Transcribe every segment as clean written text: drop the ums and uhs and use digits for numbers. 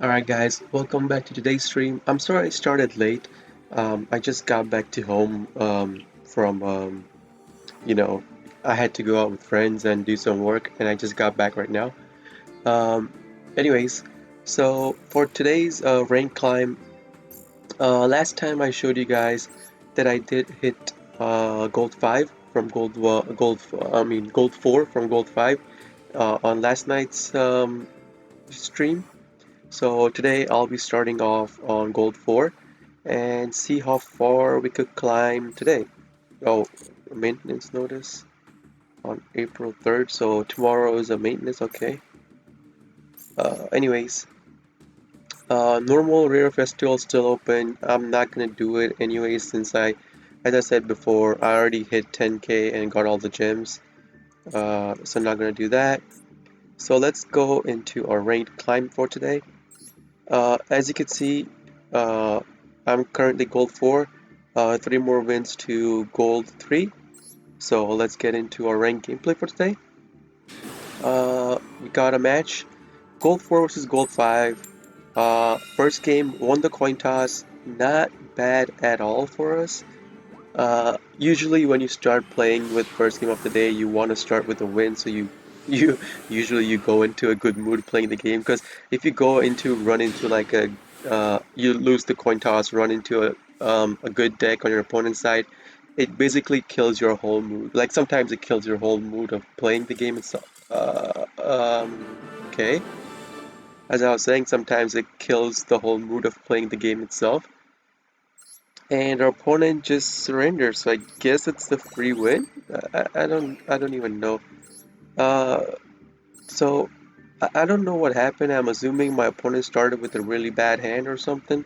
Alright guys, welcome back to today's stream. I'm sorry I started late. I just got back to home from, you know, I had to go out with friends and do some work, and I just got back right now. Um, anyways, so for today's rank climb, last time I showed you guys that I did hit gold 5 from gold 4 from gold 5 on last night's stream. So today I'll be starting off on gold 4 and see how far we could climb today. Oh, maintenance notice on April 3rd, so tomorrow is a maintenance, okay. Anyways, normal rare festival still open. I'm not gonna do it anyways since as I said before, I already hit 10k and got all the gems. So I'm not gonna do that. So let's go into our ranked climb for today. As you can see, uh, I'm currently gold 4, 3 more wins to gold 3. So let's get into our ranked gameplay for today. We got a match, gold 4 versus gold 5. First game, won the coin toss, not bad at all for us. Usually when you start playing with first game of the day, you want to start with a win, so you usually you go into a good mood playing the game. Because if you go into run into like a you lose the coin toss, run into a good deck on your opponent's side, it basically kills your whole mood. Like sometimes it kills your whole mood of playing the game itself. Okay. As I was saying, sometimes it kills the whole mood of playing the game itself. And our opponent just surrenders, so I guess it's the free win. I don't even know. Uh, so I don't know what happened. I'm assuming my opponent started with a really bad hand or something,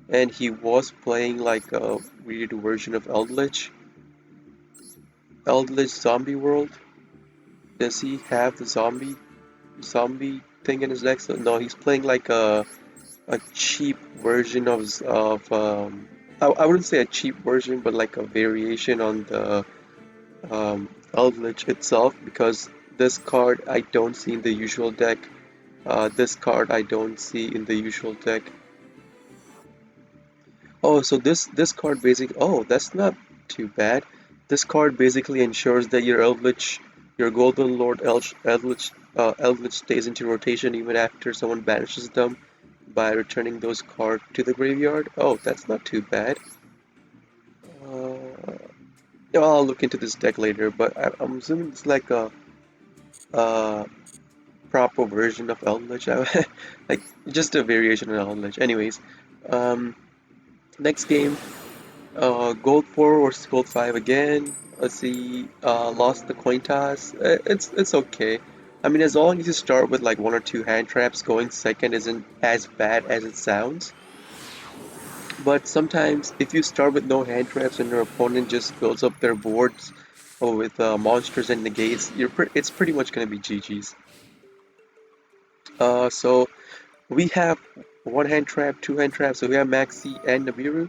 and he was playing like a weird version of Eldritch Zombie World. Does he have the zombie thing in his deck? So, no, he's playing like a cheap version I wouldn't say a cheap version, but like a variation on the Eldritch itself, because this card I don't see in the usual deck. This card I don't see in the usual deck. Oh, so this card basically. Oh, that's not too bad. This card basically ensures that your Golden Lord Eldritch stays into rotation even after someone banishes them by returning those cards to the graveyard. Oh, that's not too bad. Uh, yeah, I'll look into this deck later, but I'm assuming it's like a proper version of Eldritch. Like just a variation of Eldritch. Anyways, um, next game, Gold 4 versus Gold 5 again. Let's see, lost the coin toss. It's okay. I mean, as long as you start with like one or two hand traps, going second isn't as bad as it sounds. But sometimes, if you start with no hand traps and your opponent just fills up their boards with monsters and negates, it's pretty much gonna be GG's. So we have one hand trap, two hand traps, so we have Maxi and Nabiru.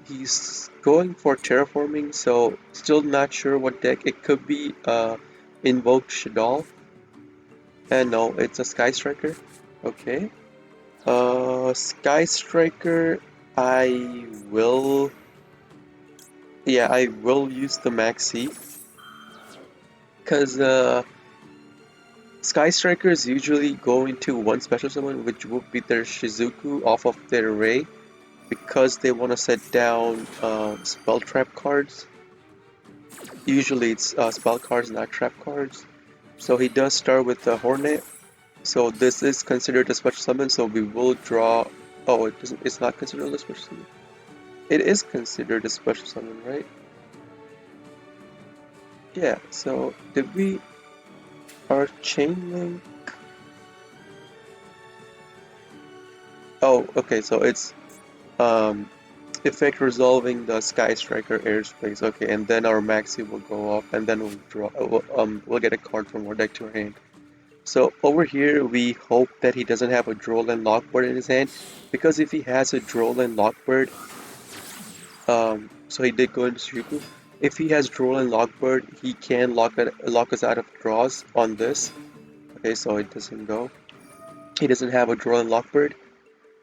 He's going for terraforming, so still not sure what deck. It could be Invoked Shadal. And no, it's a Sky Striker. Okay. Sky Striker, I will. Yeah, I will use the Maxi. Because Sky Strikers usually go into one special summon, which would be their Shizuku off of their array, because they want to set down spell trap cards. Usually it's spell cards, not trap cards. So he does start with the Hornet. So this is considered a special summon, so we will draw. Oh, it doesn't. It's not considered a special summon. It is considered a special summon, right? Yeah. So did we our chain link? Oh, okay. So it's um effect resolving the Sky Striker airspace. Okay, and then our Maxi will go off, and then we'll draw. We'll get a card from our deck to our hand. So over here, we hope that he doesn't have a Droll and Lockbird in his hand, because if he has a Droll and Lockbird, so he did go into Sudoku. If he has Droll and Lockbird, he can lock us out of draws on this. Okay, so it doesn't go. He doesn't have a draw and Lockbird,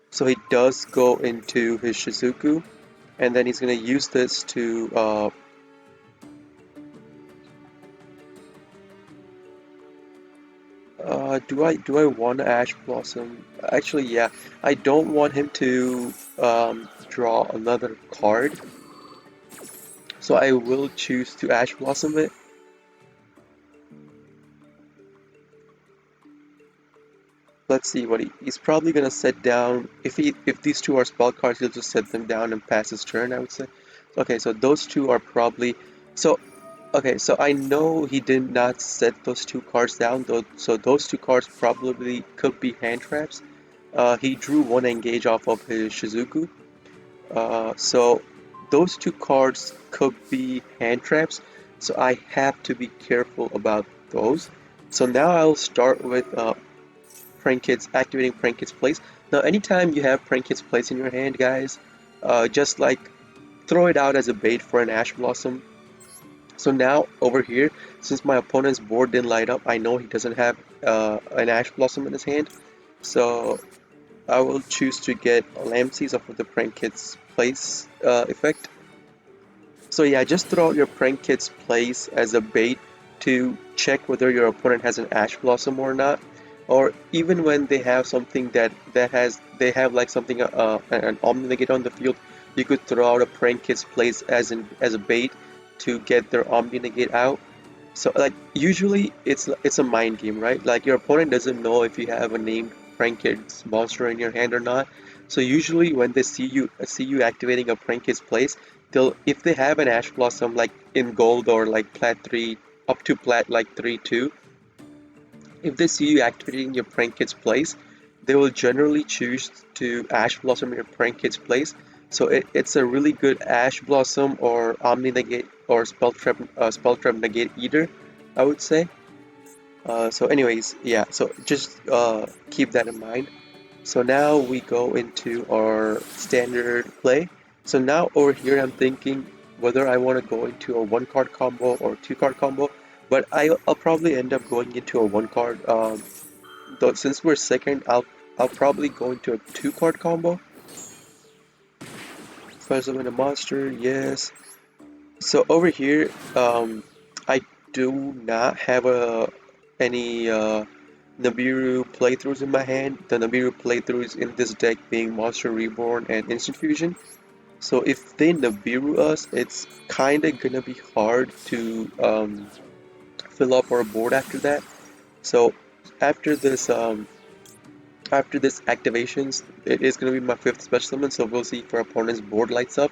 so he does go into his Shizuku, and then he's gonna use this to do I want to Ash Blossom? Actually, yeah, I don't want him to draw another card, so I will choose to Ash Blossom it. Let's see what he's probably gonna set down. If these two are spell cards, he'll just set them down and pass his turn, I would say. Okay, so those two are probably so. Okay, so I know he did not set those two cards down, though. So those two cards probably could be hand traps. He drew one engage off of his Shizuku. So those two cards could be hand traps. So I have to be careful about those. So now I'll start with activating Prankit's Place. Now, anytime you have Prankit's Place in your hand, guys, just like throw it out as a bait for an Ash Blossom. So now over here, since my opponent's board didn't light up, I know he doesn't have an Ash Blossom in his hand. So I will choose to get Lamses off of the Prankit's Place effect. So yeah, just throw out your Prankit's Place as a bait to check whether your opponent has an Ash Blossom or not. Or even when they have something they have like something an Omni Negate on the field, you could throw out a Prankit's Place as a bait to get their Omni Negate out. So like usually it's a mind game, right? Like your opponent doesn't know if you have a named Prankid's monster in your hand or not. So usually when they see you activating a Prankid's Place, they'll if they have an Ash Blossom like in gold or like Plat 3 up to Plat like 3 2, if they see you activating your Prankid's Place, they will generally choose to Ash Blossom your Prankid's Place. So it's a really good Ash Blossom or Omni Negate or Spell Trap Negate Eater, I would say. So anyways, yeah, so just keep that in mind. So now we go into our standard play. So now over here I'm thinking whether I want to go into a one card combo or two card combo, but I'll probably end up going into a one card. Though since we're second, I'll probably go into a two card combo. First summon a monster, yes. So over here, I do not have any Nibiru playthroughs in my hand. The Nibiru playthroughs in this deck being Monster Reborn and Instant Fusion. So if they Nibiru us, it's kinda gonna be hard to fill up our board after that. So after this activations, it is gonna be my fifth special summon. So we'll see if our opponent's board lights up.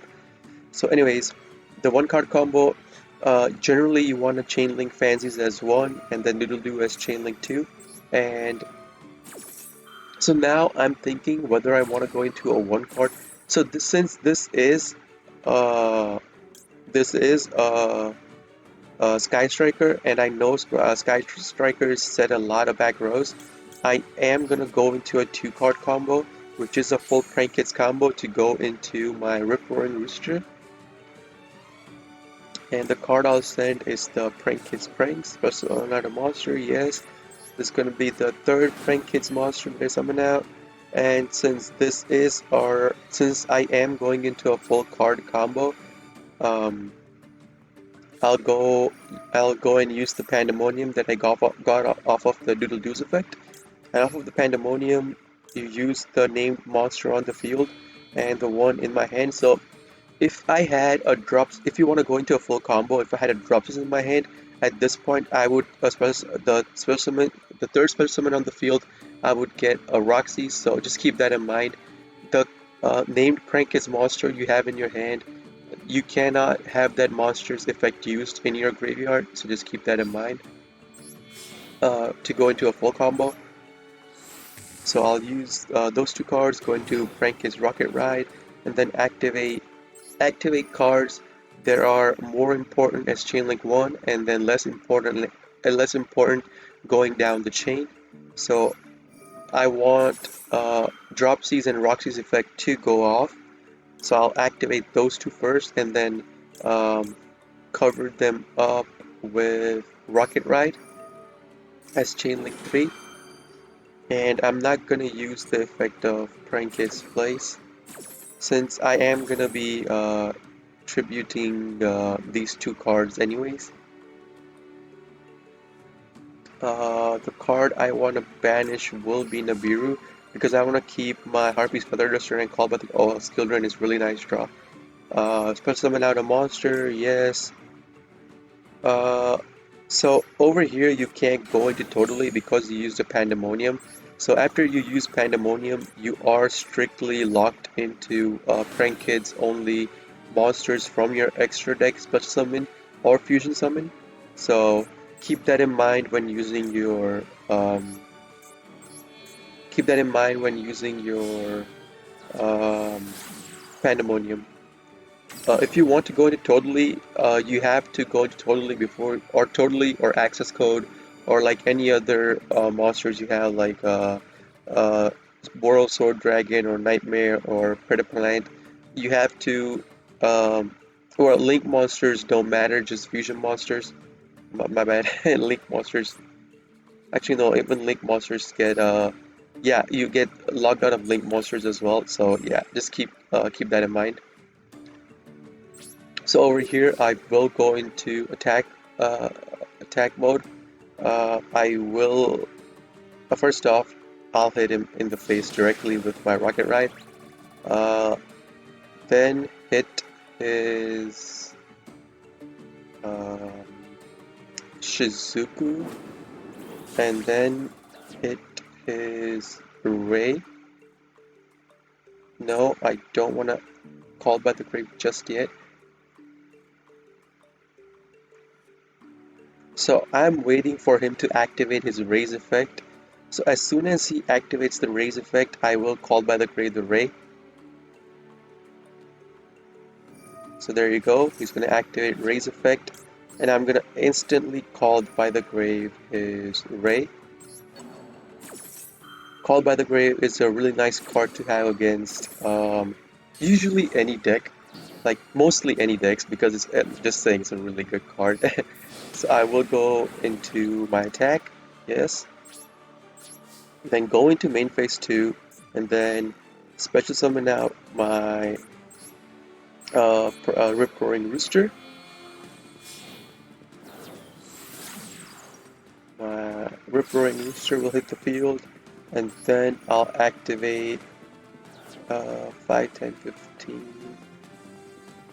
So anyways, the one card combo, generally you want to chain link Fancies as one and then Noodle Doo as chain link two. And so now I'm thinking whether I want to go into a one card. So since uh this is Sky Striker, and I know Sky Strikers set a lot of back rows, I am gonna go into a two card combo, which is a full Prank Kids combo to go into my Rip Roaring Rooster. And the card I'll send is the Prank Kids Pranks, special another monster, yes. This is gonna be the third Prank Kids monster that I summon out. And since I am going into a full card combo, um, I'll go and use the Pandemonium that I got off of the Doodle Doos effect. And off of the Pandemonium, you use the named monster on the field and the one in my hand. So if I had a drops, if you want to go into a full combo, if I had a drops in my hand, at this point I would the third special summon on the field, I would get a Roxy. So just keep that in mind. The named Prankist monster you have in your hand, you cannot have that monster's effect used in your graveyard. So just keep that in mind to go into a full combo. So I'll use those two cards, go into Prankist Rocket Ride, and then activate cards that are more important as chain link 1 and then less important going down the chain. So I want Dropsies and Roxy's effect to go off. So I'll activate those two first and then um, cover them up with Rocket Ride as chain link 3. And I'm not gonna use the effect of Pranket's Place since I am gonna be tributing these two cards anyways. The card I want to banish will be Nibiru because I want to keep my Harpy's Feather Duster and Call by the Skill Drain is really nice draw. Special summon out a monster, yes. Uh, so over here you can't go into totally because you used a Pandemonium. So after you use Pandemonium, you are strictly locked into Prank Kids only monsters from your extra deck special summon or fusion summon. So keep that in mind when using your keep that in mind when using your um, Pandemonium. If you want to go into totally, you have to go into totally before, or totally, or access code, or like any other monsters you have, like uh, Boral Sword Dragon, or Nightmare, or Predaplant. You have to, or Link monsters don't matter, just fusion monsters. My bad, Link monsters. Actually, no, even Link monsters get, yeah, you get logged out of Link monsters as well. So yeah, just keep that in mind. So over here, I will go into uh, attack mode. I will first off, I'll hit him in the face directly with my rocket ride. Uh, then hit his um, Shizuku, and then hit his Ray. No, I don't want to call by the grave just yet. So I'm waiting for him to activate his raise effect. So as soon as he activates the raise effect, I will call by the grave the ray. So there you go, he's going to activate raise effect, and I'm going to instantly call by the grave his ray. Call by the grave is a really nice card to have against usually any deck, like mostly any decks because it's just saying it's a really good card. So I will go into my attack, yes. Then go into main phase 2, and then special summon out my Rip Roaring Rooster. My Rip Roaring Rooster will hit the field, and then I'll activate 5, 10, 15,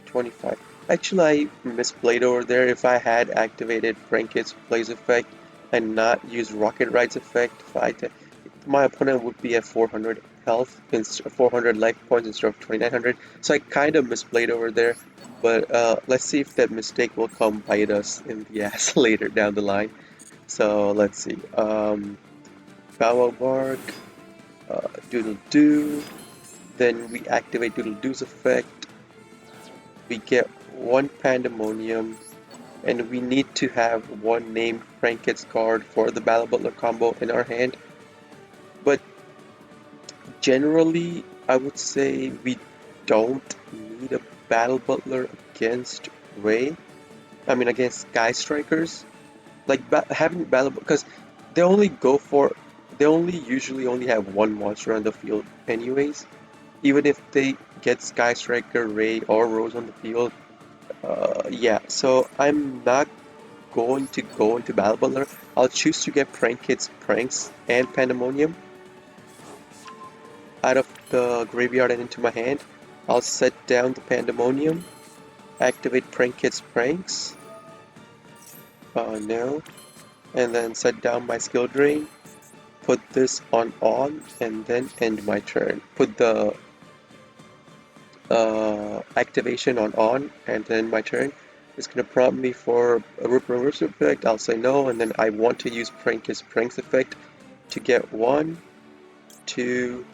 25. Actually, I misplayed over there. If I had activated Pranket's Blaze effect and not used Rocket Ride's effect, 5, 10, my opponent would be at 400 health, 400 life points instead of 2900. So I kind of misplayed over there. But let's see if that mistake will come bite us in the ass later down the line. So let's see. Bow Bark, Doodle Doo. Then we activate Doodle Doo's effect. We get one Pandemonium. And we need to have one named Prankets card for the Battle Butler combo in our hand. But generally, I would say we don't need a Battle Butler against Ray. I mean, against Sky Strikers. Like having Battle because they only go for they only usually only have one monster on the field anyways. Even if they get Sky Striker, Ray, or Rose on the field, yeah. So I'm not going to go into Battle Butler. I'll choose to get Prank Kids, Pranks, and Pandemonium out of the graveyard and into my hand. I'll set down the Pandemonium, activate Prank Kids, Pranks. No. And then set down my skill drain, put this on, and then end my turn. Put the activation on, and then my turn. It's going to prompt me for a reverse effect. I'll say no, and then I want to use Prankus Pranks effect to get 1, 2,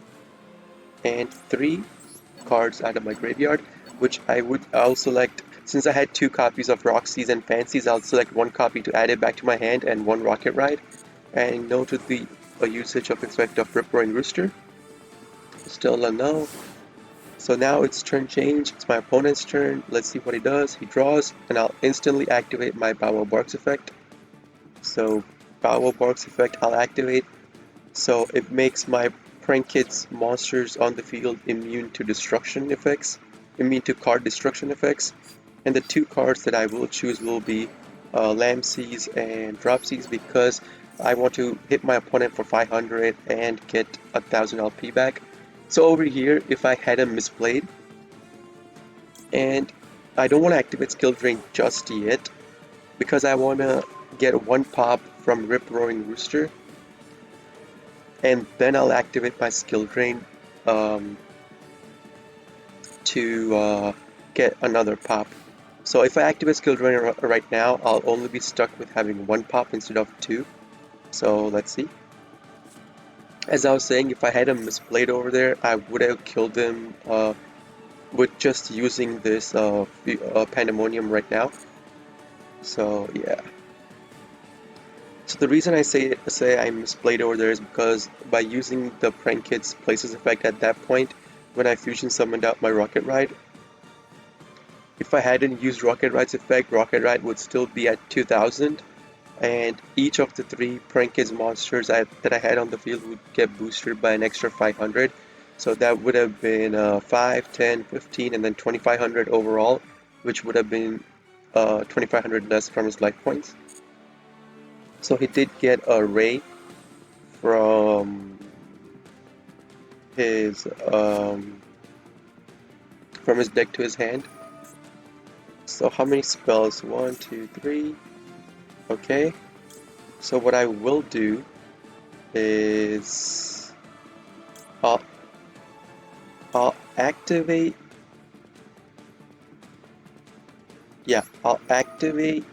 and 3 cards out of my graveyard, which I'll select. Since I had 2 copies of Roxy's and Fancies, I'll select 1 copy to add it back to my hand and 1 Rocket Ride. And noted the usage of effect of Rip Roaring Rooster. Still a no. So now it's turn change. It's my opponent's turn. Let's see what he does. He draws, and I'll instantly activate my Bow Wow Barks effect. So Bow Wow Barks effect I'll activate. So it makes my Prank Kids monsters on the field immune to destruction effects, immune to card destruction effects. And the two cards that I will choose will be Lamseas and Dropsies because I want to hit my opponent for 500 and get 1000 LP back. So over here, if I had him misplayed, and I don't want to activate Skill Drain just yet because I want to get one pop from Rip Roaring Rooster, and then I'll activate my Skill Drain um, to get another pop. So if I activate Skill Drain right now, I'll only be stuck with having one pop instead of two. So let's see. As I was saying, if I had him misplayed over there, I would have killed him with just using this Pandemonium right now. So yeah. So the reason I say I misplayed over there is because by using the Prank Kids Places effect at that point, when I fusion summoned out my Rocket Ride, if I hadn't used Rocket Ride's effect, Rocket Ride would still be at 2000, and each of the three Prank Kids monsters that I had on the field would get boosted by an extra 500. So that would have been 5, 10, 15, and then 2500 overall, which would have been 2500 less from his life points. So he did get a Ray from his deck to his hand. So how many spells? 1, 2, 3. Okay. So what I will do is I'll, I'll activate. Yeah, I'll activate.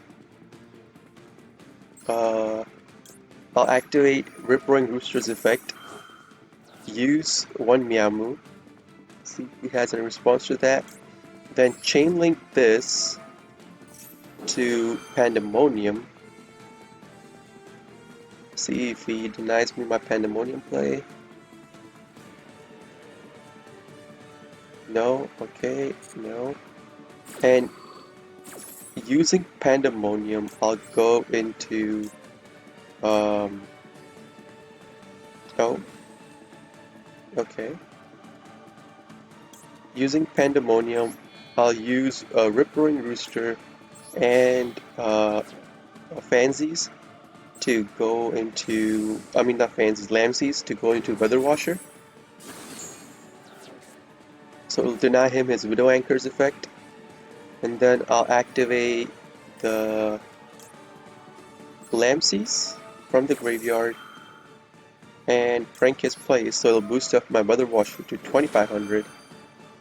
Uh, I'll activate Rip Roaring Rooster's effect. Use one Meowmoo. See if he has any response to that. Then chain link this to Pandemonium. See if he denies me my Pandemonium play. No, okay, no. And using Pandemonium, I'll go into oh, okay. Using Pandemonium, I'll use Rip Roaring Rooster and Fansies to go into, I mean not Fansies, Lamseas to go into Weather Washer. So it'll deny him his Widow Anchor's effect, and then I'll activate the Lamseas from the graveyard and prank his place, so it'll boost up my Weather Washer to 2500.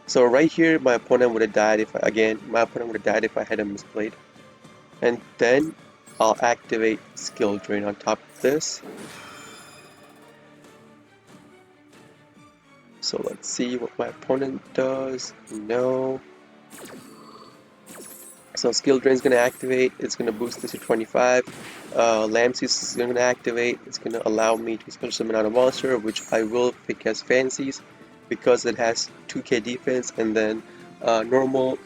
So right here, my opponent would have died if I had him misplayed. And then I'll activate Skill Drain on top of this. So let's see what my opponent does. No. So Skill Drain is going to activate. It's going to boost this to 25. Lamseas is going to activate. It's going to allow me to special summon out a monster, which I will pick as Fancies because it has 2k defense, and then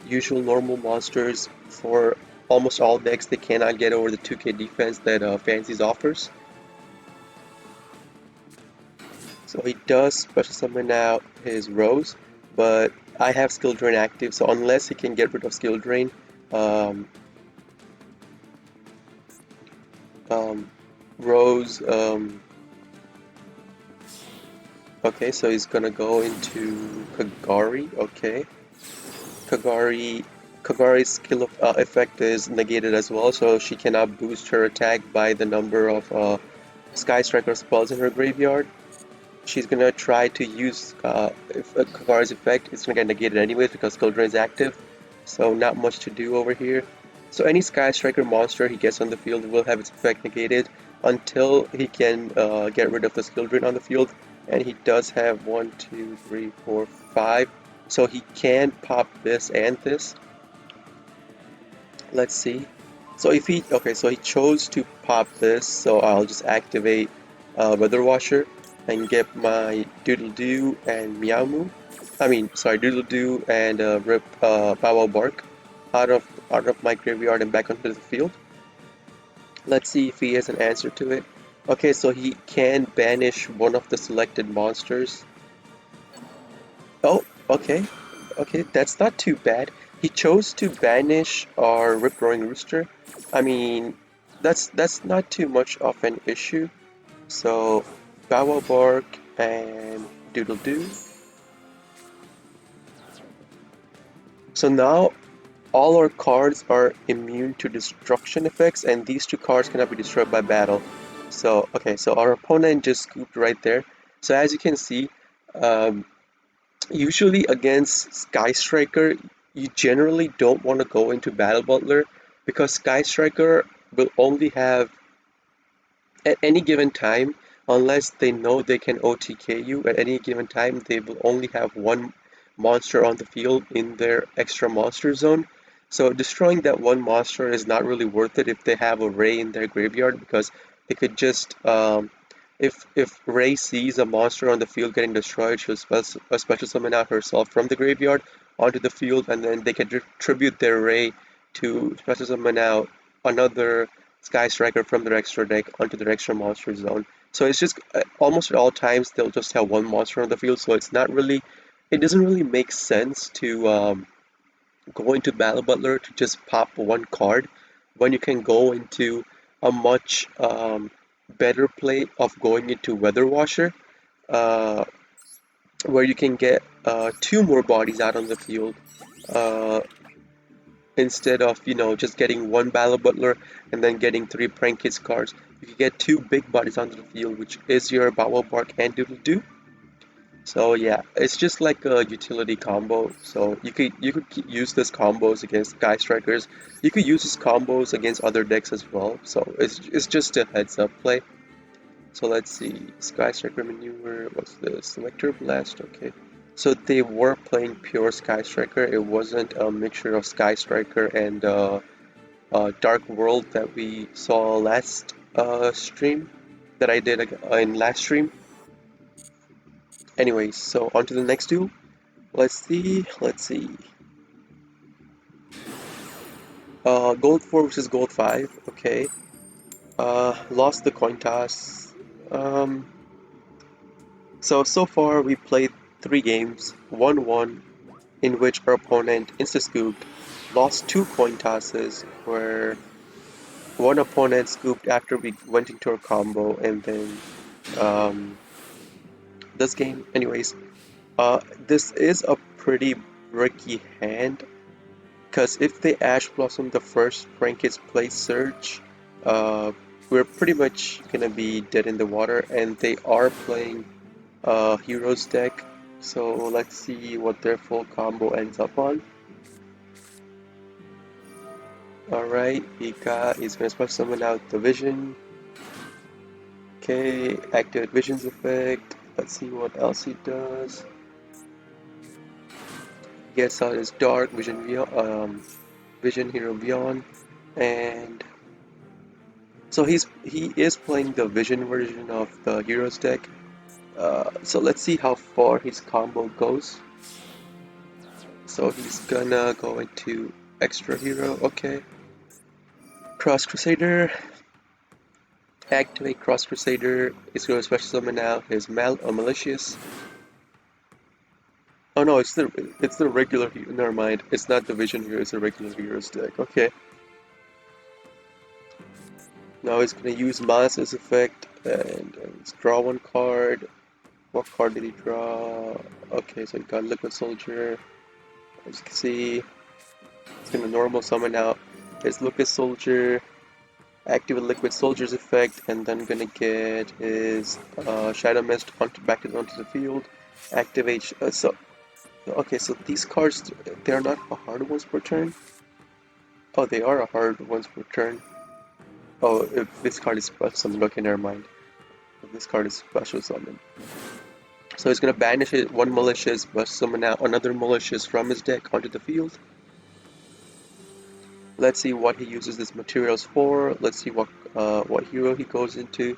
usual normal monsters for almost all decks, they cannot get over the 2k defense that Fancies offers. So he does special summon out his Rose, but I have Skill Drain active, so unless he can get rid of Skill Drain, Rose, okay, so he's gonna go into Kagari, okay. Kagari's skill effect is negated as well, so she cannot boost her attack by the number of Sky Striker spells in her graveyard. She's gonna try to use Kagari's effect. It's gonna get negated anyways because Skill Drain is active, so not much to do over here. So any Sky Striker monster he gets on the field will have its effect negated until he can get rid of the Skill Drain on the field, and he does have 1, 2, 3, 4, 5. So he can pop this and this. Let's see. So if he, okay, so he chose to pop this, so I'll just activate Weather Washer and get my Doodle Doo and Meowmoo. Doodle Doo and Rip Bow Wow Bark out of my graveyard and back onto the field. Let's see if he has an answer to it. Okay, so he can banish one of the selected monsters. Oh, okay. Okay, that's not too bad. He chose to banish our Rip-Roaring Rooster. I mean, that's not too much of an issue. So, Bow Wow Bark and Doodle Doo. So now all our cards are immune to destruction effects, and these two cards cannot be destroyed by battle. So, okay, so our opponent just scooped right there. So as you can see, um, usually against Sky Striker, you generally don't want to go into Battle Butler because Sky Striker will only have at any given time, unless they know they can OTK you at any given time, they will only have one monster on the field in their extra monster zone. So destroying that one monster is not really worth it if they have a Ray in their graveyard because they could just if Ray sees a monster on the field getting destroyed, she'll special summon out herself from the graveyard onto the field, and then they can tribute their Ray to special summon out another Sky Striker from their extra deck onto their extra monster zone. So it's just almost at all times they'll just have one monster on the field. So it's not really, it doesn't really make sense to go into Battle Butler to just pop one card when you can go into a much better play of going into Weather Washer, uh, where you can get two more bodies out on the field. Uh, Instead of just getting one Battle Butler and then getting three Prank Kids cards, you can get two big bodies onto the field, which is your Bow Bark and Doodle Doo. So yeah, it's just like a utility combo. So you could use this combos against Sky Strikers. You could use these combos against other decks as well. So it's just a heads up play. So let's see, Sky Striker Maneuver. What's this? Selector Blast. Okay. So they were playing pure Sky Striker. It wasn't a mixture of Sky Striker and Dark World that we saw last stream that I did in last stream. Anyways, so on to the next duel. Let's see, let's see. Gold 4 versus Gold 5. Okay. Lost the coin toss. Um, so far we played 3 games, won one, in which our opponent insta-scooped, lost 2 coin tosses, where one opponent scooped after we went into our combo, and then um, this game, anyways, this is a pretty bricky hand, because if they Ash Blossom the first Frankie's Play Surge, we're pretty much gonna be dead in the water, and they are playing Heroes deck, so let's see what their full combo ends up on. Alright, he's gonna special summon out the Vision. Okay, activate Vision's effect. Let's see what else he does. Gets out his Dark Vision Vision Hero Beyond, and so he is playing the Vision version of the Heroes deck. So let's see how far his combo goes. So he's gonna go into Extra Hero. Okay. Cross Crusader. Activate Cross Crusader. He's gonna special summon out his Malicious. Oh no, it's the regular hero. Never mind. It's not the Vision Hero. It's a regular Heroes deck. Okay. Now he's gonna use Mass's effect and let's draw one card. What card did he draw? Okay, so he got Liquid Soldier. As you can see, it's gonna normal summon out his Liquid Soldier, activate Liquid Soldier's effect, and then gonna get his Shadow Mist onto the field. Activate. Okay, so these cards, they are not a hard ones per turn. Oh, they are a hard ones per turn. Oh, if this card is special summon, okay, never mind. If this card is special summon. So he's gonna banish it, one malicious, but summon out another malicious from his deck onto the field. Let's see what he uses this materials for. Let's see what hero he goes into.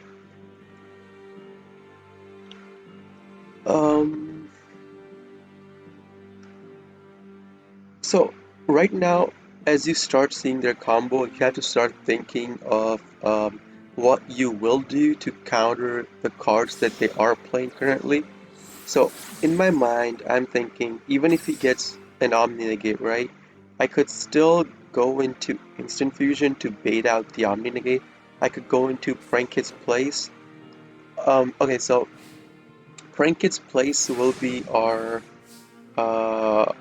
Um, so right now, as you start seeing their combo, you have to start thinking of what you will do to counter the cards that they are playing currently. So in my mind, I'm thinking even if he gets an Omni Negate, right, I could still go into Instant Fusion to bait out the Omni Negate. I could go into Prankit's place. Okay, so Prankit's place will be our uh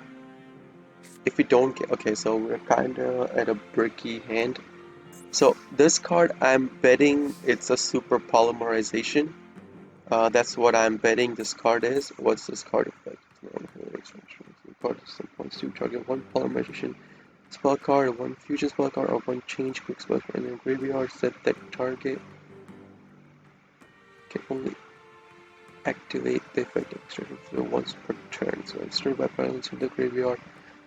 if we don't get okay, so we're kinda at a bricky hand. So this card I'm betting it's a super polymerization. That's what I'm betting this card is. What's this card effect? Card some points to target one polymerization spell card, one fusion spell card, or one change quick spell card in the graveyard. Set that target can only activate the effect of extraction once per turn. So it's destroyed by violence from the graveyard.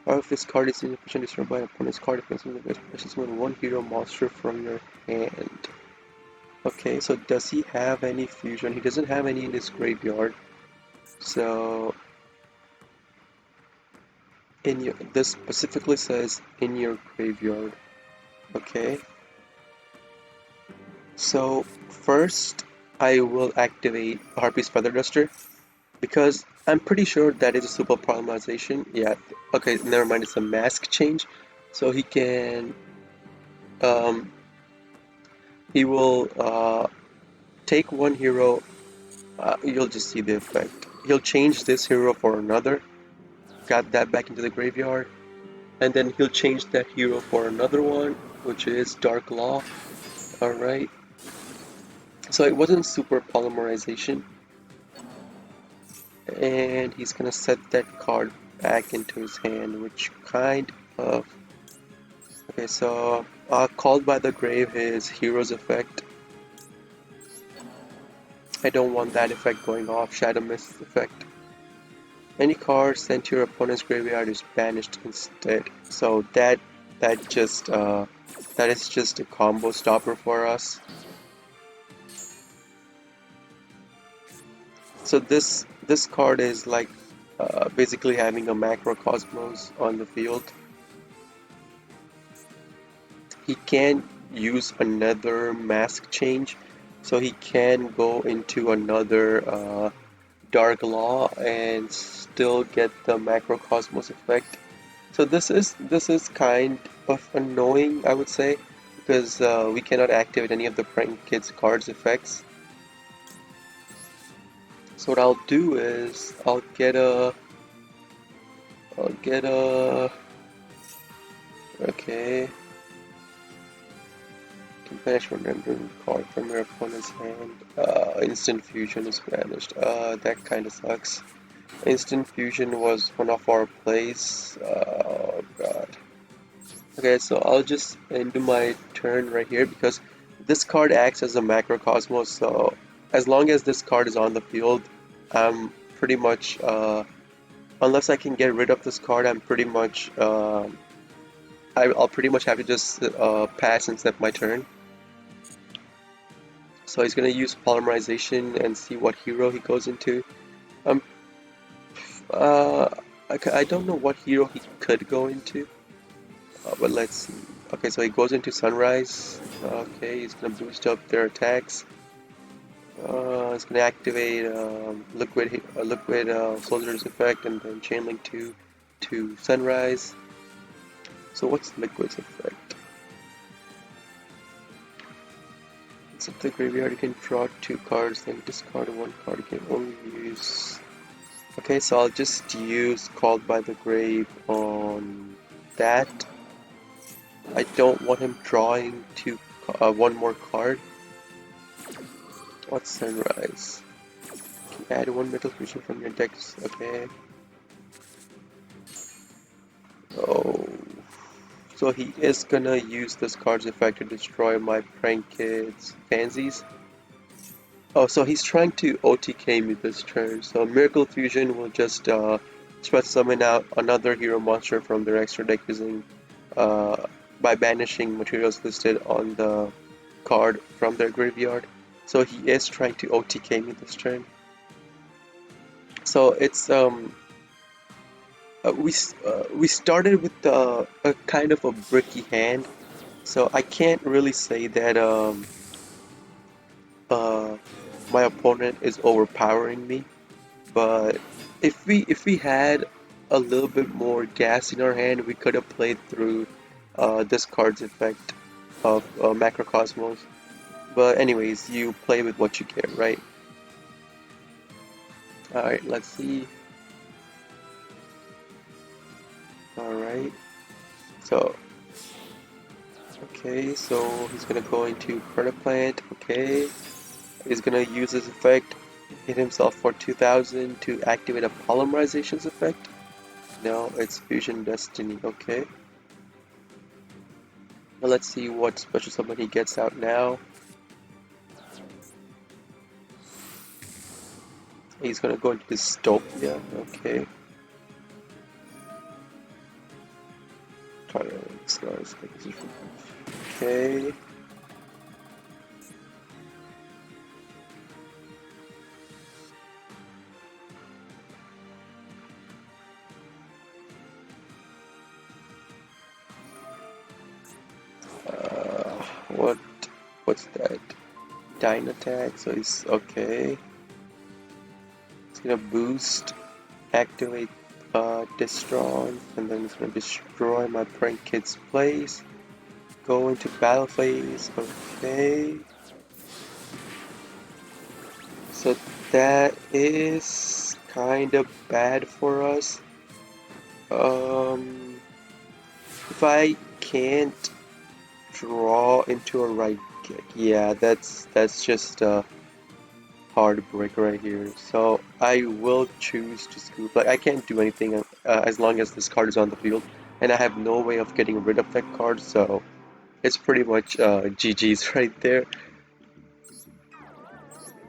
Or if this card is insufficient, destroyed by opponent's card against the best precious one hero monster from your hand. Okay, so does he have any fusion? He doesn't have any in his graveyard. So in your this specifically says in your graveyard. Okay. So first I will activate Harpy's Feather Duster because I'm pretty sure that is a super polymerization. Yeah. Okay, never mind, it's a mask change. So um he will take one hero, you'll just see the effect. He'll change this hero for another, got that back into the graveyard, and then he'll change that hero for another one, which is Dark Law. Alright, so it wasn't super polymerization, and he's gonna set that card back into his hand, which kind of... Okay, so Called by the Grave is Hero's Effect. I don't want that effect going off, Shadow Mist effect. Any card sent to your opponent's graveyard is banished instead. So that is just a combo stopper for us. So this card is like basically having a Macrocosmos on the field. He can use another mask change, so he can go into another Dark Law and still get the Macrocosmos effect. So this is kind of annoying, I would say, because we cannot activate any of the Prank Kids cards effects. So what I'll do is I'll get a okay. Can banish one random card from your opponent's hand. Instant Fusion is banished. That kind of sucks. Instant Fusion was one of our plays. Oh god. Okay, so I'll just end my turn right here because this card acts as a macrocosmos, so as long as this card is on the field, I'm pretty much, unless I can get rid of this card, I'm pretty much, I'll pretty much have to just pass and step my turn. So he's gonna use Polymerization and see what hero he goes into. Um, uh, I don't know what hero he could go into. But let's see. Okay, so he goes into Sunrise. Okay, he's gonna boost up their attacks. He's gonna activate Liquid Soldier's effect and then Chain Link 2 to Sunrise. So what's Liquid's effect? It's up the graveyard, you can draw 2 cards, then discard 1 card. You can only use... Okay, so I'll just use Called by the Grave on that. I don't want him drawing one more card. What's Sunrise? You can add 1 metal creature from your decks. Okay. Oh. So he is gonna use this card's effect to destroy my Prank Kids Pansies. Oh, so he's trying to OTK me this turn. So Miracle Fusion will just spread summon out another hero monster from their extra deck using by banishing materials listed on the card from their graveyard. So he is trying to OTK me this turn. So it's we started with a kind of a bricky hand, so I can't really say that my opponent is overpowering me. But if we had a little bit more gas in our hand, we could have played through this card's effect of Macrocosmos. But anyways, you play with what you get, right? Alright, let's see. Alright, so, okay, so he's gonna go into Plant, okay. He's gonna use this effect, hit himself for 2000 to activate a polymerizations effect. No, it's Fusion Destiny, okay. Well, let's see what special summon he gets out now. He's gonna go into Dystopia, okay. Okay. What? What's that? Dyne attack. So he's okay. It's gonna boost, activate Destron, and then it's gonna destroy my Prank Kid's place. Go into battle phase. Okay. So that is kind of bad for us. If I can't draw into a right kick, yeah, that's just a hard break right here. So I will choose to scoop. Like I can't do anything as long as this card is on the field, and I have no way of getting rid of that card. So it's pretty much GG's right there.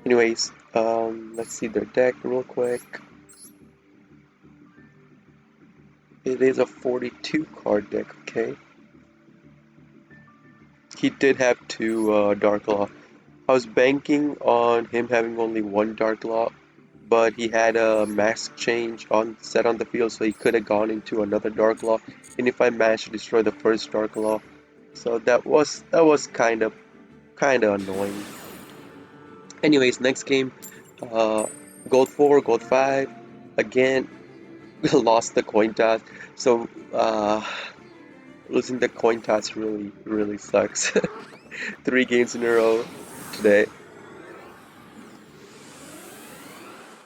Anyways, let's see their deck real quick. It is a 42 card deck, okay. He did have two Dark Law. I was banking on him having only one Dark Law, but he had a mask change on set on the field, so he could have gone into another Dark Law. And if I managed to destroy the first Dark Law, so that was kind of annoying. Anyways, next game, uh, Gold 4, Gold 5. Again, lost the coin toss. So losing the coin toss really sucks. 3 games in a row today.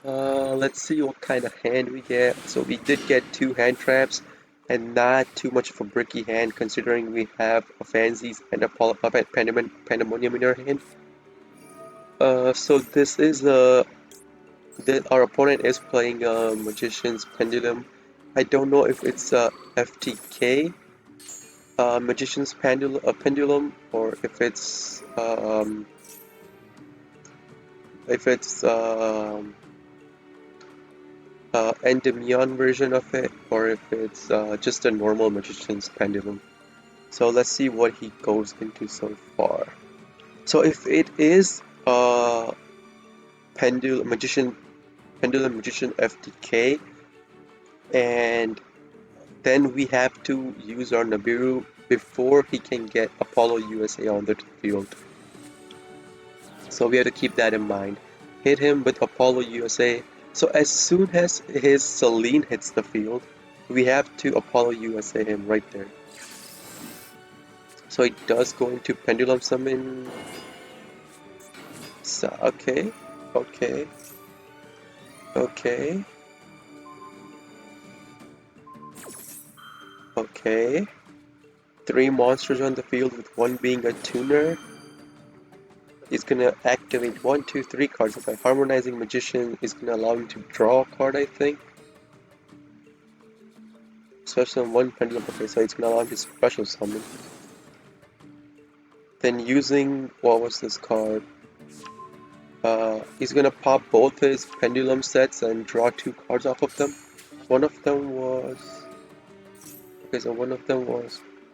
Let's see what kind of hand we get. So we did get 2 hand traps and not too much of a bricky hand considering we have a Fancies and a Pandemonium in our hand. So this is our opponent is playing Magician's Pendulum. I don't know if it's a FTK Magician's Pendulum or if it's Endymion version of it, or if it's just a normal Magician's Pendulum. So let's see what he goes into so far. So if it is Pendulum Magician FTK, and then we have to use our Nibiru before he can get Apollo USA on the field. So we have to keep that in mind. Hit him with Apollo USA. So as soon as his Selene hits the field, we have to Apollo USA him right there. So he does go into Pendulum Summon. So, okay. Okay. 3 monsters on the field with 1 being a tuner. He's gonna activate 1, 2, 3 cards. If I Harmonizing Magician is gonna allow him to draw a card, I think. Special summon 1 Pendulum. Okay, so it's gonna allow him to special summon. Then using, what was this card? He's gonna pop both his Pendulum sets and draw 2 cards off of them. One of them was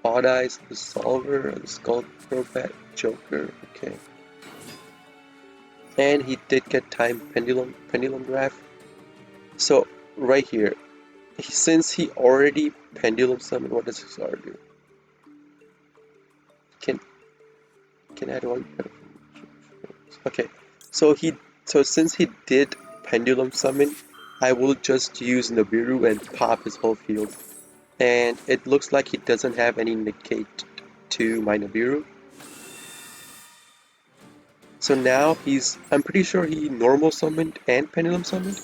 Odd Eyes, the Solver, the Skull Crobat, Joker. Okay. And he did get time Pendulum Draft. So right here, since he already Pendulum Summoned, what does this card do? Can add 1. Okay, So since he did Pendulum Summon, I will just use Nibiru and pop his whole field. And it looks like he doesn't have any negate to my Nibiru. So now I'm pretty sure he normal summoned and pendulum summoned.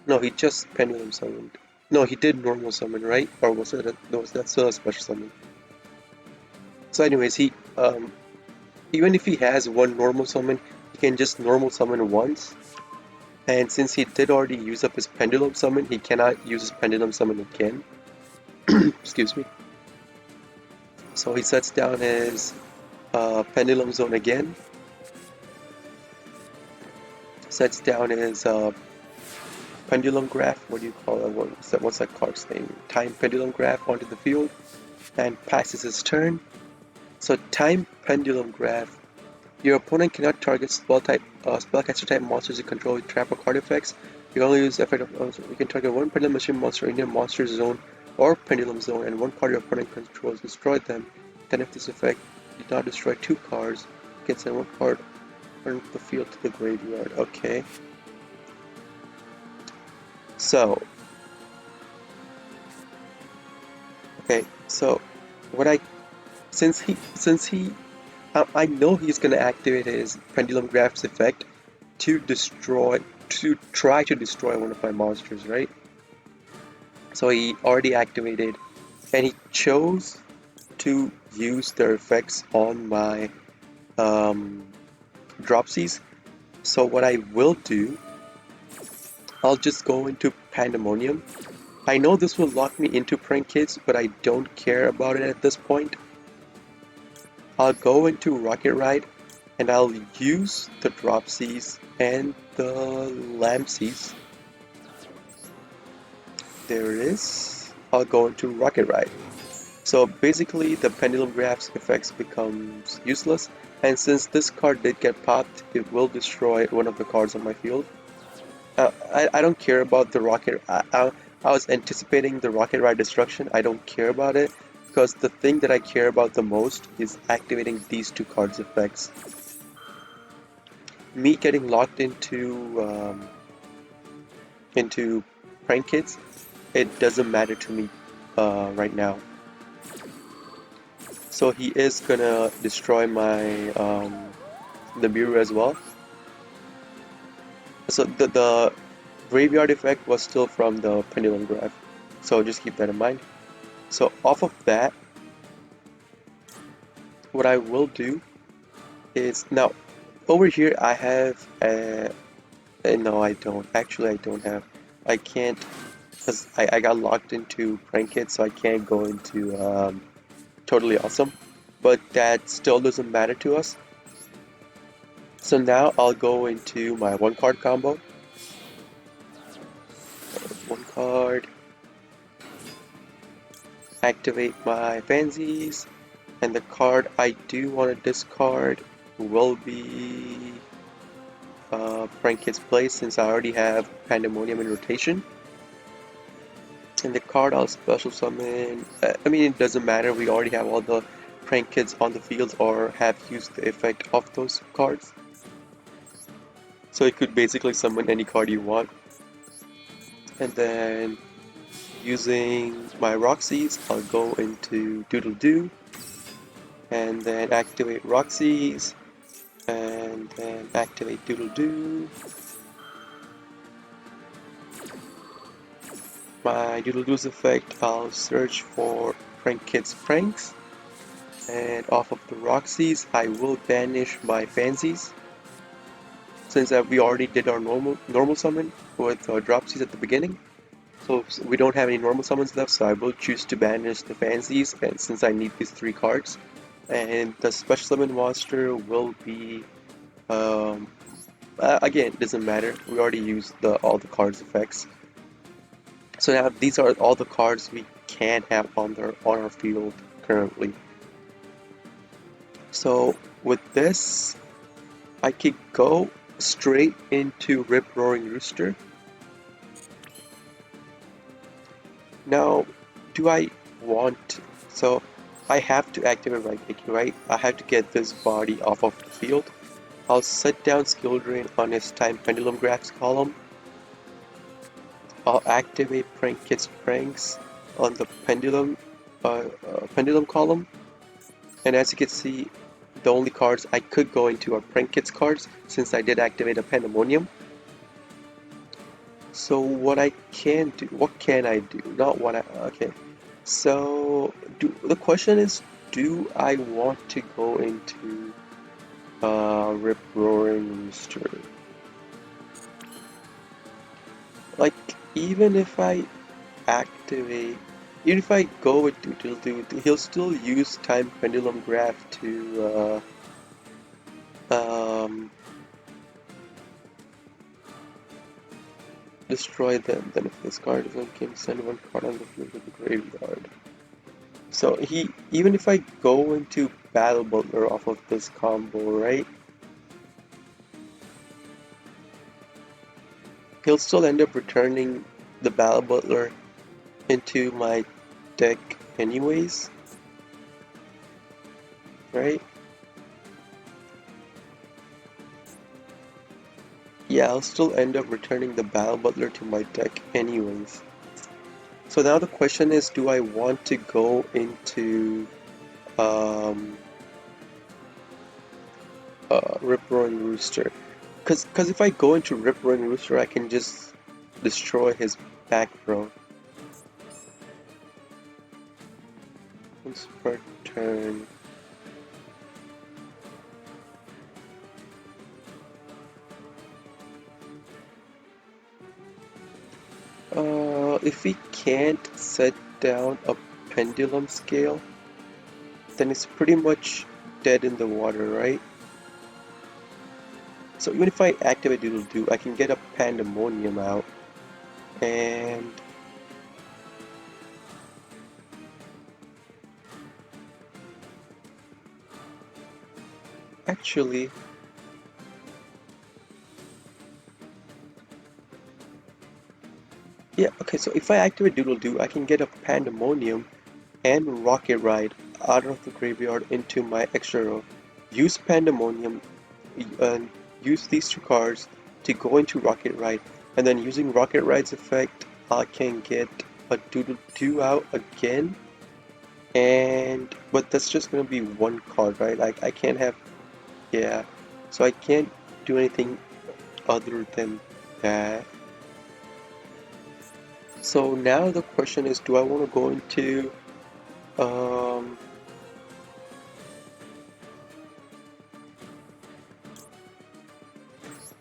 No, he just pendulum summoned. No, he did normal summon, right? Or was that still a special summon? So anyways, even if he has one normal summon, he can just normal summon once. And since he did already use up his pendulum summon, he cannot use his pendulum summon again. Excuse me. So he sets down his pendulum zone again. Sets down his pendulum graph, what do you call it? What's that card's name? Time pendulum graph onto the field and passes his turn. So time pendulum graph. Your opponent cannot target spellcaster type monsters you control with trap or card effects. You can only use effect of you can target one pendulum machine monster in your monster zone or pendulum zone, and one card your opponent controls. Destroy them. Then, if this effect did not destroy two cards, you can send one card from the field to the graveyard. Okay. So, what I since he I know he's gonna activate his pendulum graph's effect to try to destroy one of my monsters, right? So he already activated, and he chose to use their effects on my dropsies. So what I will do, I'll just go into Pandemonium. I know this will lock me into Prank Kids, but I don't care about it at this point. I'll go into Rocket Ride, and I'll use the Dropsies and the Lampsies. There it is. I'll go into Rocket Ride. So basically the Pendulum Graph's effects becomes useless, and since this card did get popped, it will destroy one of the cards on my field. I don't care about the Rocket. I was anticipating the Rocket Ride destruction. I don't care about it because the thing that I care about the most is activating these two cards' effects. Me getting locked into Prank Kids, it doesn't matter to me right now. So he is gonna destroy my Nibiru as well. So the graveyard effect was still from the pendulum graph, so just keep that in mind. So off of that, what I will do is now over here I have no, I don't. Actually, I don't have. I can't because I got locked into Prank Kids, so I can't go into Totally Awesome. But that still doesn't matter to us. So now I'll go into my one card combo. One card. Activate my Fansies. And the card I do want to discard will be Prank Kids Play, since I already have Pandemonium in rotation. And the card I'll special summon, I mean it doesn't matter, we already have all the Prank Kids on the field or have used the effect of those cards. So you could basically summon any card you want. And then using my Roxy's, I'll go into Doodle Doo and then activate Roxy's and then activate Doodle Doo. My Doodle Doo's effect, I'll search for Prank Kids Pranks, and off of the Roxy's, I will banish my Fansies. Since we already did our normal summon with Dropsies at the beginning, so we don't have any normal summons left, so I will choose to banish the Fansies, and since I need these three cards. And the special summon monster will be, again, it doesn't matter, we already used all the cards effects. So now these are all the cards we can have on our field currently. So with this, I could go straight into Rip Roaring Rooster. Now, do I want... So I have to activate right clicking, right? I have to get this body off of the field. I'll set down skill drain on his time pendulum graphs column. I'll activate prank kids pranks on the pendulum column. And as you can see, the only cards I could go into are prank kids cards since I did activate a pandemonium. So what can I do? Not what I, okay. So the question is, do I want to go into Rip Roaring Rooster? Like, even if I activate, even if I go with Doodle he'll still use Time Pendulum Graph to um, destroy them. Then if this card is on game, send one card on the field to the graveyard. So even if I go into Battle Butler off of this combo, right? He'll still end up returning the Battle Butler into my deck anyways, right? Yeah, I'll still end up returning the Battle Butler to my deck anyways. So now the question is, do I want to go into um, Rip Roaring Rooster? Cause if I go into Rip Roaring Rooster, I can just destroy his back row once per turn. If we can't set down a pendulum scale, then it's pretty much dead in the water, right? So even if I activate Doodle Doo, I can get a Pandemonium out, and actually, yeah, okay, so if I activate Doodle Doo, I can get a Pandemonium and Rocket Ride out of the graveyard into my extra row. Use Pandemonium and use these two cards to go into Rocket Ride, and then using Rocket Ride's effect, I can get a Doodle Doo out again. And but that's just gonna be one card, right? Like I can't have, yeah. So I can't do anything other than that. So now the question is, do I want to go into um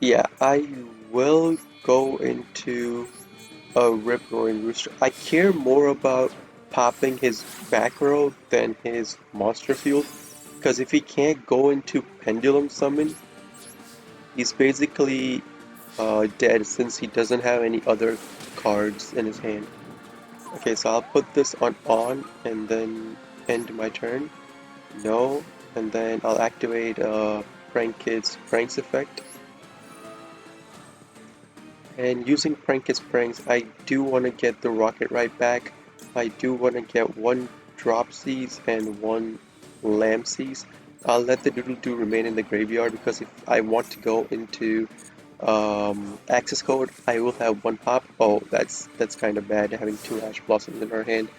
yeah, I will go into a Rip Roaring Rooster. I care more about popping his back row than his monster field, because if he can't go into Pendulum Summon, he's basically dead since he doesn't have any other cards in his hand. Okay, so I'll put this on and then end my turn. No, and then I'll activate Prank Kid's Pranks effect. And using Prank Kid's Pranks, I do want to get the Rocket Ride back. I do want to get one Dropsies and one Lampsies. I'll let the Doodle Doo remain in the graveyard because if I want to go into access code, I will have one pop. Oh, that's kind of bad having two Ash Blossoms in our hand.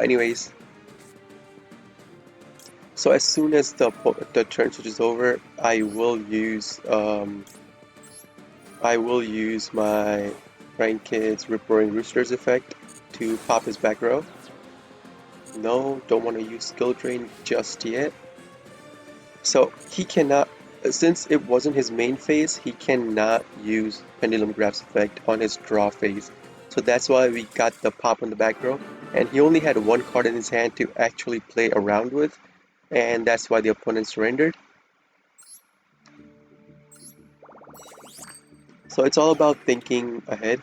Anyways, so as soon as the turn switch is over, I will use my Prank Kid's Rip Roaring Roosters effect to pop his back row. No, don't want to use Skill Drain just yet. So he cannot, since it wasn't his main phase, he cannot use Pendulum Graph's effect on his draw phase. So that's why we got the pop on the back row, and he only had one card in his hand to actually play around with, and that's why the opponent surrendered. So it's all about thinking ahead.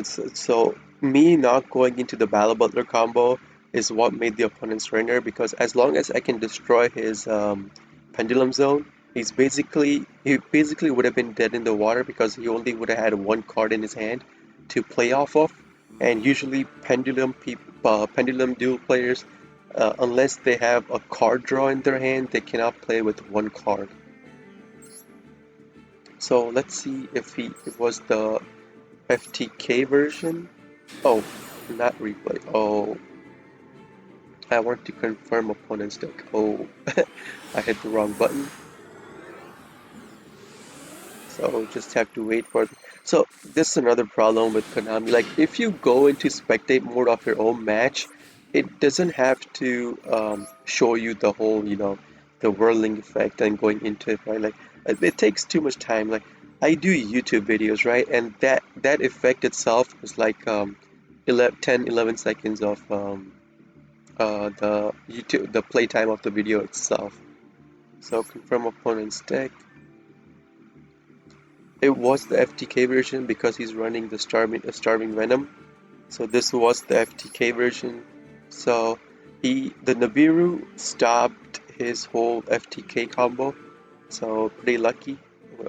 So me not going into the Battle Butler combo is what made the opponent surrender, because as long as I can destroy his Pendulum Zone, he basically would have been dead in the water because he only would have had one card in his hand to play off of. And usually Pendulum Duel players, unless they have a card draw in their hand, they cannot play with one card. So let's see if it was the FTK version. Oh, not replay. Oh, I want to confirm opponent's deck. Oh, I hit the wrong button. So just have to wait for. So this is another problem with Konami. Like if you go into spectate mode of your own match, it doesn't have to show you the whole, the whirling effect and going into it, right? Like it takes too much time. Like I do YouTube videos, right? And that effect itself is like 11, 10, 11 seconds of the playtime of the video itself. So confirm opponent's deck. It was the FTK version because he's running the Starving Venom. So this was the FTK version. So the Nibiru stopped his whole FTK combo. So pretty lucky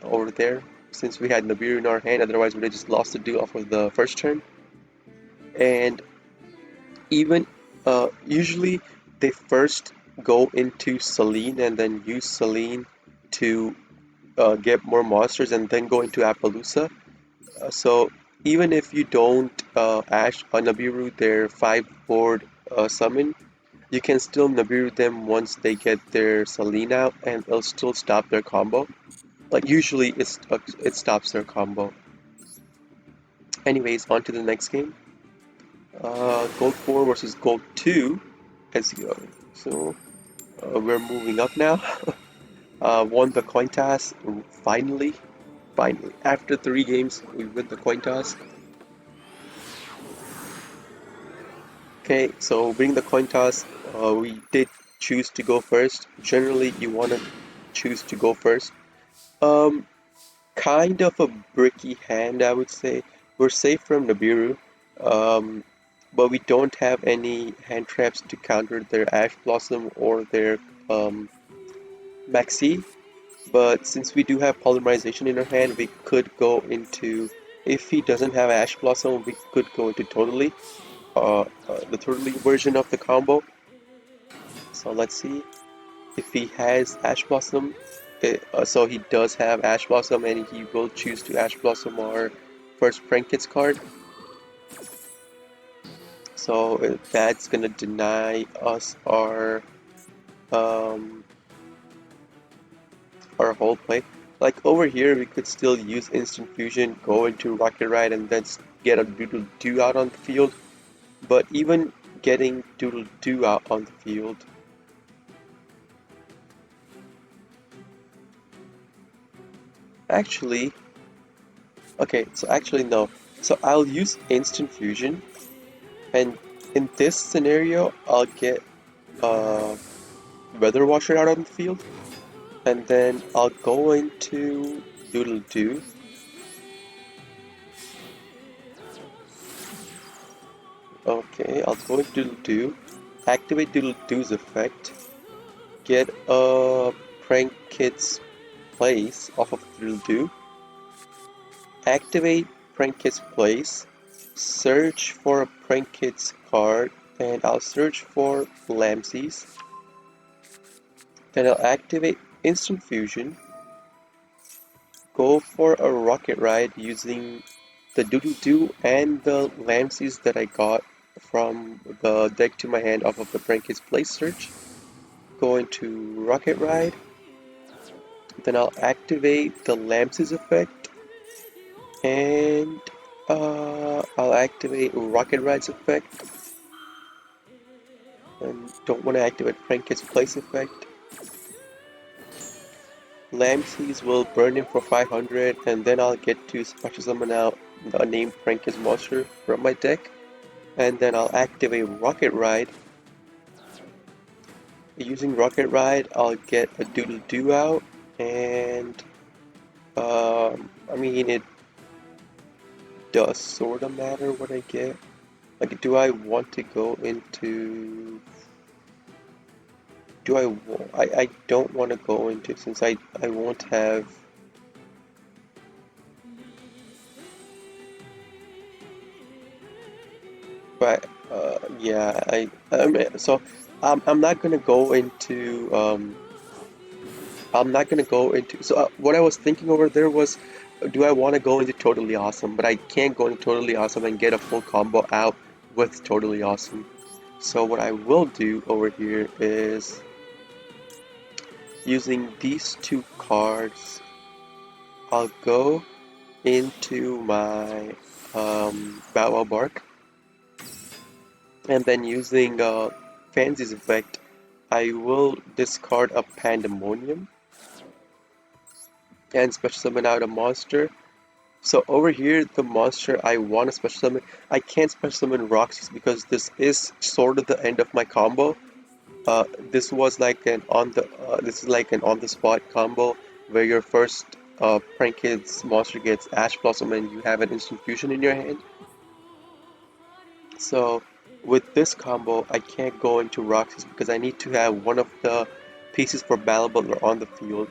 over there since we had Nibiru in our hand. Otherwise, we'd have just lost the duel off of the first turn. And even usually they first go into Selene and then use Selene to get more monsters and then go into Appaloosa. So even if you don't Ash Nibiru their 5 board summon, you can still Nibiru them once they get their Selene out, and it'll still stop their combo. Like usually, it stops their combo. Anyways, on to the next game. Gold 4 versus Gold 2. As you go. So we're moving up now. Won the coin toss finally. Finally, after 3 games, we win the coin toss. Okay, so winning the coin toss, we did choose to go first. Generally, you want to choose to go first. Um, Kind of a bricky hand, I would say. We're safe from Nibiru, um, but we don't have any hand traps to counter their Ash Blossom or their Maxi. But since we do have Polymerization in our hand, we could go into. If he doesn't have Ash Blossom, we could go into the Totally version of the combo. So let's see if he has Ash Blossom. So he does have Ash Blossom, and he will choose to Ash Blossom our first Prank Kids card. So that's gonna deny us um, our whole play. Like over here, we could still use Instant Fusion, go into Rocket Ride, and then get a Doodle Doo out on the field. But even getting Doodle Doo out on the field, actually, okay, so actually no. So I'll use Instant Fusion, and in this scenario, I'll get Weather Washer out on the field, and then I'll go into Doodle Doo. Okay, I'll go into Doodle Doo, activate Doodle Doo's effect, get a Prank Kid's place off of Doodle Doo, activate Prank Kid's place, search for a Prank Kid's card, and I'll search for Lamses. Then I'll activate Instant Fusion, go for a Rocket Ride using the Doodle Doo and the Lamses that I got from the deck to my hand off of the Prank Kid's place search. Go into Rocket Ride, then I'll activate the Lamses effect, and I'll activate Rocket Ride's effect, and don't want to activate Prank Kid's place effect. Lamses will burn him for 500, and then I'll get to special summon out the named Prank Kid's monster from my deck, and then I'll activate Rocket Ride. Using Rocket Ride, I'll get a Doodle Doo out, and I mean, it does sort of matter what I get. Like, do I want to go into... I don't want to go into, since I won't have... But, yeah, I'm not gonna go into, I'm not gonna go into. So what I was thinking over there was, do I want to go into Totally Awesome? But I can't go into Totally Awesome and get a full combo out with Totally Awesome. So what I will do over here is using these two cards. I'll go into my Bow Wow Bark, and then using Fancy's effect, I will discard a Pandemonium and special summon out a monster. So over here, the monster I want to special summon, I can't special summon Roxas because this is sort of the end of my combo. This was like an this is like an on the spot combo where your first Prank Kids monster gets Ash Blossom and you have an instant fusion in your hand. So with this combo, I can't go into Roxas because I need to have one of the pieces for Battle Butler on the field.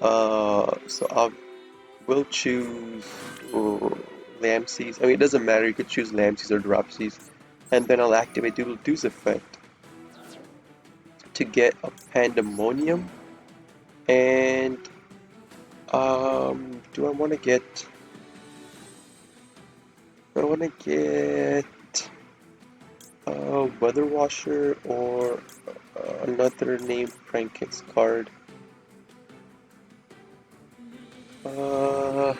So I will choose Lamseys. I mean, it doesn't matter. You could choose Lamseys or Dropsies, and then I'll activate Doodle Doo's effect to get a Pandemonium. And do I want to get? Do I want to get a Weather Washer or another named Prank Kids card? Uh,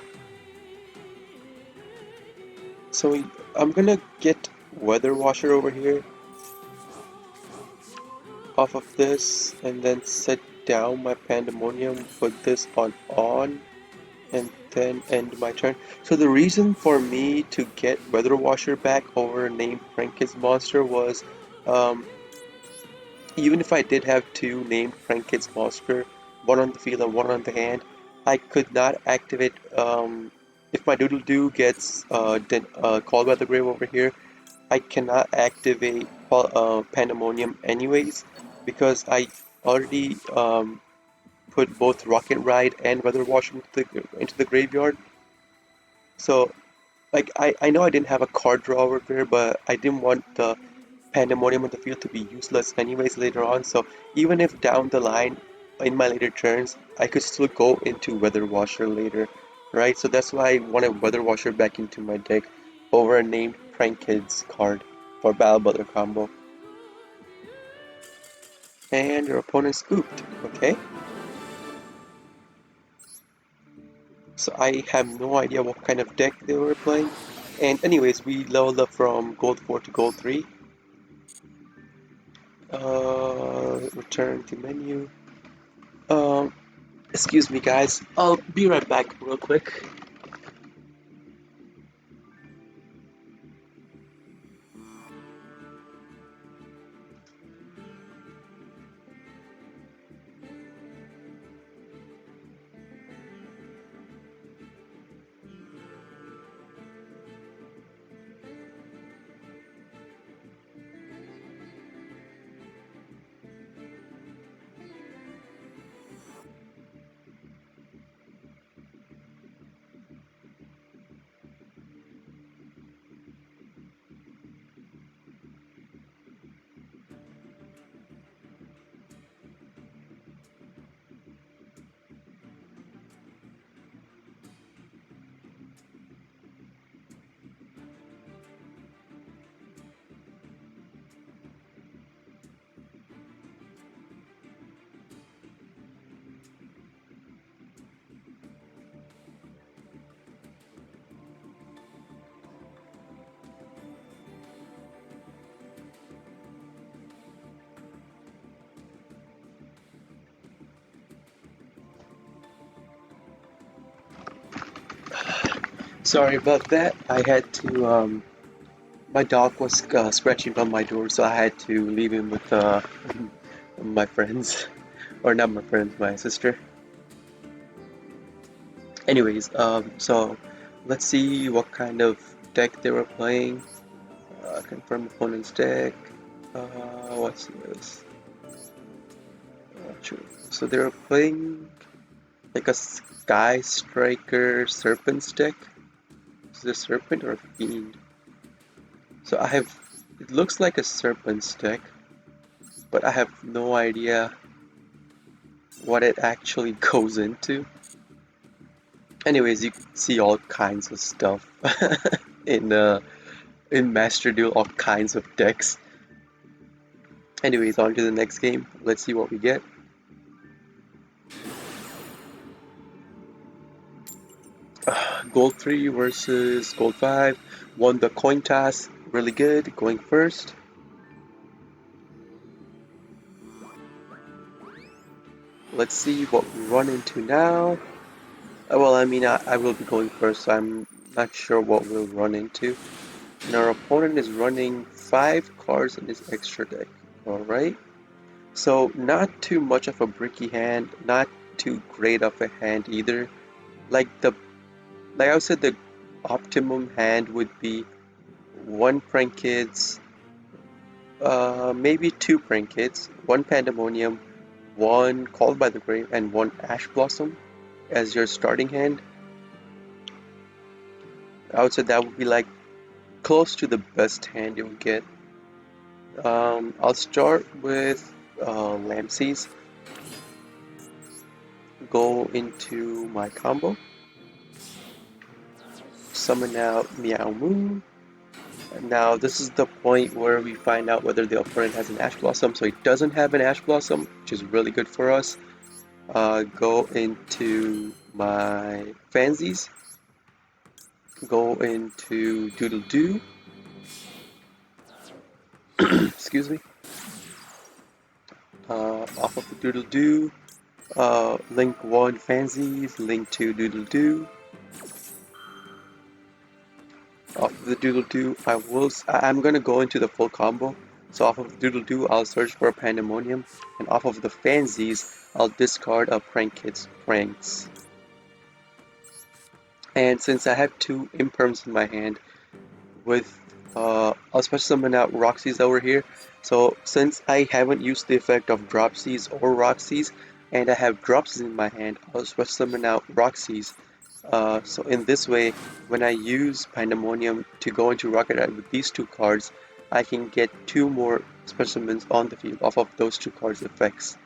so I'm gonna get Weather Washer over here off of this and then set down my Pandemonium, put this on, and then end my turn. So the reason for me to get Weather Washer back over named Prankis Monster was um, even if I did have two named Prankis Monster, one on the field and one on the hand, I could not activate if my Doodle Doo gets called by the grave over here, I cannot activate Pandemonium anyways because I already put both Rocket Ride and Weather Wash into the graveyard. So like I know I didn't have a card draw over there, but I didn't want the Pandemonium on the field to be useless anyways later on. So even if down the line in my later turns, I could still go into Weather Washer later, right? So that's why I wanted Weather Washer back into my deck over a named Prank Kids card for Battle Butler combo. And your opponent scooped, okay? So I have no idea what kind of deck they were playing. And anyways, we leveled up from Gold 4 to Gold 3. Return to menu. Um, Excuse me guys, I'll be right back real quick. Sorry about that. I had to, my dog was scratching on my door, so I had to leave him with my friends. Or not my friends, my sister. Anyways, so let's see what kind of deck they were playing. Confirm opponent's deck. What's this? True. So they were playing like a Sky Striker Serpent's deck. Is it a Serpent or a Fiend? So I have, it looks like a Serpent's deck, but I have no idea what it actually goes into. Anyways, you can see all kinds of stuff in uh, in Master Duel, all kinds of decks. Anyways, on to the next game. Let's see what we get. Gold 3 versus Gold 5. Won the coin toss. Really good. Going first. Let's see what we run into now. Well, I mean, I will be going first, so I'm not sure what we'll run into. And our opponent is running 5 cards in his extra deck. Alright. So, not too much of a bricky hand, not too great of a hand either. Like I said, the optimum hand would be one Prank Kids, maybe two Prank Kids, one Pandemonium, one Called by the Grave, and one Ash Blossom as your starting hand. I would say that would be like close to the best hand you'll get. I'll start with Lampsies, go into my combo, summon out Meow Moon. Now this is the point where we find out whether the opponent has an Ash Blossom. So he doesn't have an Ash Blossom, which is really good for us. Go into my Fansies, go into Doodle Doo, excuse me, off of the Doodle Doo, link 1 Fansies, link 2 Doodle Doo. Off of the Doodle Doo, I'm gonna go into the full combo. So off of the Doodle Doo, I'll search for a Pandemonium, and off of the Fansies, I'll discard a Prank Kids Pranks. And since I have two Imperms in my hand, I'll special summon out Roxy's over here. So since I haven't used the effect of Dropsies or Roxy's, and I have Dropsies in my hand, I'll special summon out Roxy's. So in this way, when I use Pandemonium to go into Rocket Ride with these two cards, I can get two more specimens on the field off of those two cards' effects.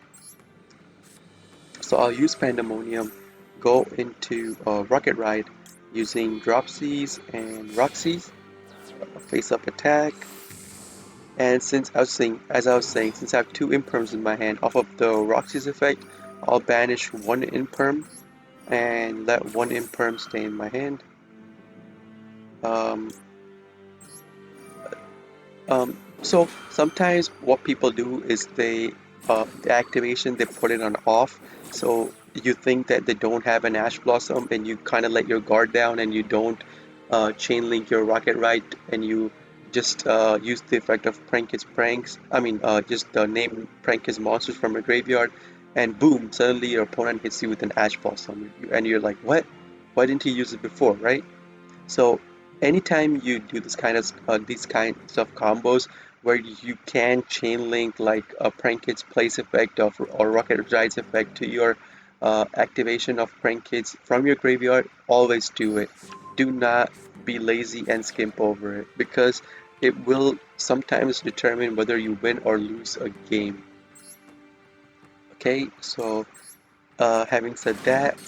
So I'll use Pandemonium, go into Rocket Ride using Dropsies and Roxy's, face up attack. And as I was saying, since I have two Imperms in my hand, off of the Roxy's effect, I'll banish one Imperm and let one Imperm stay in my hand. Um, so sometimes what people do is the activation, they put it on off. So you think that they don't have an Ash Blossom and you kind of let your guard down and you don't chain link your Rocket Ride and you just use the effect of Prank His Pranks. I mean, just name Prank His monsters from your graveyard, and boom, suddenly your opponent hits you with an Ash Blossom, and you're like, what? Why didn't he use it before, right? So anytime you do these kinds of combos where you can chain link like a Prank Kids Place effect or Rocket Ride's effect to your activation of Prank Kids from your graveyard, always do it. Do not be lazy and skimp over it because it will sometimes determine whether you win or lose a game. Okay, so having said that,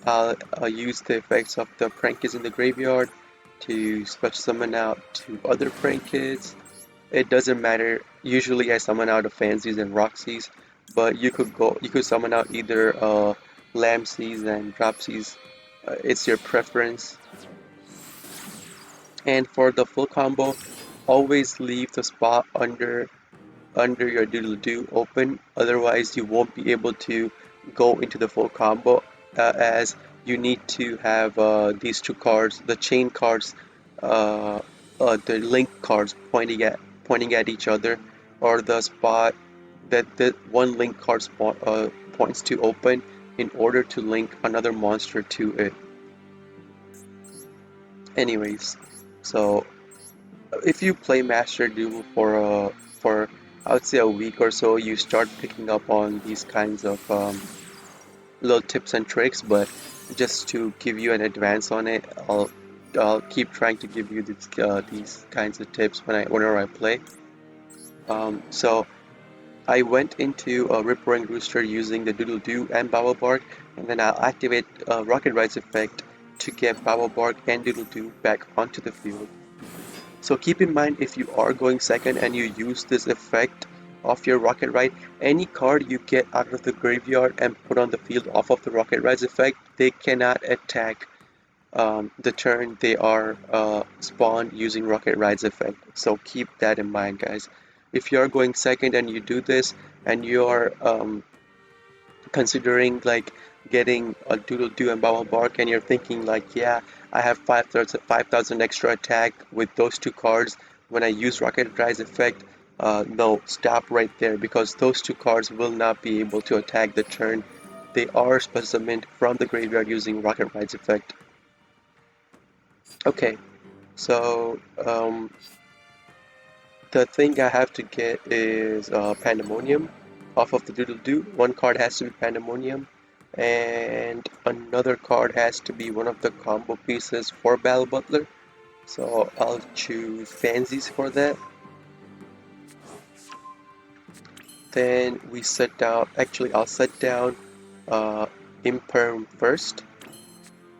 I'll use the effects of the Prank Kids in the graveyard to special summon out two other Prank Kids. It doesn't matter. Usually I summon out the Fansies and Roxy's, but you could summon out either Lampsies and Dropsies. It's your preference. And for the full combo, always leave the spot under your doodle do open, otherwise you won't be able to go into the full combo, as you need to have these two cards, the chain cards, uh, the link cards pointing at each other, or the spot that the one link card points to open in order to link another monster to it. Anyways, so if you play Master Duel for I would say a week or so, you start picking up on these kinds of little tips and tricks. But just to give you an advance on it, I'll keep trying to give you these kinds of tips whenever I play. So I went into Rip Roaring Rooster using the Doodle Doo and Bubble Bark, and then I'll activate Rocket Rise effect to get Bubble Bark and Doodle Doo back onto the field. So keep in mind, if you are going second and you use this effect of your Rocket Ride, any card you get out of the graveyard and put on the field off of the Rocket Rise effect, they cannot attack the turn they are spawned using Rocket Ride's effect. So keep that in mind, guys. If you are going second and you do this and you are considering like getting a Doodle Doo and Bubble Bark and you're thinking like, yeah, I have 5,000 extra attack with those two cards when I use Rocket Rise effect, no, stop right there because those two cards will not be able to attack the turn. They are specimented from the graveyard using Rocket Rise effect. Okay, so the thing I have to get is Pandemonium off of the Doodle Doo. One card has to be Pandemonium, and another card has to be one of the combo pieces for Battle Butler. So I'll choose Fancies for that. Then we set down, actually I'll set down uh, Imperm first.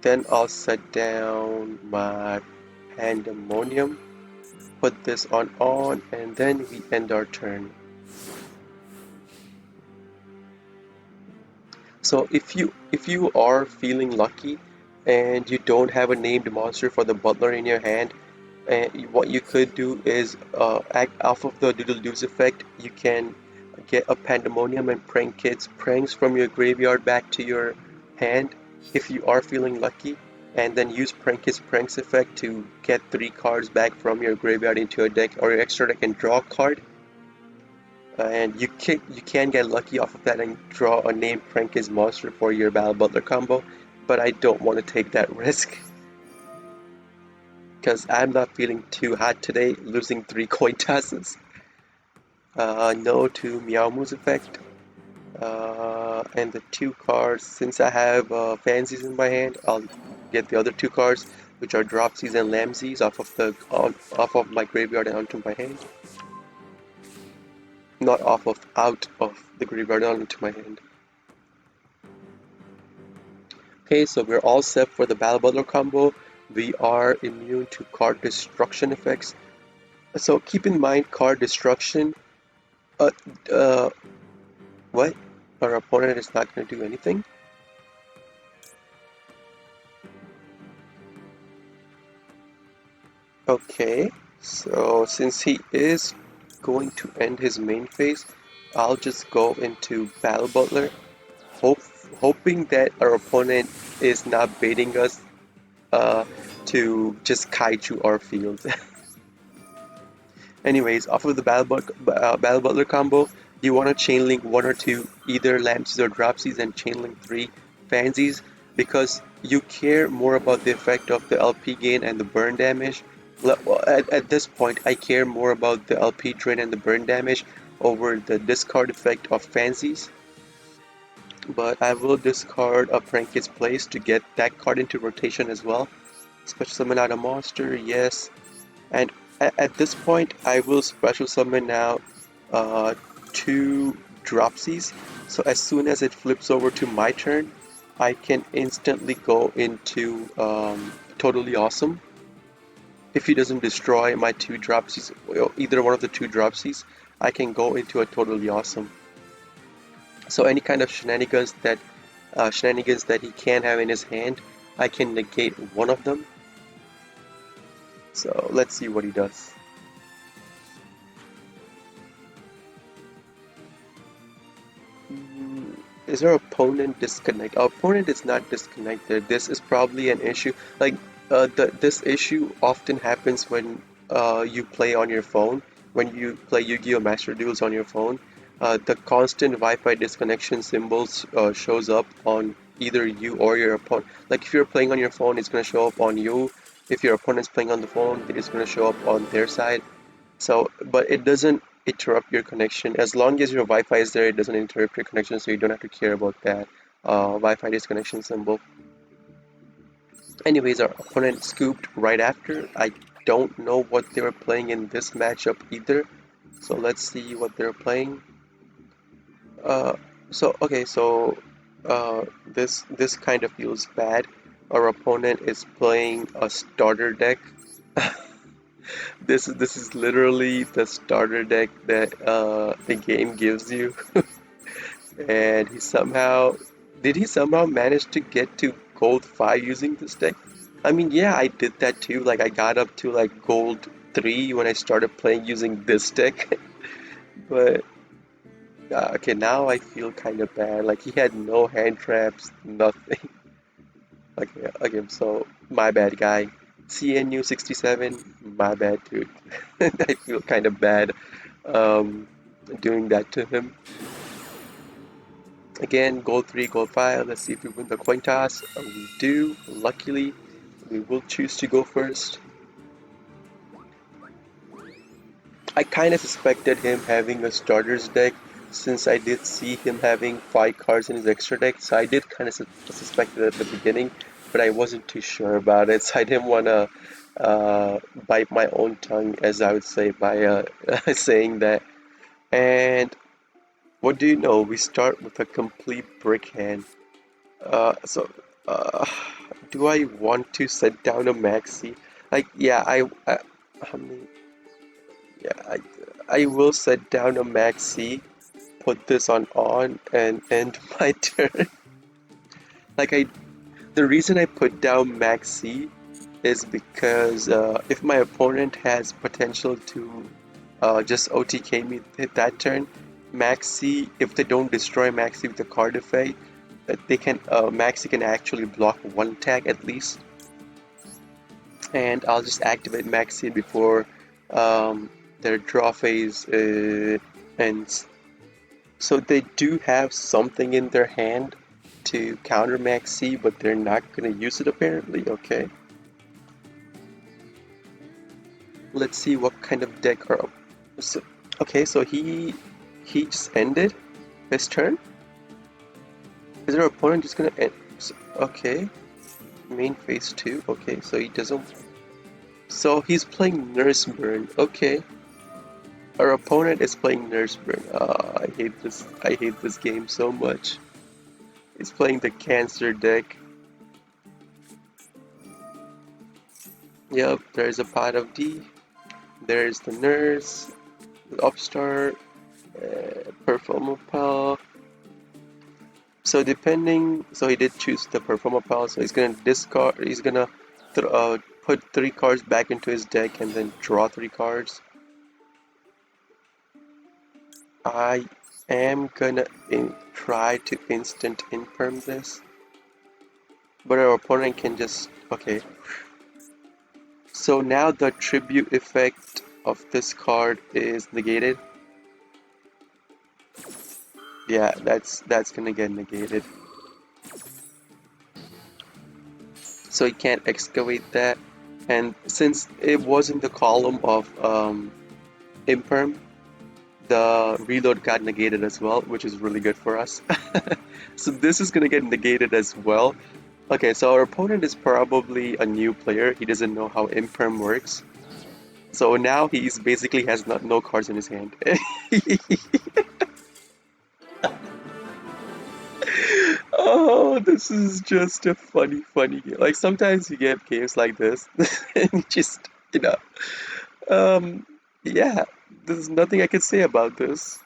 Then I'll set down my Pandemonium, put this on, and then we end our turn. So if you are feeling lucky and you don't have a named monster for the butler in your hand, and what you could do is act off of the Doodle Doo's effect. You can get a Pandemonium and Prank Kids pranks from your graveyard back to your hand if you are feeling lucky, and then use Prank Kids Pranks effect to get 3 cards back from your graveyard into a deck or your extra deck and draw a card. And you can get lucky off of that and draw a named Prank's monster for your Battle Butler combo, but I don't want to take that risk because I'm not feeling too hot today, losing 3 coin tosses. No to Meowmoo's effect, and the 2 cards. Since I have Fancies in my hand, I'll get the other 2 cards, which are Dropsies and Lamsies, off of my graveyard and onto my hand. Not out of the graveyard onto my hand. Okay, so we're all set for the Battle Butler combo. We are immune to card destruction effects. So keep in mind card destruction. Uh, uh, what? Our opponent is not going to do anything? Okay, so since he is going to end his main phase, I'll just go into Battle Butler, hope, hoping that our opponent is not baiting us uh, to just kaiju our field. Anyways, off of the Battle Butler combo, you want to chain link 1 or 2 either Lamps or Dropsies and chain link 3 Fansies because you care more about the effect of the LP gain and the burn damage. At this point, I care more about the LP drain and the burn damage over the discard effect of Fansies. But I will discard a Prank's Place to get that card into rotation as well. Special summon out a monster, yes. And at this point, I will special summon now 2 Dropsies. So as soon as it flips over to my turn, I can instantly go into Totally Awesome. If he doesn't destroy my 2 Dropsies, either one of the 2 Dropsies, I can go into a Totally Awesome. So any kind of shenanigans that he can have in his hand, I can negate one of them. So let's see what he does. Is our opponent disconnected? Our opponent is not disconnected. This is probably an issue. Like this issue often happens when you play on your phone. When you play Yu-Gi-Oh! Master Duels on your phone, the constant Wi-Fi disconnection symbols shows up on either you or your opponent. Like if you're playing on your phone, it's gonna show up on you. If your opponent's playing on the phone, it is gonna show up on their side. So, but it doesn't interrupt your connection. As long as your Wi-Fi is there, it doesn't interrupt your connection, so you don't have to care about that Wi-Fi disconnection symbol. Anyways, our opponent scooped right after. I don't know what they were playing in this matchup either. So let's see what they're playing. Uh, this kind of feels bad. Our opponent is playing a starter deck. This is literally the starter deck that the game gives you, and he somehow manage to get to gold 5 using this deck? I mean, yeah, I did that too. Like I got up to like gold 3 when I started playing using this deck. But okay, now I feel kind of bad. Like he had no hand traps, nothing. Okay, okay, so my bad, guy. CNU 67, my bad, dude. I feel kind of bad um, doing that to him. Again, gold 3, gold 5. Let's see if we win the coin toss. We do. Luckily, we will choose to go first. I kind of suspected him having a starter's deck since I did see him having 5 cards in his extra deck, so I did kind of suspect it at the beginning, but I wasn't too sure about it, so I didn't want to bite my own tongue, as I would say, by saying that. And what do you know? We start with a complete brick hand. So, uh, do I want to set down a maxi? Like, yeah, I mean, yeah, I will set down a maxi, put this on, and end my turn. Like, the reason I put down maxi is because if my opponent has potential to just OTK me that turn, maxi, if they don't destroy maxi with the card effect, they can maxi can actually block one attack at least. And I'll just activate Maxi before their draw phase ends. So they do have something in their hand to counter Maxi, but they're not gonna use it apparently. Okay, let's see what kind of deck are. So, okay, so he just ended his turn. Is their opponent just gonna end? Okay, main phase 2. Okay, so he doesn't. So he's playing Nurse Burn. Okay. Our opponent is playing Nurseburn. I hate this. I hate this game so much. He's playing the Cancer deck. Yep, there's a pot of D. There's the Nurse, the Upstart, Performapal. So he did choose the Performapal. So he's gonna discard. He's gonna put 3 cards back into his deck and then draw 3 cards. I am gonna try to instant imperm this. But our opponent can just... Okay. So now the tribute effect of this card is negated. Yeah, that's gonna get negated. So he can't excavate that. And since it was in the column of imperm, the reload got negated as well, which is really good for us. So this is gonna get negated as well. Okay, so our opponent is probably a new player. He doesn't know how imperm works. So now he's basically has no cards in his hand. Oh, this is just a funny game. Like sometimes you get games like this, and you just, you know, um, yeah, there's nothing I can say about this.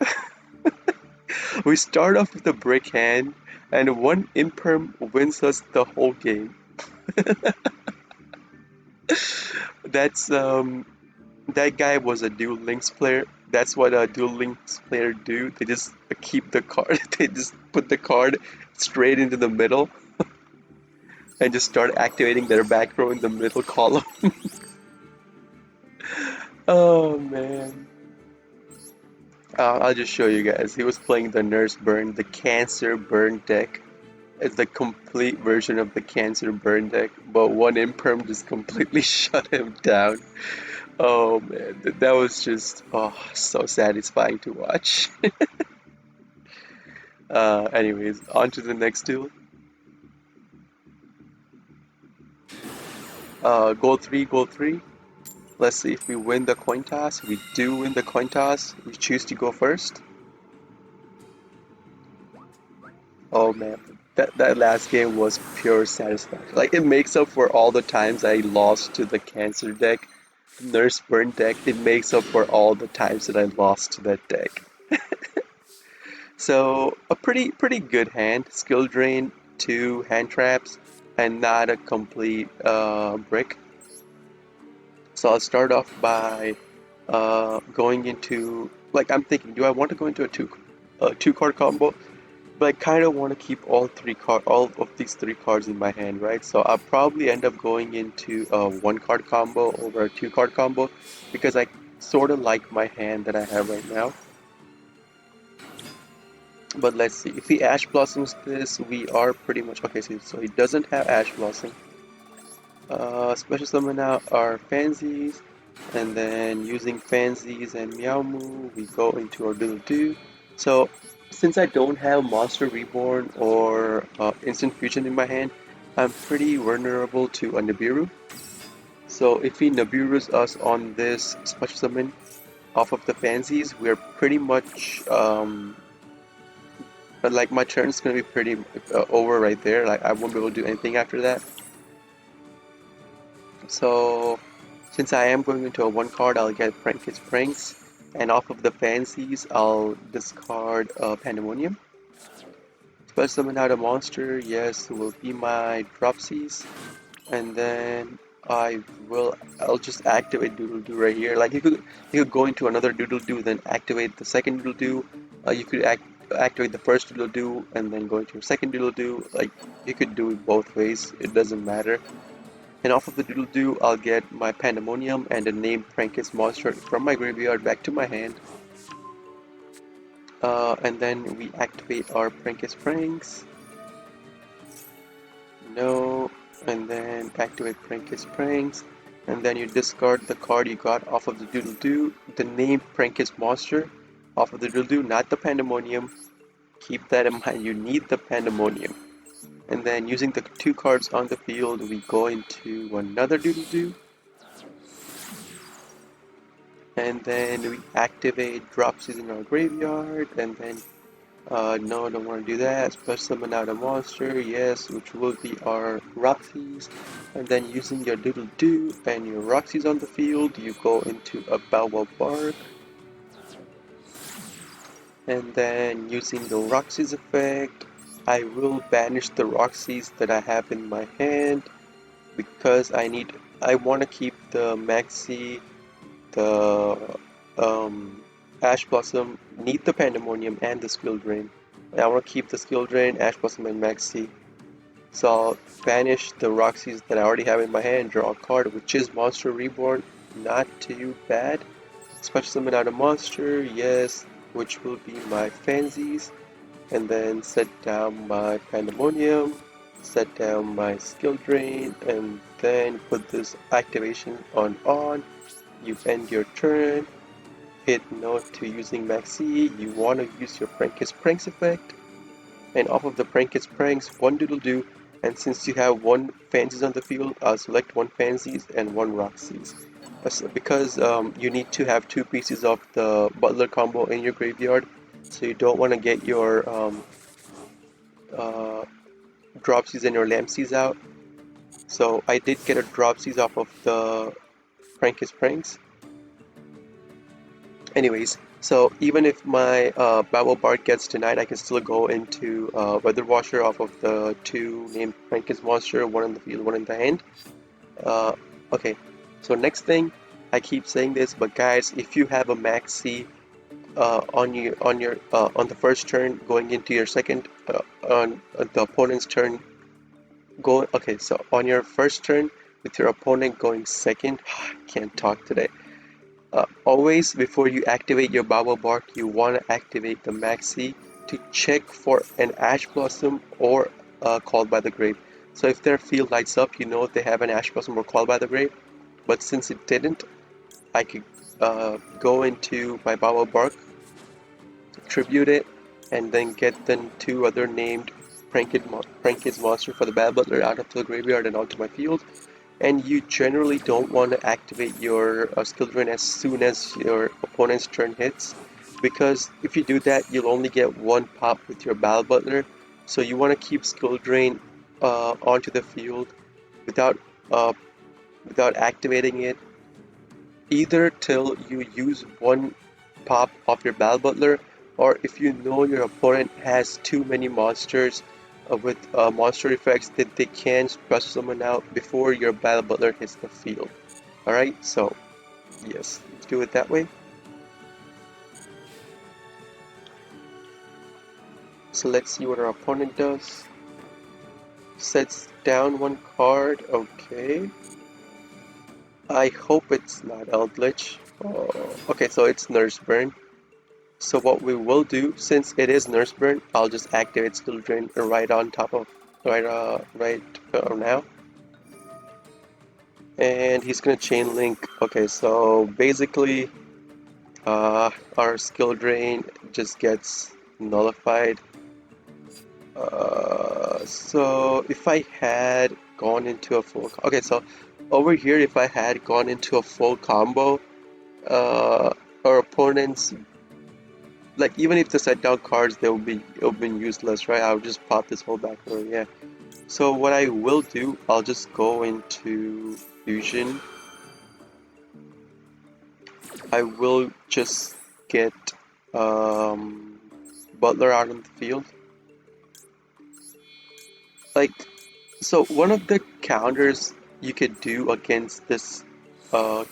We start off with a brick hand, and one imperm wins us the whole game. That's that guy was a Duel Links player. That's what a Duel Links player do. They just keep the card. They just put the card straight into the middle and just start activating their back row in the middle column. Oh man. I'll just show you guys. He was playing the Nurse Burn, the Cancer Burn deck. It's the complete version of the Cancer Burn deck, but one Imperm just completely shut him down. Oh man, that was just so satisfying to watch. Anyways, on to the next duel. Gold 3, gold 3. Let's see if we win the coin toss. We do win the coin toss. We choose to go first. Oh man, that last game was pure satisfaction. Like it makes up for all the times I lost to the Cancer deck, the Nurse Burn deck. It makes up for all the times that I lost to that deck. So a pretty good hand. Skill drain, two hand traps, and not a complete brick. So I'll start off by going into like I'm thinking, do I want to go into a two card combo? But I kind of want to keep all of these three cards in my hand, right? So I'll probably end up going into a one card combo over a two card combo because I sort of like my hand that I have right now. But let's see, if he Ash Blossoms this, we are pretty much okay. So he doesn't have Ash Blossom. Special summon out our Fansies, and then using Fansies and Meow Moo, we go into our Doodle Doo. So since I don't have Monster Reborn or Instant Fusion in my hand, I'm pretty vulnerable to a Nibiru. So if he Nibiru's us on this special summon off of the Fansies, we're pretty much like my turn's gonna be pretty over right there. Like I won't be able to do anything after that. So since I am going into a one card, I'll get Prank's Pranks, and off of the Fancies, I'll discard Pandemonium. Special summon out a monster, yes, will be my Dropsies, and then I'll just activate Doodle Doo right here. Like you could go into another Doodle Doo, then activate the second Doodle Doo. You could activate the first Doodle Doo and then go into your second Doodle Doo. Like you could do it both ways. It doesn't matter. And off of the Doodle Doo, I'll get my Pandemonium and a named Prankist monster from my graveyard back to my hand. And then we activate our Prankist Pranks. No. And then activate Prankist Pranks. And then you discard the card you got off of the Doodle Doo, the named Prankist monster off of the Doodle Doo, not the Pandemonium. Keep that in mind, you need the Pandemonium. And then using the two cards on the field, we go into another Doodle Doo. And then we activate Dropsies in our graveyard. And then, no, I don't want to do that. Special summon out a monster, yes, which will be our Roxies. And then using your Doodle Doo and your Roxies on the field, you go into a Baobab Bark. And then using the Roxy's effect, I will banish the Roxys that I have in my hand because I want to keep the Maxi, the Ash Blossom, need the Pandemonium and the Skill Drain. I want to keep the Skill Drain, Ash Blossom, and Maxi. So I'll banish the Roxys that I already have in my hand, draw a card, which is Monster Reborn. Not too bad. Special summon out a monster, yes, which will be my Fansies, and then set down my Pandemonium, set down my Skill Drain, and then put this activation on. You end your turn, hit no to using Maxi, you want to use your Prankist Pranks effect, and off of the Prankist Pranks, one Doodle Doo, and since you have one Fansies on the field, I'll select one Fansies and one Roxys. Because you need to have two pieces of the Butler combo in your graveyard, so you don't want to get your uh, Dropsies and your Lampsies out. So I did get a Dropsies off of the Prankist Pranks. Anyways, so even if my Babel Bard gets denied, I can still go into Weather Washer off of the two named Prankist monster, one in the field, one in the hand. Okay, so next thing, I keep saying this, but guys, if you have a Maxi on the first turn going into your second on the opponent's turn, okay, so on your first turn with your opponent going second, I can't talk today. Always before you activate your Baba Bark, you want to activate the Maxi to check for an Ash Blossom or Called by the Grave. So if their field lights up, you know they have an Ash Blossom or Called by the Grave. But since it didn't, I could go into my Baba Bark, tribute it, and then get the two other named Prankid's monster for the Bad Butler out of the graveyard and onto my field. And you generally don't want to activate your skill drain as soon as your opponent's turn hits, because if you do that, you'll only get one pop with your Battle Butler. So you want to keep skill drain onto the field without uh, without activating it, either till you use one pop of your Battle Butler, or if you know your opponent has too many monsters with monster effects that they can special summon out before your Battle Butler hits the field. Alright, so yes, let's do it that way. So let's see what our opponent does. Sets down one card, okay. I hope it's not Eldritch. Oh, okay, so it's Nurse Burn. So what we will do, since it is Nurse Burn, I'll just activate Skill Drain right on top of right now. And he's gonna Chain Link. Okay, so basically, our Skill Drain just gets nullified. So if I had gone into a full, okay, so over here, if I had gone into a full combo, our opponents, like even if they set down cards, they will be useless, right? I'll just pop this whole back row, yeah. So what I will do, I'll just go into Fusion. I will just get um, Butler out on the field. Like, so one of the counters you could do against this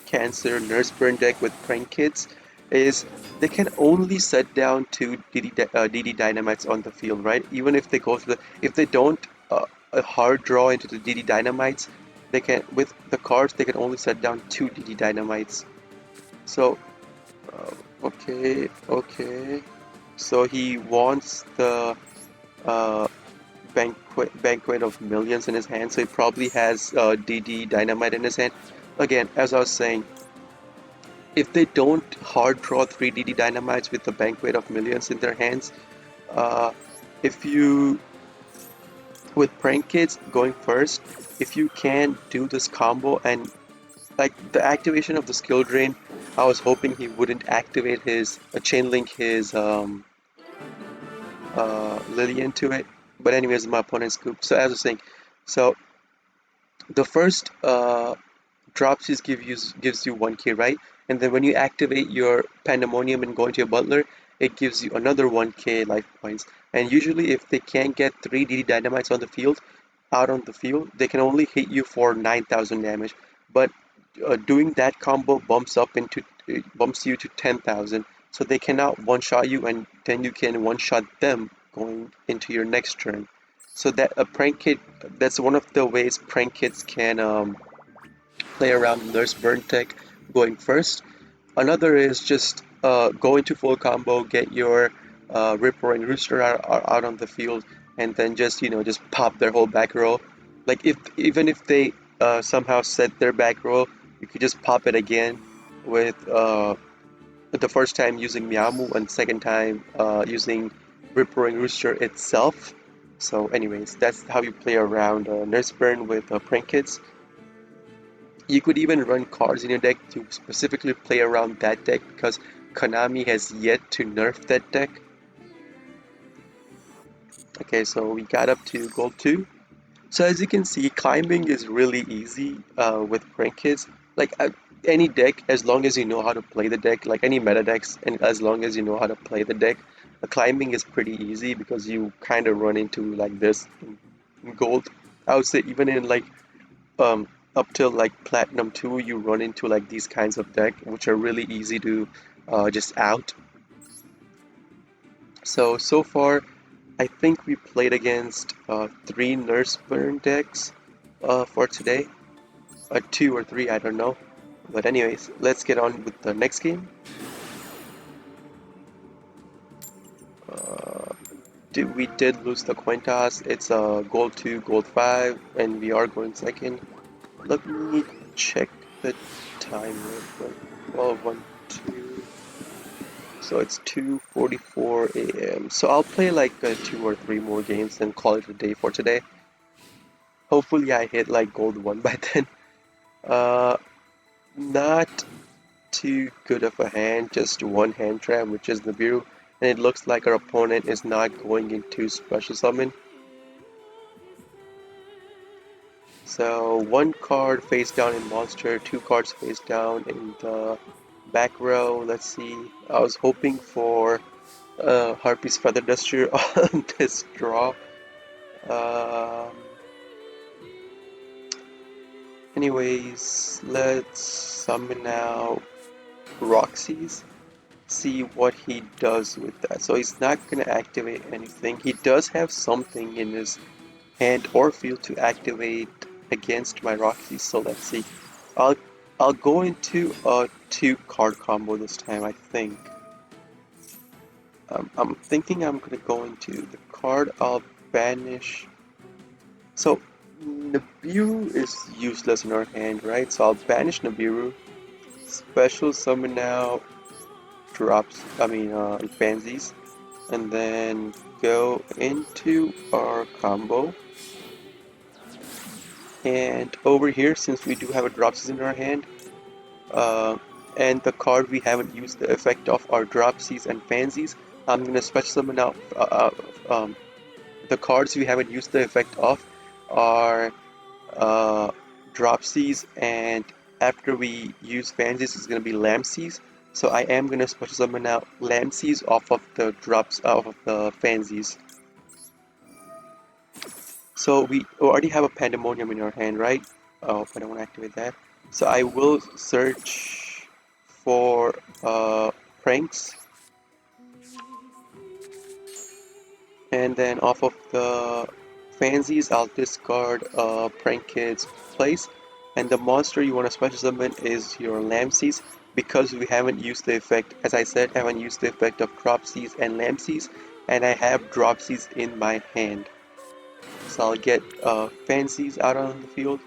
Cancer Nurse Burn deck with Prank Kids is they can only set down two DD Dynamites on the field, right? Even if they go to if they don't a hard draw into the DD Dynamites, they can, with the cards, they can only set down two DD Dynamites. So, okay. So he wants the uh, banquet of millions in his hand, so he probably has DD Dynamite in his hand. Again, as I was saying, if they don't hard draw 3 DD Dynamites with the banquet of millions in their hands, uh, if you, with Prank Kids going first, if you can do this combo and like the activation of the skill drain, I was hoping he wouldn't activate his chain link his Lillian to it. But anyways, my opponent scoop. So as I was saying, so the first drops just gives you 1k, right? And then when you activate your Pandemonium and go into your Butler, it gives you another 1k life points. And usually if they can't get 3 DD Dynamites on the field, out on the field, they can only hit you for 9,000 damage. But doing that combo bumps you to 10,000. So they cannot one-shot you, and then you can one-shot them going into your next turn. So that a prank kit, that's one of the ways prank kits can play around Nurse Burn tech going first. Another is just go into full combo, get your Rip Roaring Rooster out on the field, and then just just pop their whole back row. Like if even if they somehow set their back row, you could just pop it again with the first time using Miamu and second time using Rip Roaring Rooster itself. So anyways, that's how you play around Nurse Burn with Prank Kids. You could even run cards in your deck to specifically play around that deck because Konami has yet to nerf that deck. Okay, so we got up to gold 2. So as you can see, climbing is really easy with Prank Kids. Like any deck, as long as you know how to play the deck, like any meta decks, and as long as you know how to play the deck, climbing is pretty easy because you kind of run into like this in gold. I would say even in like um, up till like Platinum 2, you run into like these kinds of deck, which are really easy to just out. So far, I think we played against 3 Nurse Burn decks for today. 2 or 3, I don't know. But anyways, let's get on with the next game. Uh, we did lose the coin toss. It's gold 2, gold 5, and we are going second. Let me check the time real quick. Well, 1, 2. So it's 2:44 a.m. So I'll play like 2 or 3 more games and call it a day for today. Hopefully I hit like gold 1 by then. Uh, not too good of a hand, just one hand trap, which is Nibiru, and it looks like our opponent is not going into special summon. So one card face down in monster, two cards face down in the back row. Let's see. I was hoping for Harpy's Feather Duster on this draw. Um, Anyways, let's summon out Roxy's. See what he does with that. So he's not going to activate anything. He does have something in his hand or field to activate against my Roxy. So let's see. I'll I'll go into a two card combo this time, I think. I'm thinking I'm gonna go into the card. I'll banish. So Nibiru is useless in our hand, right? So I'll banish Nibiru. Special summon out drops. Pansies, and then go into our combo. And over here, since we do have a Dropsies in our hand, uh, and the card we haven't used the effect of are Dropsies and Pansies, I'm gonna special summon out. The cards we haven't used the effect of are uh, Dropsies, and after we use Pansies, it's gonna be Lamsies. So I am gonna special summon out Lamsies off of the drops off of the Pansies. So we already have a Pandemonium in our hand, right? Oh, I don't want to activate that. So I will search for pranks, and then off of the fancies, I'll discard Prank Kid's place. And the monster you want to special summon is your Lamsies, because we haven't used the effect, as I said, I haven't used the effect of Dropsies and Lamsies, and I have Dropsies in my hand. So I'll get Fancies out on the field.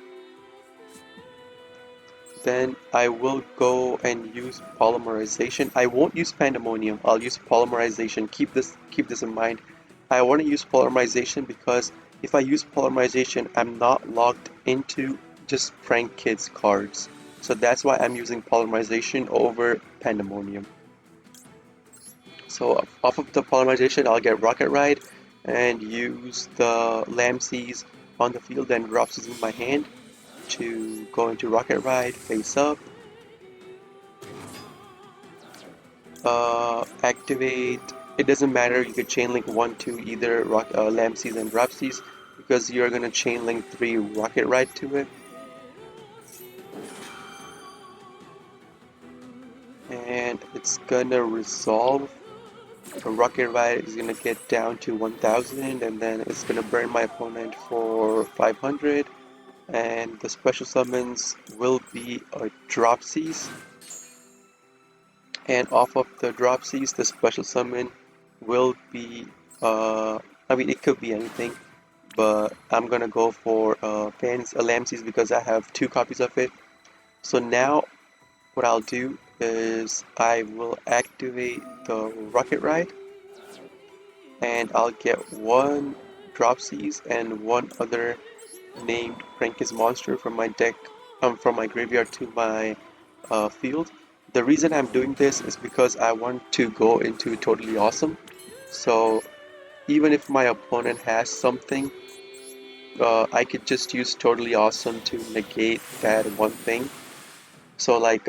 Then I will go and use polymerization. I won't use pandemonium. I'll use polymerization. Keep this in mind. I want to use polymerization because if I use polymerization, I'm not locked into just prank kids cards. So that's why I'm using polymerization over pandemonium. So off of the polymerization, I'll get Rocket Ride and use the Lamseas on the field and drops in my hand to go into Rocket Ride, face up, activate. It doesn't matter, you could chain link 1 to either Lamseas and Dropsies because you're gonna chain link 3 Rocket Ride to it. And it's gonna resolve. The Rocket Ride is gonna get down to 1000 and then it's gonna burn my opponent for 500. And the special summons will be a Dropsies. And off of the Dropsies, the special summon will be, it could be anything, but I'm gonna go for Lamsies because I have 2 copies of it. So now what I'll do is I will activate the Rocket Ride, and I'll get 1 Dropsies and 1 other named Prankis monster from my deck, from my graveyard to my field. The reason I'm doing this is because I want to go into Totally Awesome. So even if my opponent has something, I could just use Totally Awesome to negate that one thing. So like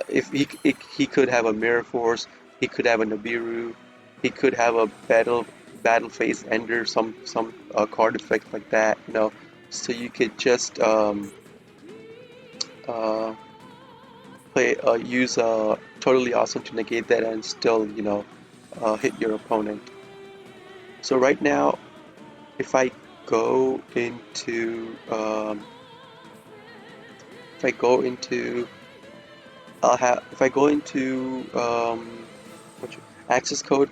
if he could have a Mirror Force, he could have a Nibiru, he could have a battle phase ender, some card effect like that, you know. So you could just uh, use Totally Awesome to negate that and still, hit your opponent. So right now, if I go into if I go into I'll have if I go into access code,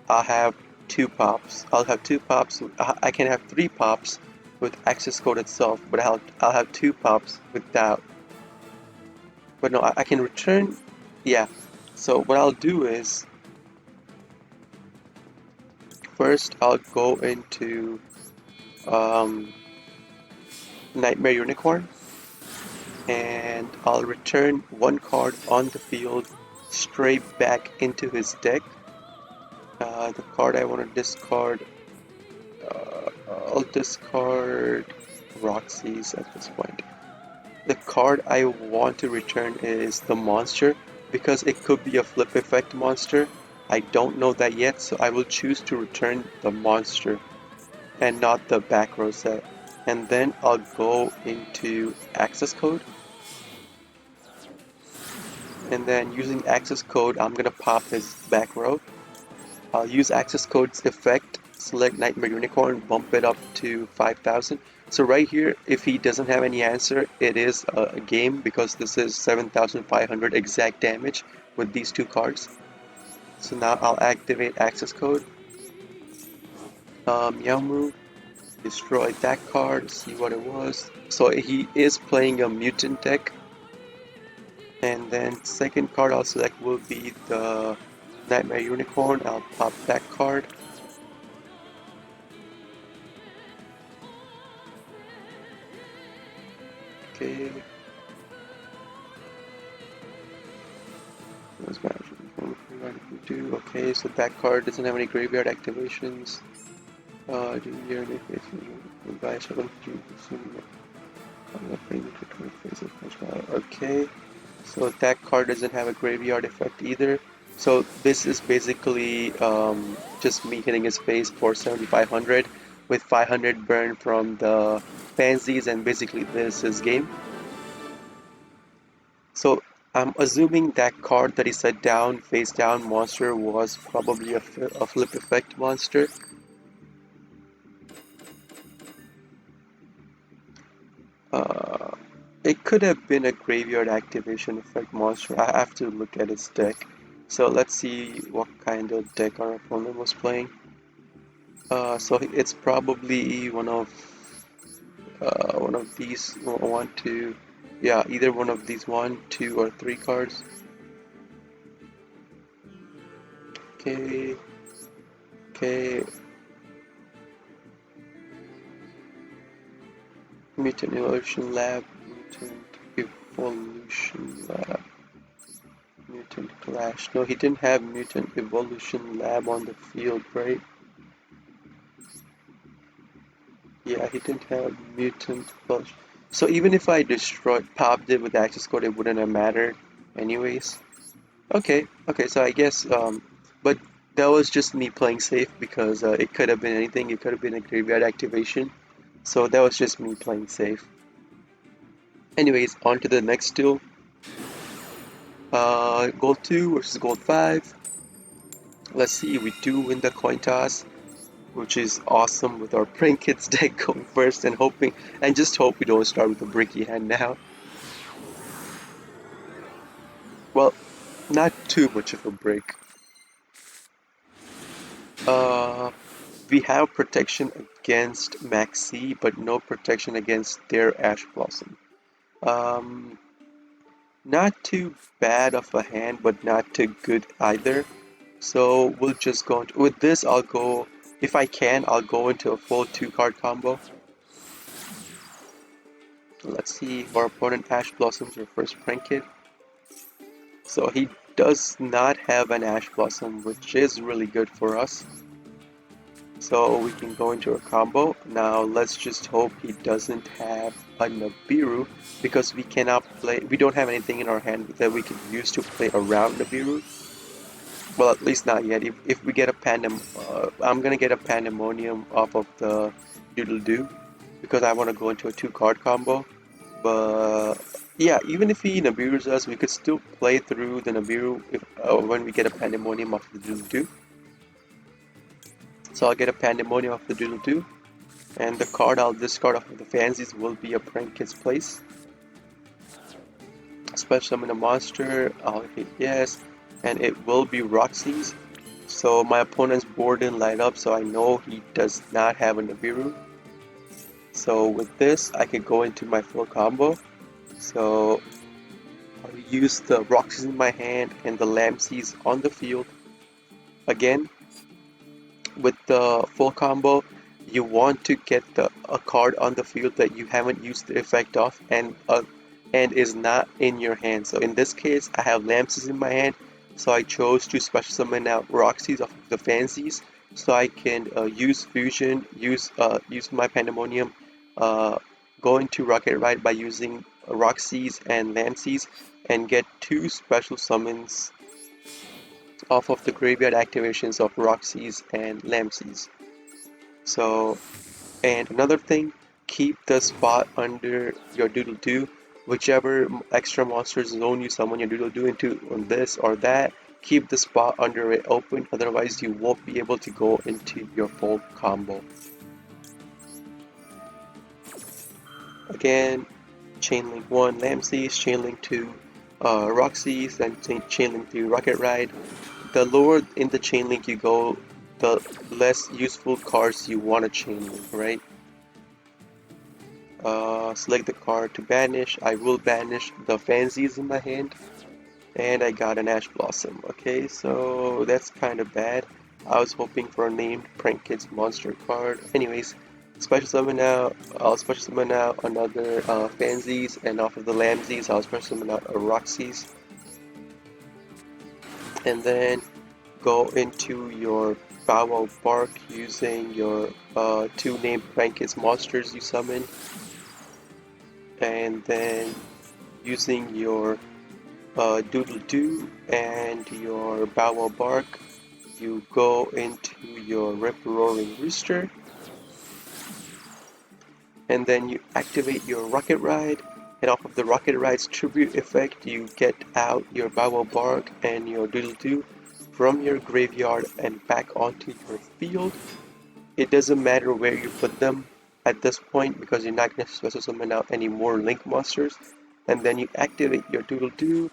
I'll have 2 pops. I'll have 2 pops. I can have 3 pops with access code itself, but I'll have 2 pops without. But no, I can return. Yeah. So what I'll do is first I'll go into Nightmare Unicorn, and I'll return 1 card on the field straight back into his deck. The card I want to discard, I'll discard Roxy's at this point. The card I want to return is the monster because it could be a flip effect monster. I don't know that yet, so I will choose to return the monster and not the back row set. And then I'll go into access code. And then using access code, I'm gonna pop his back row. I'll use access code's effect, select Nightmare Unicorn, bump it up to 5,000. So right here, if he doesn't have any answer, it is a game because this is 7,500 exact damage with these two cards. So now I'll activate access code. Yamru, destroy that card, see what it was. So he is playing a mutant deck. And then second card I'll select will be the Nightmare Unicorn. I'll pop that card. Okay. Okay, so that card doesn't have any graveyard activations. Do you buy 7 Okay, so that card doesn't have a graveyard effect either. So this is basically just me hitting his face for 7,500 with 500 burn from the pansies, and basically this is game. So I'm assuming that card that he set down, face down monster, was probably a flip effect monster. It could have been a graveyard activation effect monster. I have to look at his deck. So let's see what kind of deck our opponent was playing. So it's probably one of these one, two, yeah, either one of these 1, 2, or 3 cards. Okay, okay. Mutant Evolution Lab, Mutant Evolution Lab, Mutant Clash. No, he didn't have Mutant Evolution Lab on the field, right? Yeah, he didn't have Mutant Evolution. So even if I popped it with access code, it wouldn't have mattered anyways. Okay, okay, so I guess, but that was just me playing safe because it could have been anything. It could have been a graveyard activation. So that was just me playing safe. Anyways, on to the next duel. Gold 2 versus gold 5. Let's see, we do win the coin toss, which is awesome with our Prank Kids deck going first and hoping, and just hope we don't start with a bricky hand now. Well, not too much of a break. We have protection against Maxi, but no protection against their Ash Blossom. Not too bad of a hand, but not too good either. So we'll just go into, with this I'll go, if I can, I'll go into a full 2-card combo. Let's see if our opponent Ash Blossoms our first Prank Kid. So he does not have an Ash Blossom, which is really good for us. So we can go into a combo. Now let's just hope he doesn't have a Nibiru, because we cannot play, we don't have anything in our hand that we can use to play around Nibiru. Well, at least not yet. If we get a I'm gonna get a Pandemonium off of the Doodle Doo because I want to go into a 2-card combo. But yeah, even if he Nibirus us, we could still play through the Nibiru when we get a Pandemonium off the Doodle Doo. So I'll get a Pandemonium off the Doodle Doo, and the card I'll discard off of the Fancies will be a Prank Kid's Place. Special summon a monster, I'll hit yes, and it will be Roxy's. So my opponent's board didn't light up, so I know he does not have a Nibiru. So with this, I can go into my full combo. So I'll use the Roxy's in my hand and the Lampseas on the field. Again, with the full combo, you want to get a card on the field that you haven't used the effect of and is not in your hand. So in this case, I have Lampseas in my hand, so I chose to special summon out Roxy's off of the Fancies, so I can use Fusion, use my Pandemonium, go into Rocket Ride by using Roxy's and Lampsey's and get two special summons off of the graveyard activations of Roxy's and Lampsey's. So, and another thing, keep the spot under your Doodle Doo. Whichever extra monster zone you summon your Doodle Doo into on this or that, keep the spot under it open, otherwise you won't be able to go into your full combo. Again, Chainlink 1 Lampsey's, Chainlink 2 Roxy's, then Chainlink 3 Rocket Ride. The lower in the Chainlink you go, the less useful cards you want to chainlink, right? Select the card to banish. I will banish the Fansies in my hand, and I got an Ash Blossom. Okay, so that's kind of bad. I was hoping for a named Prank Kids monster card. Anyways, special summon out. I'll special summon out another Fansies, and off of the Lamsies, I'll special summon out a Roxy's, and then go into your Bow Wow Bark using your two named Prank Kids monsters you summon, and then using your Doodle Doo and your Bow Wow Bark, you go into your Rip Roaring Rooster, and then you activate your Rocket Ride, and off of the Rocket Ride's tribute effect, you get out your Bow Wow Bark and your Doodle Doo from your graveyard and back onto your field. It doesn't matter where you put them at this point because you're not going to special summon out any more Link monsters. And then you activate your Doodle Doo.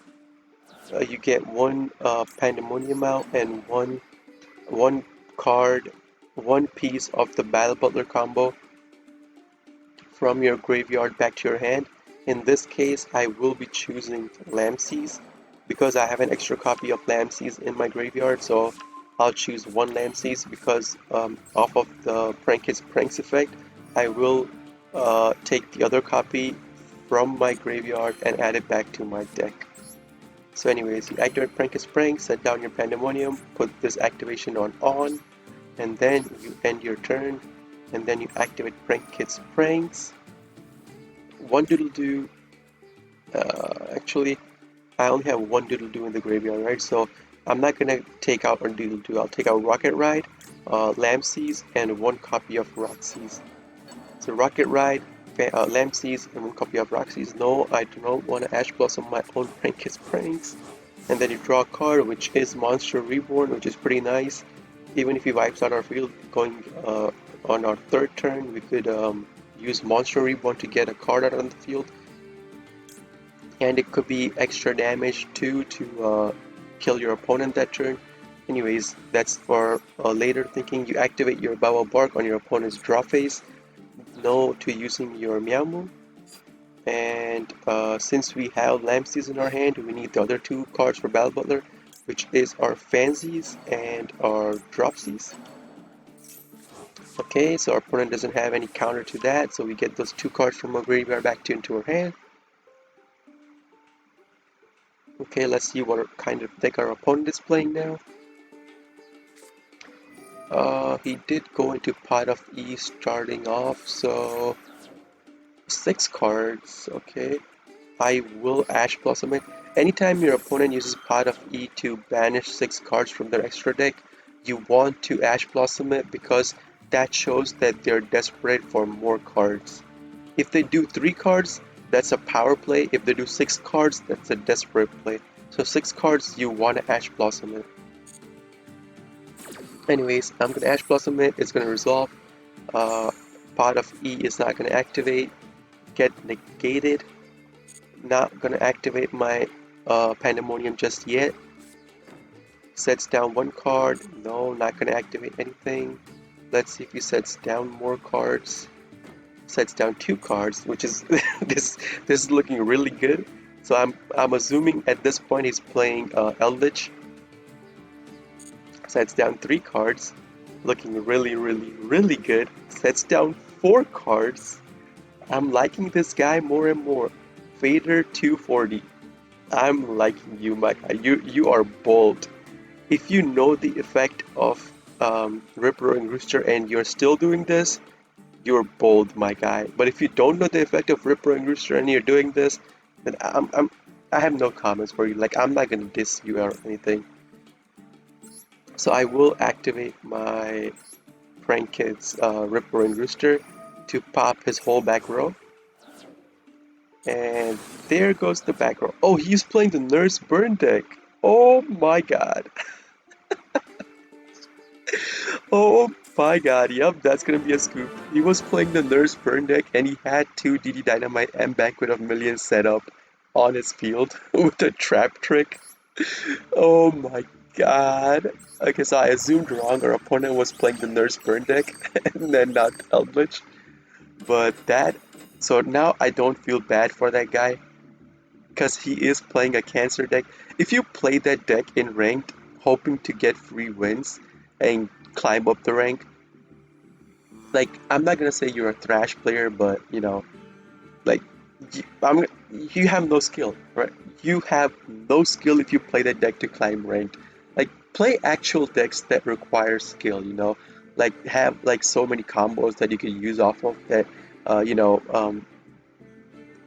You get one Pandemonium out and one card, one piece of the Battle Butler combo from your graveyard back to your hand. In this case, I will be choosing Lampsey's because I have an extra copy of Lampsey's in my graveyard, so I'll choose one Lampsey's because off of the Prank Kids Pranks effect, I will take the other copy from my graveyard and add it back to my deck. So anyways, you activate Prank Kids Pranks, set down your Pandemonium, put this activation on, and then you end your turn, and then you activate Prank Kids Pranks. One Doodle Doo, actually, I only have one Doodle Doo in the graveyard, right? So I'm not gonna take out a Doodle Doo. I'll take out Rocket Ride, Lampsey's, and one copy of Roxy's. So Rocket Ride, Lampsey's, and one copy of Roxy's. No, I do not want to Ash Blossom my own Prank Kids Pranks. And then you draw a card, which is Monster Reborn, which is pretty nice. Even if he wipes out our field, going on our third turn, we could use Monster Reborn to get a card out on the field. And it could be extra damage too to kill your opponent that turn. Anyways, that's for later thinking. You activate your Bow Wow Bark on your opponent's draw phase. No to using your Meowmoo. And since we have Lampsey's in our hand, we need the other two cards for Battle Butler, which is our Fansies and our Dropsies. Okay, so our opponent doesn't have any counter to that, so we get those two cards from our graveyard back into our hand. Okay, let's see what kind of deck our opponent is playing now. He did go into Pot of E starting off, so 6 cards, okay. I will Ash Blossom it. Anytime your opponent uses Pot of E to banish 6 cards from their extra deck, you want to Ash Blossom it because that shows that they're desperate for more cards. If they do 3 cards, that's a power play. If they do 6 cards, that's a desperate play. So 6 cards, you want to Ash Blossom it. Anyways, I'm going to Ash Blossom it. It's going to resolve. Pot of E is not going to activate. Get negated. Not going to activate my Pandemonium just yet. Sets down 1 card. No, not going to activate anything. Let's see if he sets down more cards. Sets down 2 cards, which is this is looking really good. So I'm assuming at this point he's playing Eldritch. Sets down 3 cards, looking really good. Sets down 4 cards. I'm liking this guy more and more. Vader 240. I'm liking you, my guy. You are bold. If you know the effect of Rip Roaring Rooster and you're still doing this, You're bold, my guy. But if you don't know the effect of Rip Roaring Rooster and you're doing this, then I have no comments for you. Like I'm not gonna diss you or anything. So I will activate my Prank Kid's Rip Roaring Rooster to pop his whole back row. And there goes the back row. Oh, he's playing the Nurse Burn deck. Oh my god. Oh my god, yep, that's gonna be a scoop. He was playing the Nurse Burn deck and he had two DD Dynamite and Banquet of Millions set up on his field with a trap trick. Oh my god. Okay, so I assumed wrong. Our opponent was playing the Nurse Burn deck and then not Eldritch. But that, so now I don't feel bad for that guy because he is playing a Cancer deck. If you play that deck in ranked, hoping to get free wins and climb up the rank, like I'm not gonna say you're a trash player, but like you have no skill, right? You have no skill if you play that deck to climb ranked. Like play actual decks that require skill, like have like so many combos that you can use off of that. Uh, you know, um,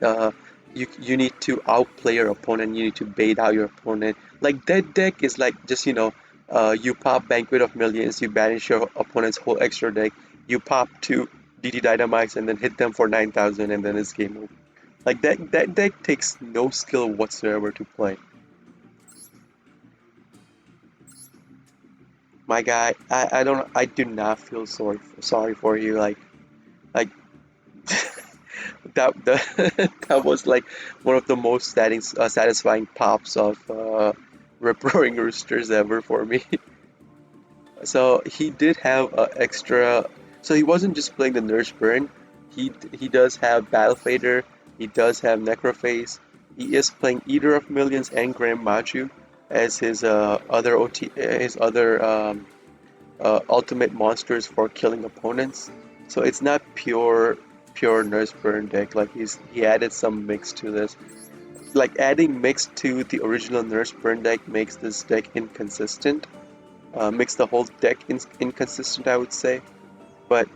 uh, you need to outplay your opponent. You need to bait out your opponent. Like that deck is like just you pop Banquet of Millions, you banish your opponent's whole extra deck. You pop two DD Dynamites and then hit them for 9,000, and then it's game over. Like that deck takes no skill whatsoever to play. My guy, I do not feel sorry for you. Like that was like one of the most satisfying pops of Rip Roaring Roosters ever for me. So he did have extra. So he wasn't just playing the Nurse Burn. He does have Battle Fader. He does have Necrophase. He is playing Eater of Millions and Grand Machu as his other ultimate monsters for killing opponents. So it's not pure Nurse Burn deck. Like he added some mix to this. Like adding mix to the original Nurse Burn deck makes this deck inconsistent. Makes the whole deck inconsistent, I would say. But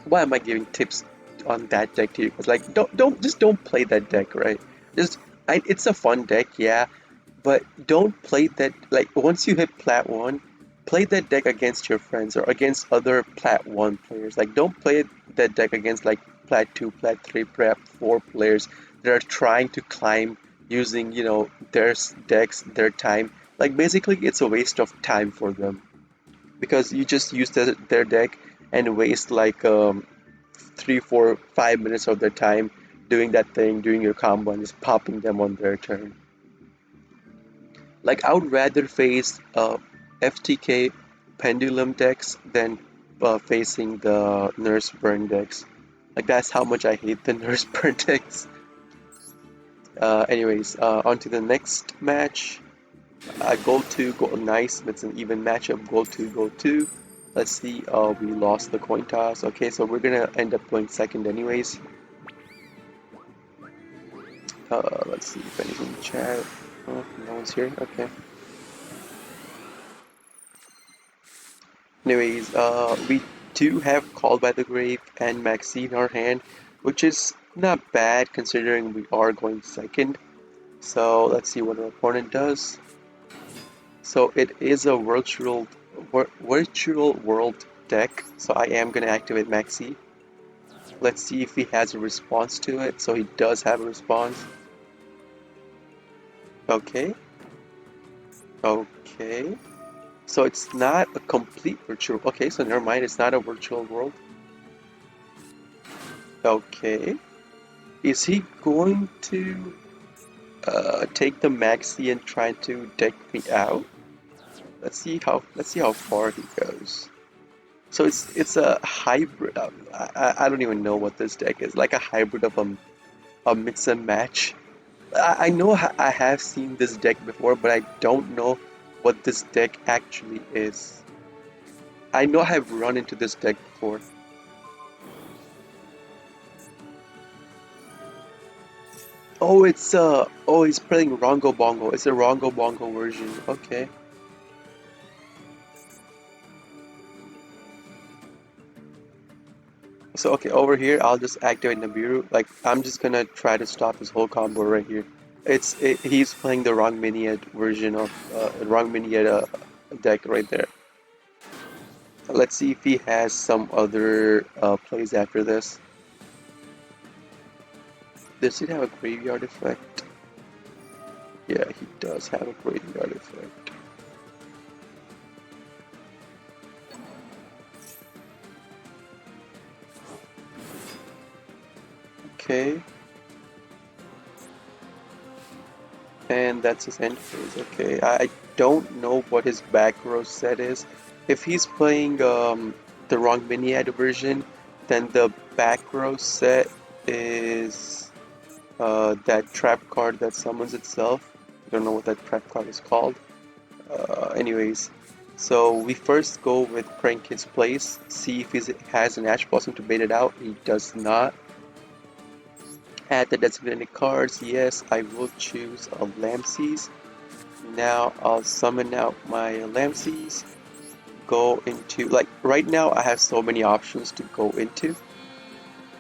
why am I giving tips on that deck to you? Because like don't play that deck, right? Just it's a fun deck, yeah, but don't play that. Like once you hit Plat 1, play that deck against your friends or against other Plat 1 players. Like don't play that deck against like Plat 2, Plat 3, Plat 4 players that are trying to climb using, their decks, their time. Like basically it's a waste of time for them because you just use their deck and waste like 3, 4, 5 minutes of their time doing that thing, doing your combo and just popping them on their turn. Like I would rather face FTK Pendulum decks than facing the Nurse Burn decks. Like that's how much I hate the Nurse Burn decks. Anyways, on to the next match. Gold 2, gold, nice. It's an even matchup. Gold 2, gold 2. Let's see. We lost the coin toss. Okay, so we're gonna end up going second anyways. Let's see if anything in the chat. Oh, no one's here. Okay. Anyways, we do have Called by the Grave and Maxi in our hand, which is not bad considering we are going second. So let's see what our opponent does. So it is a virtual world deck, so I am going to activate Maxi. Let's see if he has a response to it. So he does have a response. Okay. Okay. So it's not a complete virtual. Okay, so never mind. It's not a virtual world. Okay. Is he going to take the Maxi and try to deck me out? Let's see how far he goes. So it's a hybrid. I don't even know what this deck is. Like a hybrid of a mix and match. I know I have seen this deck before, but I don't know what this deck actually is. I know I have run into this deck before. He's playing Rongo Bongo. It's a Rongo Bongo version. Okay. So okay, over here I'll just activate Nibiru. Like I'm just gonna try to stop his whole combo right here. He's playing the wrong miniad version of wrong miniad deck right there. Let's see if he has some other plays after this. Does he have a graveyard effect? Yeah, he does have a graveyard effect. Okay, and that's his end phase. Okay, I don't know what his back row set is. If he's playing the wrong miniad version, then the back row set is that trap card that summons itself. I don't know what that trap card is called. Anyways, so we first go with Prank His Place, see if he has an Ash Blossom to bait it out. He does not. Add the designated cards. Yes, I will choose a Lampseas. Now I'll summon out my Lampseas. Go into, like, right now I have so many options to go into.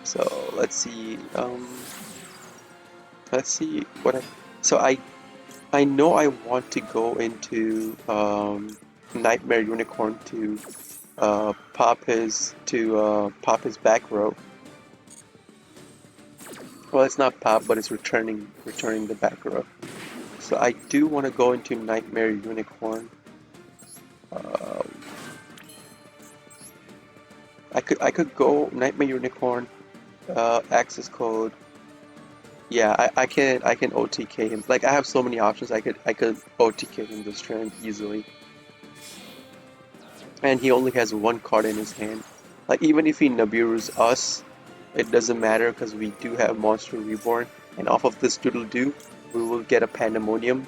So let's see what so I know I want to go into Nightmare Unicorn to pop his back row. Well, it's not pop, but it's returning the back row. So I do want to go into Nightmare Unicorn. Uh, I could go Nightmare Unicorn, access code. Yeah, I can OTK him. Like I have so many options. I could OTK him this turn easily. And he only has one card in his hand. Like even if he Nibiru's us, it doesn't matter because we do have Monster Reborn, and off of this Doodle Doo, we will get a Pandemonium.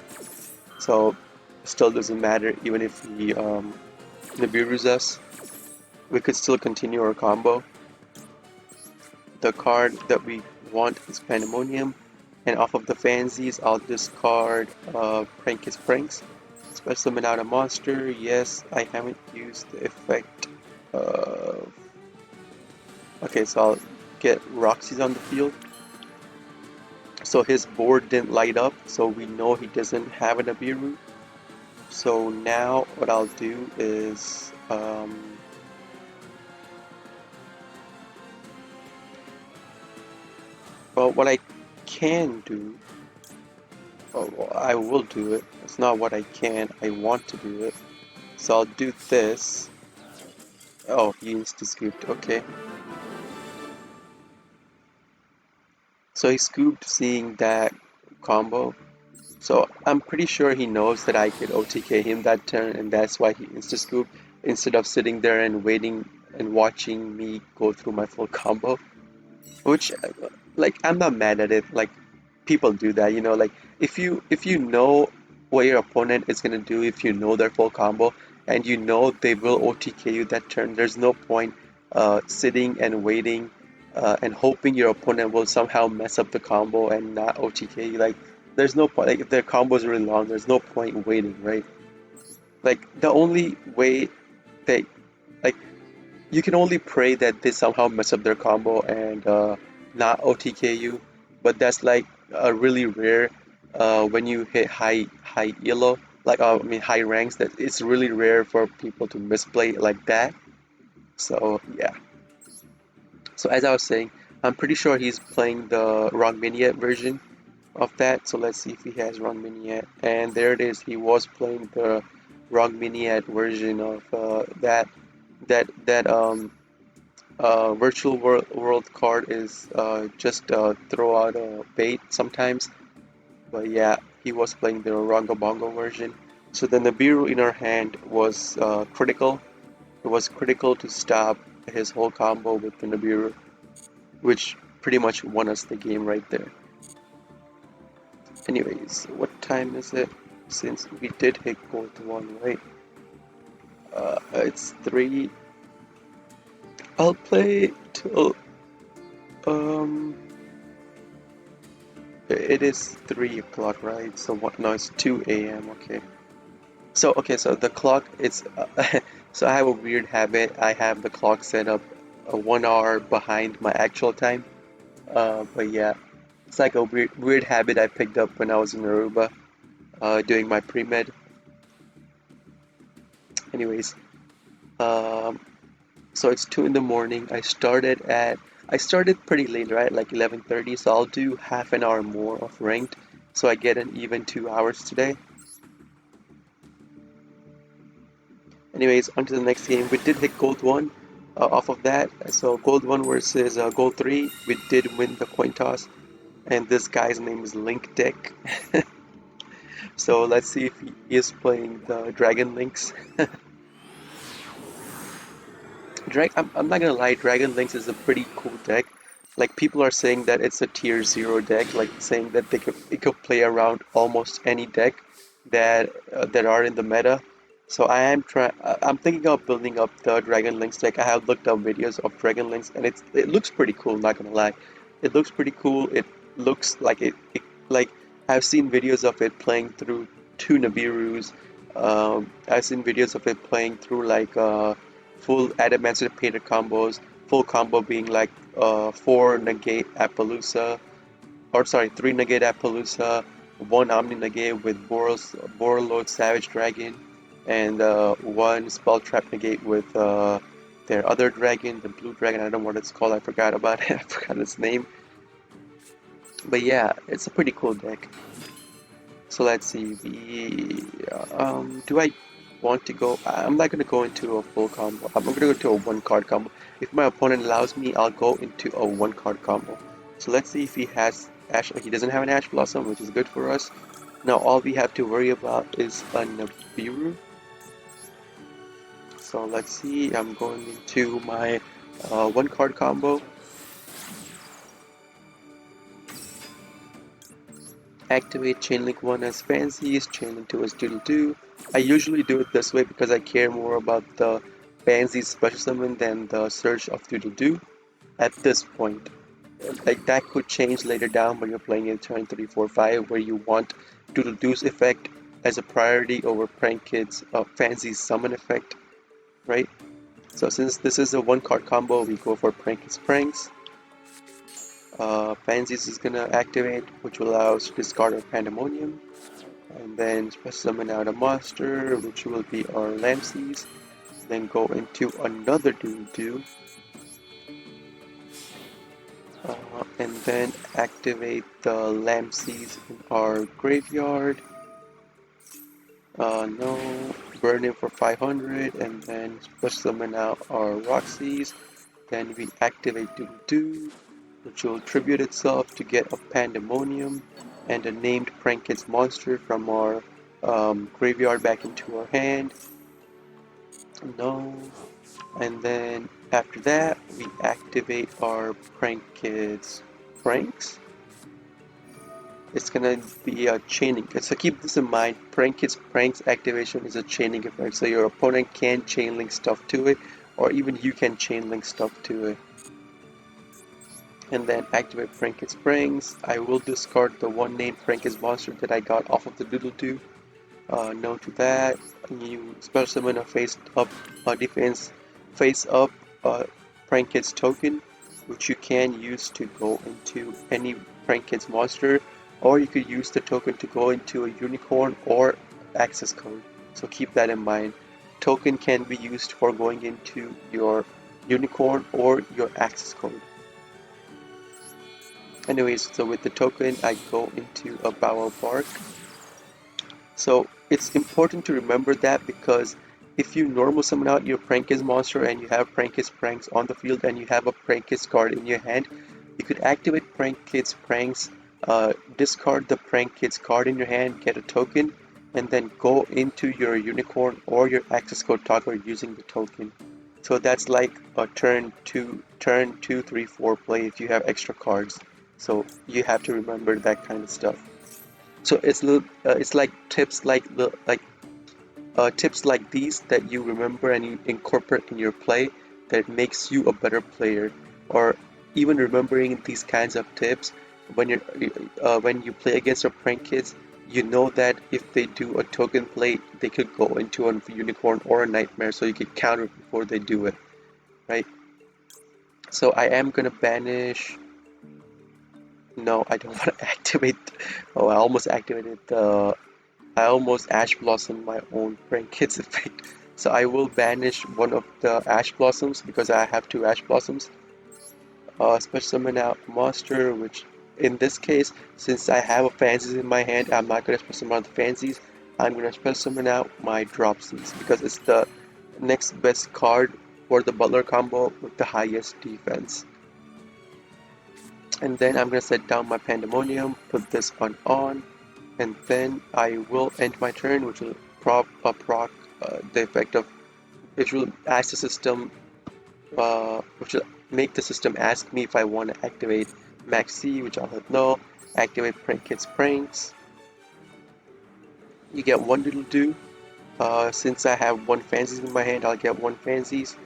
So still doesn't matter even if he Nibiru's us. We could still continue our combo. The card that we want is Pandemonium, and off of the fancies, I'll discard Prank His Pranks. Special summon out a monster. Yes, I haven't used the effect of. Okay, so I'll get Roxy's on the field. So his board didn't light up, so we know he doesn't have an Abiru. So now what I'll do is well, what I can do, well, I will do it. It's not what I can, I want to do it. So I'll do this. Oh, he insta-scooped, okay. So he scooped seeing that combo. So I'm pretty sure he knows that I could OTK him that turn, and that's why he insta-scooped instead of sitting there and waiting and watching me go through my full combo. Which, like, I'm not mad at it. Like, people do that, like if you know what your opponent is gonna do, if you know their full combo and you know they will OTK you that turn, there's no point sitting and waiting and hoping your opponent will somehow mess up the combo and not OTK you. Like, there's no point. Like, if their combo is really long, there's no point waiting, right? Like, the only way they, like, you can only pray that they somehow mess up their combo and not OTK you, but that's like really rare when you hit high elo, like I mean high ranks. That it's really rare for people to misplay like that. So yeah. So as I was saying, I'm pretty sure he's playing the wrong Miniat version of that. So let's see if he has wrong Miniat. And there it is. He was playing the wrong Miniat version of that virtual world card is just throw out a bait sometimes. But yeah, he was playing the Rongo Bongo version. So the Nibiru in our hand was critical. It was critical to stop his whole combo with the Nibiru, which pretty much won us the game right there. Anyways, what time is it? Since we did hit gold 1, right? It's 3. I'll play till um it is 3 o'clock, right? So what now? It's 2 a.m. Okay. So the clock it's so I have a weird habit. I have the clock set up 1 hour behind my actual time. But yeah, it's like a weird habit I picked up when I was in Aruba, doing my pre-med. Anyways, um, so it's 2 in the morning. I started pretty late, right? Like 11:30, so I'll do half an hour more of ranked, so I get an even 2 hours today. Anyways, on to the next game. We did hit gold one off of that. So gold one versus gold three. We did win the coin toss, and this guy's name is Link Dick. So let's see if he is playing the Dragon Links. I'm not gonna lie, Dragon Links is a pretty cool deck. Like people are saying that it's a tier 0 deck, like saying that it could play around almost any deck that are in the meta. So I'm thinking of building up the Dragon Links deck. I have looked up videos of Dragon Links and it looks pretty cool, not gonna lie. It looks pretty cool. It looks like it like I've seen videos of it playing through 2 Nibirus. I've seen videos of it playing through like full adamantium combos, full combo being like 4 negate Appaloosa, or sorry, 3 negate Appaloosa, 1 Omni negate with Borreload Savage Dragon, and 1 Spell Trap negate with their other dragon, the blue dragon. I don't know what it's called, I forgot about it, I forgot its name. But yeah, it's a pretty cool deck. So let's see, do I want to go? I'm not going to go into a full combo. I'm going to go to a 1 card combo. If my opponent allows me, I'll go into a 1 card combo. So let's see if he has Ash. He doesn't have an Ash Blossom, which is good for us. Now all we have to worry about is a Nibiru. So let's see, I'm going into my 1 card combo. Activate Chainlink 1 as Fancies, Chainlink 2 as Doodle-Doo. I usually do it this way because I care more about the Fancies special summon than the Surge of Doodle-Doo at this point. Like that could change later down when you're playing in turn 3, 4, 5 where you want Doodle-Doo's effect as a priority over Prank Kid's Fancy's summon effect, right? So since this is a 1 card combo, we go for Prank Kid's Pranks. Fancies is gonna activate, which will allow us to discard our Pandemonium, and then special summon out a monster, which will be our Lamseys, then go into another Doodle-Doo, and then activate the Lamseys in our graveyard. No, burn it for 500, and then special summon out our Roxy's. Then we activate Doodle-Doo, which will tribute itself to get a Pandemonium and a named Prank Kids monster from our graveyard back into our hand. No. And then after that, we activate our Prank Kids Pranks. It's gonna be a chaining. So keep this in mind. Prank Kids Pranks activation is a chaining effect. So your opponent can chain link stuff to it, or even you can chain link stuff to it. And then activate Prank Springs. I will discard the 1 named Prank monster that I got off of the Doodle-Doo. No to that. You special summon a face up defense face up Prank token, which you can use to go into any Prank monster, or you could use the token to go into a unicorn or access code. So keep that in mind. Token can be used for going into your unicorn or your access code. Anyways, so with the token, I go into a Bower Bark. So it's important to remember that because if you normal summon out your Prankis monster and you have Prankis Pranks on the field and you have a Prankis card in your hand, you could activate Prankis Pranks, discard the Prankis card in your hand, get a token, and then go into your unicorn or your access code toggle using the token. So that's like a turn 2, 3, 4 play if you have extra cards. So you have to remember that kind of stuff. So it's like tips tips like these that you remember and you incorporate in your play that makes you a better player. Or even remembering these kinds of tips when you play against your prank kids, you know that if they do a token play, they could go into a unicorn or a nightmare, so you could counter before they do it, right? So I am gonna banish. No, I don't want to activate. Oh, I almost activated the. I almost Ash Blossom my own Prank Kids effect. So I will banish one of the Ash Blossoms because I have two Ash Blossoms. Special summon out monster, which in this case, since I have a Fancies in my hand, I'm not gonna special summon out the Fancies. I'm gonna special summon out my Dropsies because it's the next best card for the Butler combo with the highest defense. And then I'm gonna set down my Pandemonium, put this one on, and then I will end my turn, which will proc the effect of which will ask the system, which will make the system ask me if I want to activate Max C, which I'll hit no. Activate Prank Kids Pranks. You get one little do. Since I have one Fancies in my hand, I'll get one Fancies.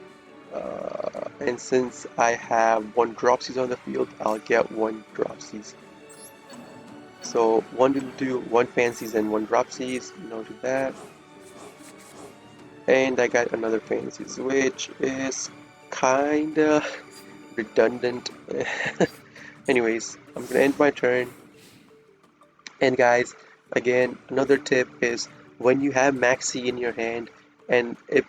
And since I have one Dropsies on the field, I'll get one Dropsies. So one little do, one Fancies, and one Dropsies. Noted that. And I got another Fancies, which is kinda redundant. Anyways, I'm gonna end my turn. And guys, again, another tip is when you have Maxi in your hand and it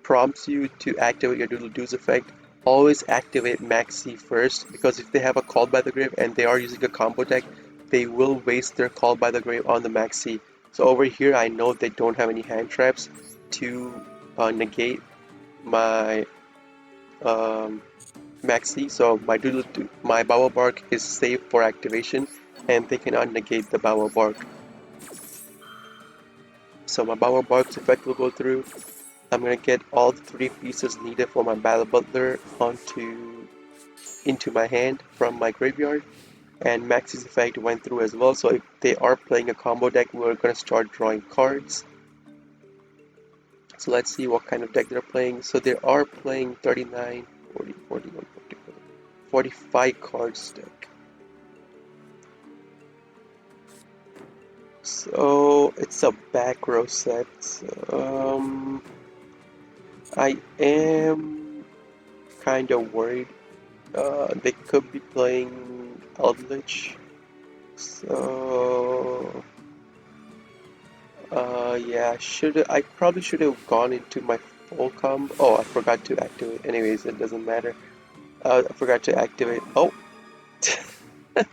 prompts you to activate your Doodle Doos effect, always activate Maxi first because if they have a Call by the Grave and they are using a combo deck, they will waste their Call by the Grave on the Maxi. So over here, I know they don't have any hand traps to negate my um, Maxi, so my Bower Bark is safe for activation, and they cannot negate the Bower Bark. So my Bower Bark's effect will go through. I'm gonna get all the 3 pieces needed for my Battle Butler into my hand from my graveyard, and Maxi's effect went through as well. So if they are playing a combo deck, we're gonna start drawing cards. So let's see what kind of deck they're playing. So they are playing 39, 40, 41, 44, 45 cards deck. So it's a back row set. I am kind of worried. They could be playing Eldritch. So yeah, I probably should have gone into my full combo. Oh, I forgot to activate. Anyways, it doesn't matter. I forgot to activate. Oh, I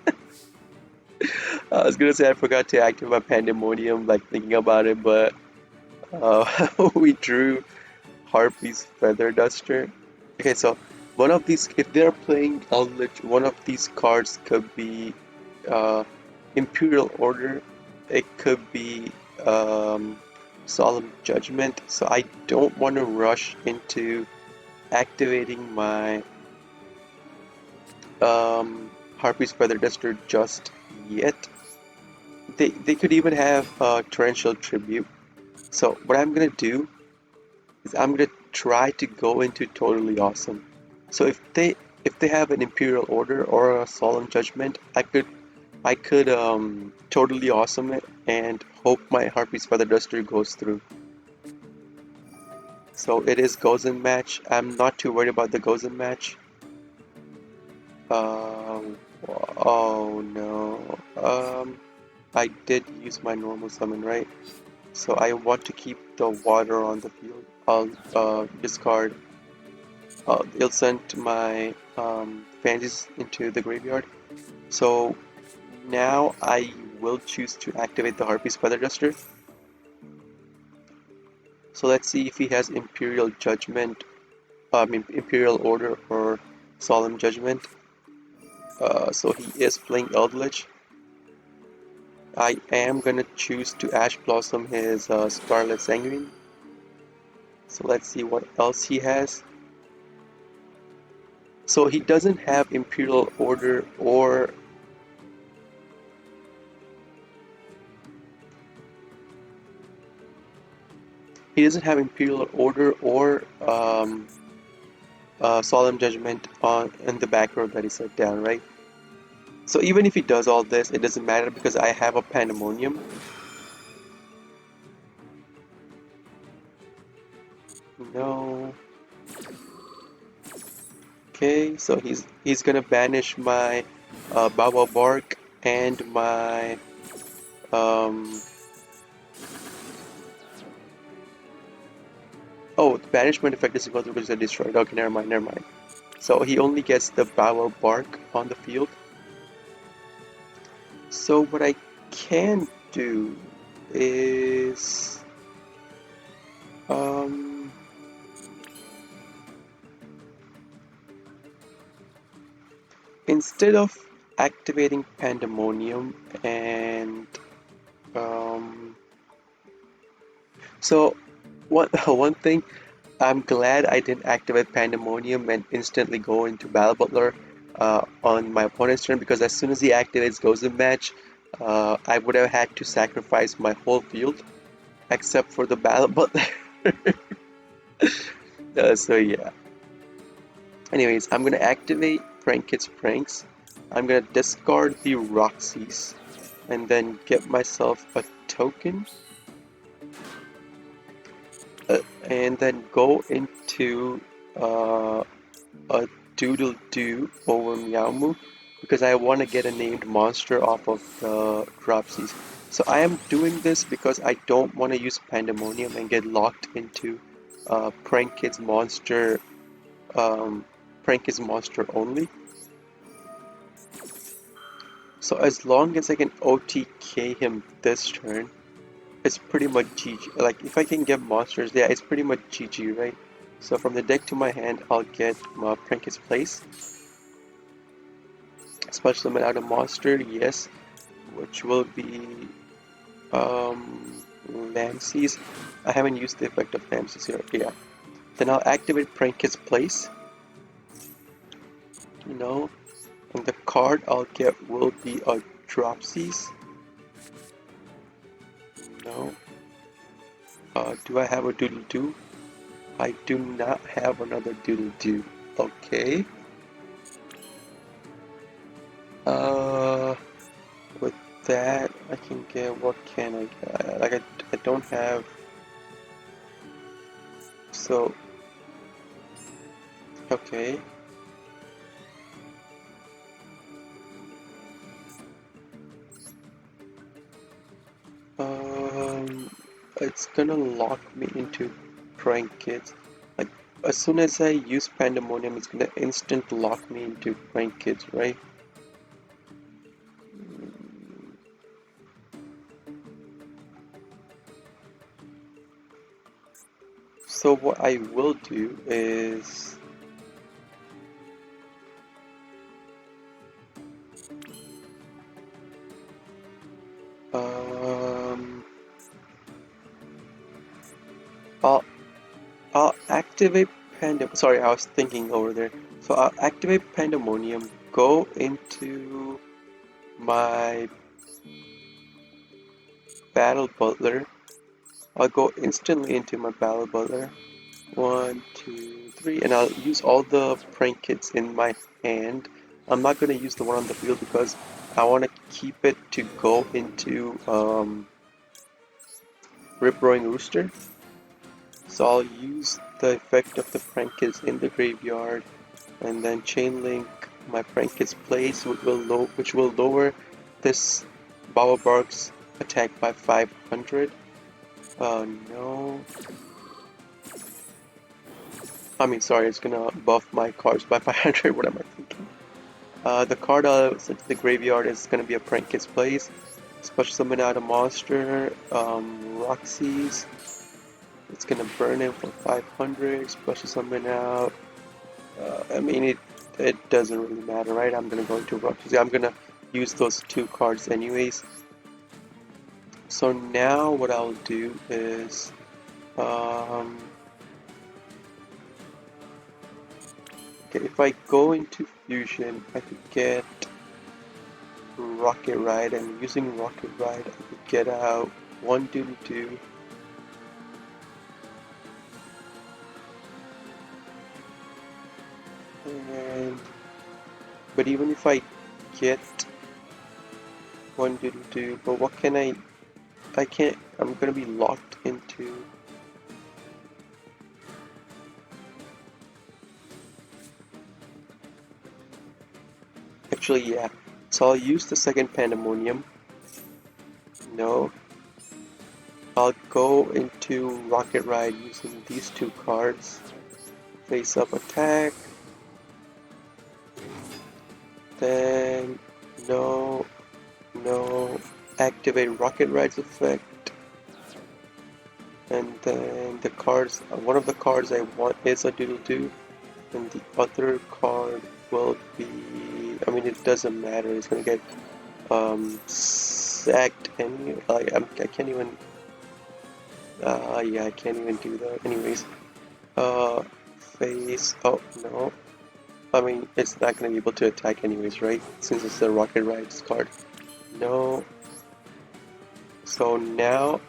was gonna say I forgot to activate my Pandemonium. Like thinking about it, but we drew Harpy's Feather Duster. Okay, so one of these, if they're playing Eldritch, one of these cards could be uh, Imperial Order. It could be Solemn Judgment. So I don't want to rush into activating my Harpy's Feather Duster just yet. They could even have Torrential Tribute. So what I'm gonna do is I'm gonna try to go into Totally Awesome. So if they have an Imperial Order or a Solemn Judgment, I could Totally Awesome it and hope my Harpy's Feather Duster goes through. So it is Gozen match. I'm not too worried about the Gozen match. Um, oh no. I did use my normal summon, right? So I want to keep the water on the field. I'll discard. I'll send my Fancies into the graveyard. So now I will choose to activate the Harpy's Feather Duster. So let's see if he has Imperial Judgment, Imperial Order or Solemn Judgment. So he is playing Eldritch. I am gonna choose to Ash Blossom his Scarlet Sanguine. So let's see what else he has. So he doesn't have Imperial Order or Solemn Judgment on in the back row that he set down, right? So even if he does all this, it doesn't matter because I have a Pandemonium. No. Okay, so he's gonna banish my Bawa Bark and my um oh, the banishment effect is equal to because they're destroyed. Okay, never mind, never mind. So he only gets the Bawa Bark on the field. So what I can do is um instead of activating Pandemonium and um so one thing, I'm glad I didn't activate Pandemonium and instantly go into Battle Butler on my opponent's turn, because as soon as he activates Goes in Match, I would have had to sacrifice my whole field except for the Battle Butler. So yeah. Anyways, I'm gonna activate Prank Kids Pranks. I'm gonna discard the Roxy's and then get myself a token, and then go into a Doodle Doo over Meowmoo because I want to get a named monster off of the Dropsies. So I am doing this because I don't want to use Pandemonium and get locked into Prank Kids Monster, um, Prank Kids Monster only. So as long as I can OTK him this turn, it's pretty much GG. Like if I can get monsters, yeah, it's pretty much GG, right? So from the deck to my hand, I'll get Prank Kids Place. Special summon out a monster, yes, which will be Lamses. I haven't used the effect of Lamses here. Yeah. Then I'll activate Prank Kids Place. You know, and the card I'll get will be a Dropsies. No. Do I have a Doodle Doo? I do not have another Doodle Doo. Okay. Uh, with that, I can get, what can I get? Like, I don't have, so, okay. It's gonna lock me into Prank Kids. Like, as soon as I use Pandemonium, it's gonna instant lock me into Prank Kids, right? So what I will do is um I'll I'll activate Pandem sorry, I was thinking over there. So I'll activate Pandemonium, go into my Battle Butler. I'll go instantly into my Battle Butler. 1, 2, 3, and I'll use all the Prank Kits in my hand. I'm not going to use the one on the field because I want to keep it to go into Rip Roaring Rooster. So I'll use the effect of the Prank Kits in the graveyard and then Chain Link my Prank Kits place, which will lower this Baobarb's attack by 500. No. I mean, sorry, it's gonna buff my cards by 500. What am I thinking? The card sent to the graveyard is gonna be a Prank Kids Plays. Special summon out a monster, Roxy's. It's gonna burn him for 500. Special summon out. I mean, it doesn't really matter, right? I'm gonna go into Roxy's. I'm gonna use those two cards anyways. So now what I'll do is okay, if I go into Fusion, I could get Rocket Ride, and using Rocket Ride, I could get out one Doodle Doo, and but even if I get one Doodle Doo, but what can I can't, I'm gonna be locked into Actually, yeah. So I'll use the second Pandemonium. No. I'll go into Rocket Ride using these two cards. Face up attack. Then no, no. Activate Rocket Ride's effect. And then the cards, one of the cards I want is a Doodle Doo, and the other card will be, I mean, it doesn't matter, it's gonna get sacked anyway. I can't even, yeah, I can't even do that. Anyways, uh, face, oh no, I mean, it's not gonna be able to attack anyways, right? Since it's the Rocket Rides card. No, so now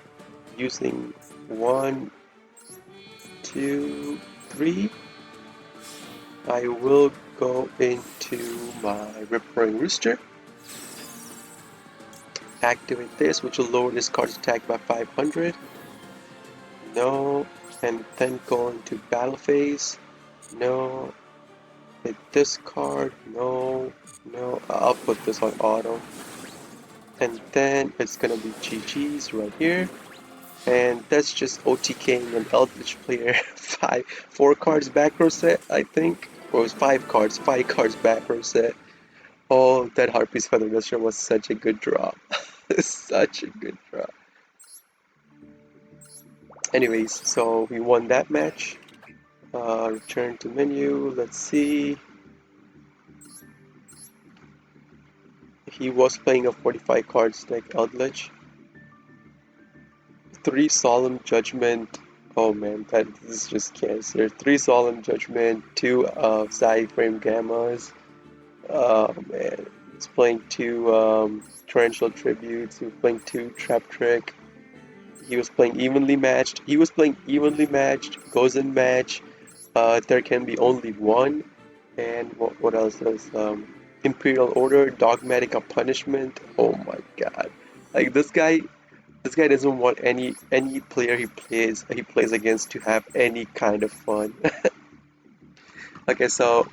using 1, 2, 3. I will go into my Rip-Roaring Rooster, activate this, which will lower this card's attack by 500. No, and then go into Battle Phase. No, hit this card. No, no, I'll put this on auto. And then it's gonna be GG's right here. And that's just OTKing an Eldritch player 4 cards back row set, I think. Or it was 5 cards back row set. Oh, that Harpy's Feather Duster was such a good draw. Such a good draw. Anyways, so we won that match. Return to menu, let's see. He was playing a 45 cards deck Eldritch. 3 Solemn Judgment. Oh man, that is just cancer. 3 Solemn Judgment, 2 Side Frame Gammas. Oh man, he's playing 2 Torrential Tributes, he was playing 2 Trap Trick. He was playing evenly matched. He was playing evenly matched, goes in match. There can be only one. And what else is Imperial Order, Dogmatic of Punishment. Oh my god. Like this guy doesn't want any player he plays against to have any kind of fun. Okay, so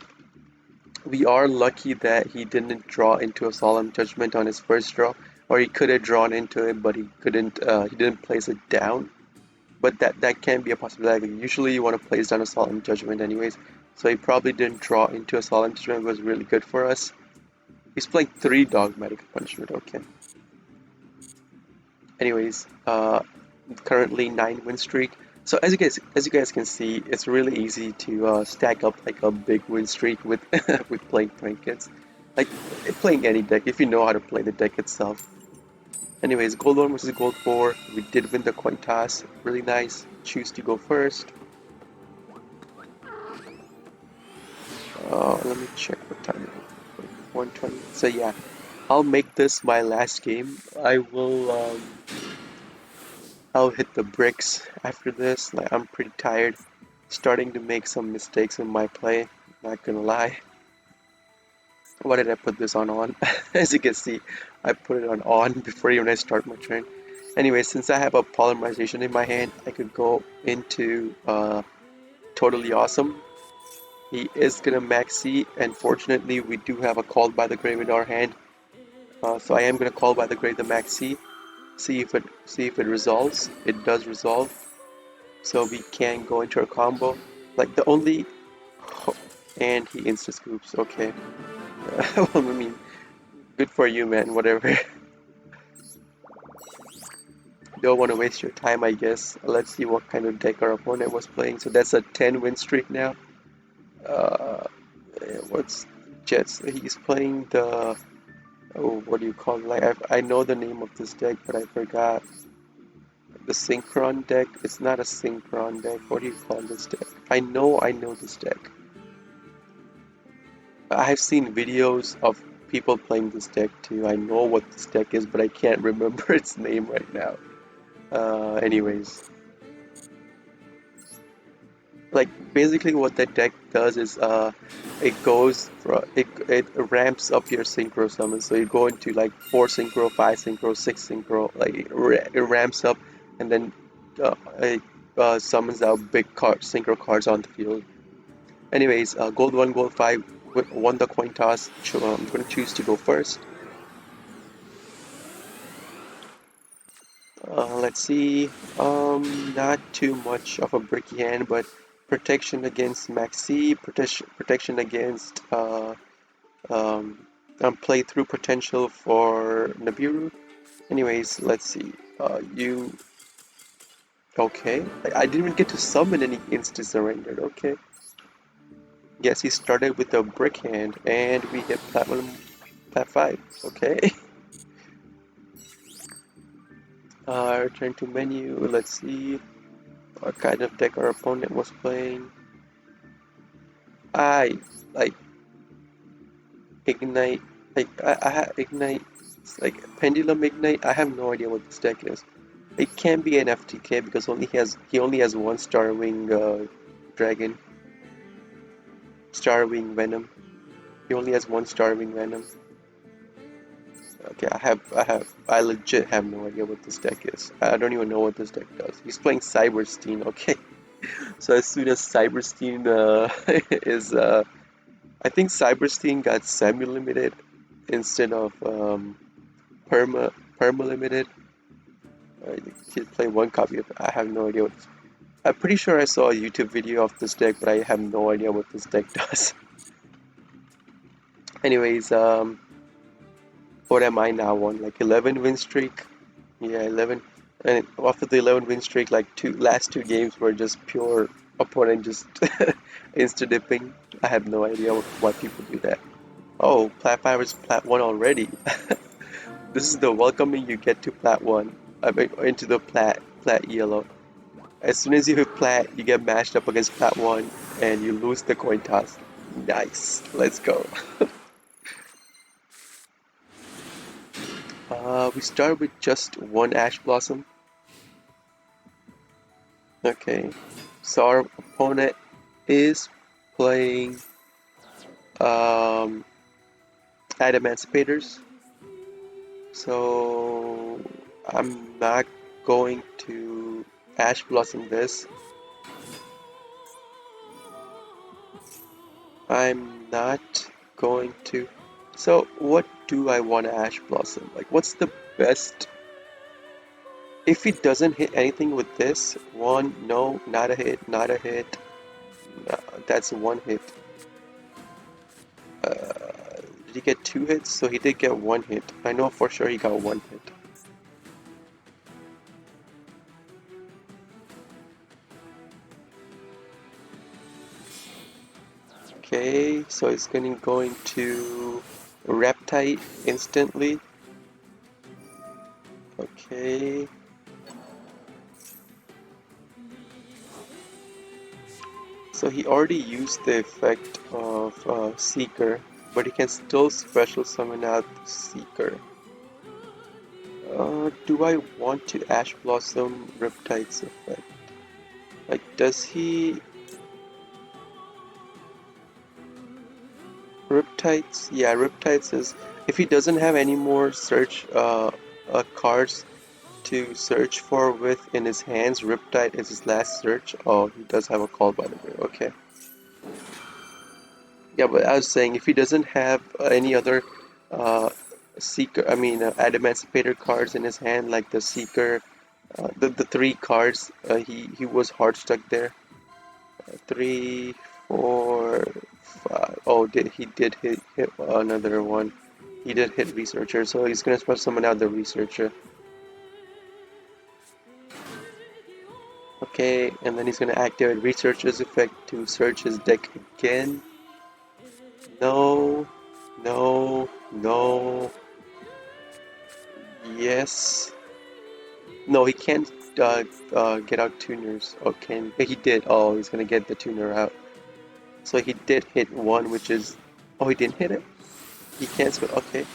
we are lucky that he didn't draw into a Solemn Judgment on his first draw, or he could have drawn into it, but he couldn't. He didn't place it down. But that can be a possibility. Usually, you want to place down a Solemn Judgment, anyways. So he probably didn't draw into a Solemn Judgment. It was really good for us. He's playing 3 Dogmatic Punishment. Okay. Anyways, currently 9 win streak. So as you guys can see, it's really easy to stack up like a big win streak with with playing Prankets. Like playing any deck if you know how to play the deck itself. Anyways, gold 1 versus gold 4. We did win the coin toss. Really nice. Choose to go first. Let me check what time it is. 1:20. So yeah, I'll make this my last game. I'll hit the bricks after this. Like I'm pretty tired. Starting to make some mistakes in my play. Not gonna lie. Why did I put this on? As you can see, I put it on before even I start my turn. Anyway, since I have a polymerization in my hand, I could go into Totally Awesome. He is gonna max C, and fortunately we do have a Called by the Grave in our hand. So I am gonna Call by the Grave the max C. See if it resolves. It does resolve. So we can go into our combo. Like the only and he insta scoops. Okay. Well, I mean, good for you, man. Whatever. Don't want to waste your time, I guess. Let's see what kind of deck our opponent was playing. So that's a 10 win streak now. Uh, what's Jets? He's playing the. Oh, what do you call it? Like I know the name of this deck, but I forgot. The Synchron deck. It's not a Synchron deck. What do you call this deck? I know this deck. I've seen videos of people playing this deck too. I know what this deck is, but I can't remember its name right now. Anyways, like basically what that deck does is it ramps up your synchro summon. So you go into like 4 synchro, 5 synchro, 6 synchro, like it ramps up, and then it summons out big synchro cards on the field. Anyways, gold 1, gold 5. won the coin toss. I'm going to choose to go first. Let's see. Not too much of a bricky hand, but protection against Maxi, protection against playthrough potential for Nibiru. Anyways, let's see. You okay? I didn't even get to summon any insta surrendered. Okay. Yes, he started with a brick hand, and we hit plat 5. Okay. Return to menu. Let's see what kind of deck our opponent was playing. I like ignite. I have ignite. It's like pendulum ignite. I have no idea what this deck is. It can be an FTK because he only has one Starwing dragon. Starwing Venom. He only has one Starwing Venom. Okay, I legit have no idea what this deck is. I don't even know what this deck does. He's playing Cyberstein, okay. So as soon as Cyberstein is, I think Cyberstein got semi-limited instead of perma-limited. You can play one copy of it. I have no idea what this. I'm pretty sure I saw a YouTube video of this deck, but I have no idea what this deck does. Anyways, what am I now on? Like 11 win streak? Yeah, 11. And after the 11 win streak, like last two games were just pure opponent just insta dipping. I have no idea why people do that. Oh, Plat 5 is Plat 1 already. This is the welcoming you get to Plat 1. I mean, into the Plat yellow. As soon as you hit Plat, you get matched up against Plat 1 and you lose the coin toss. Nice. Let's go. We start with just one Ash Blossom. Okay. So our opponent is playing Adamantispators. So I'm not going to Ash Blossom this. I'm not going to. So what do I want to Ash Blossom? Like what's the best? If he doesn't hit anything with this, one, no, not a hit, not a hit. No, that's one hit. Did he get 2 hits? So he did get 1 hit. I know for sure he got 1 hit. Okay, so it's going to Reptite instantly. Okay. So he already used the effect of Seeker, but he can still special summon out Seeker. Do I want to Ash Blossom Riptide's effect? Like, does he... Riptides? Yeah, Riptides is... If he doesn't have any more search cards to search for with in his hands, Riptide is his last search. Oh, he does have a call by the way, okay. Yeah, but I was saying, if he doesn't have any other Seeker, Adamantipator cards in his hand, like the Seeker, the 3 cards, he was hard stuck there. 3, 4, 5. Oh, he did hit another one. He did hit Researcher, so he's gonna special summon out the Researcher. Okay, and then he's gonna activate Researcher's effect to search his deck again. No, no, no. Yes. No, he can't get out tuners. Or can he did? Oh, he's gonna get the tuner out. So he did hit one, which is. Oh, he didn't hit it. He can't. Okay.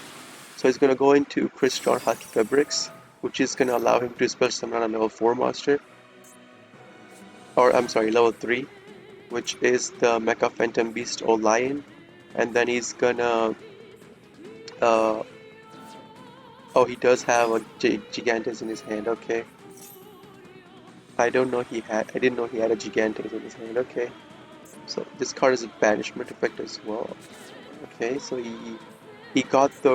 So he's gonna go into Crystron Hockey Fabrics, which is gonna allow him to special summon on a level 4 monster. Or I'm sorry, level 3, which is the Mecha Phantom Beast or Lion, and then he's gonna. Oh, he does have a Gigantes in his hand. Okay. I didn't know he had a Gigantes in his hand. Okay. So this card is a banishment effect as well. Okay, so he got the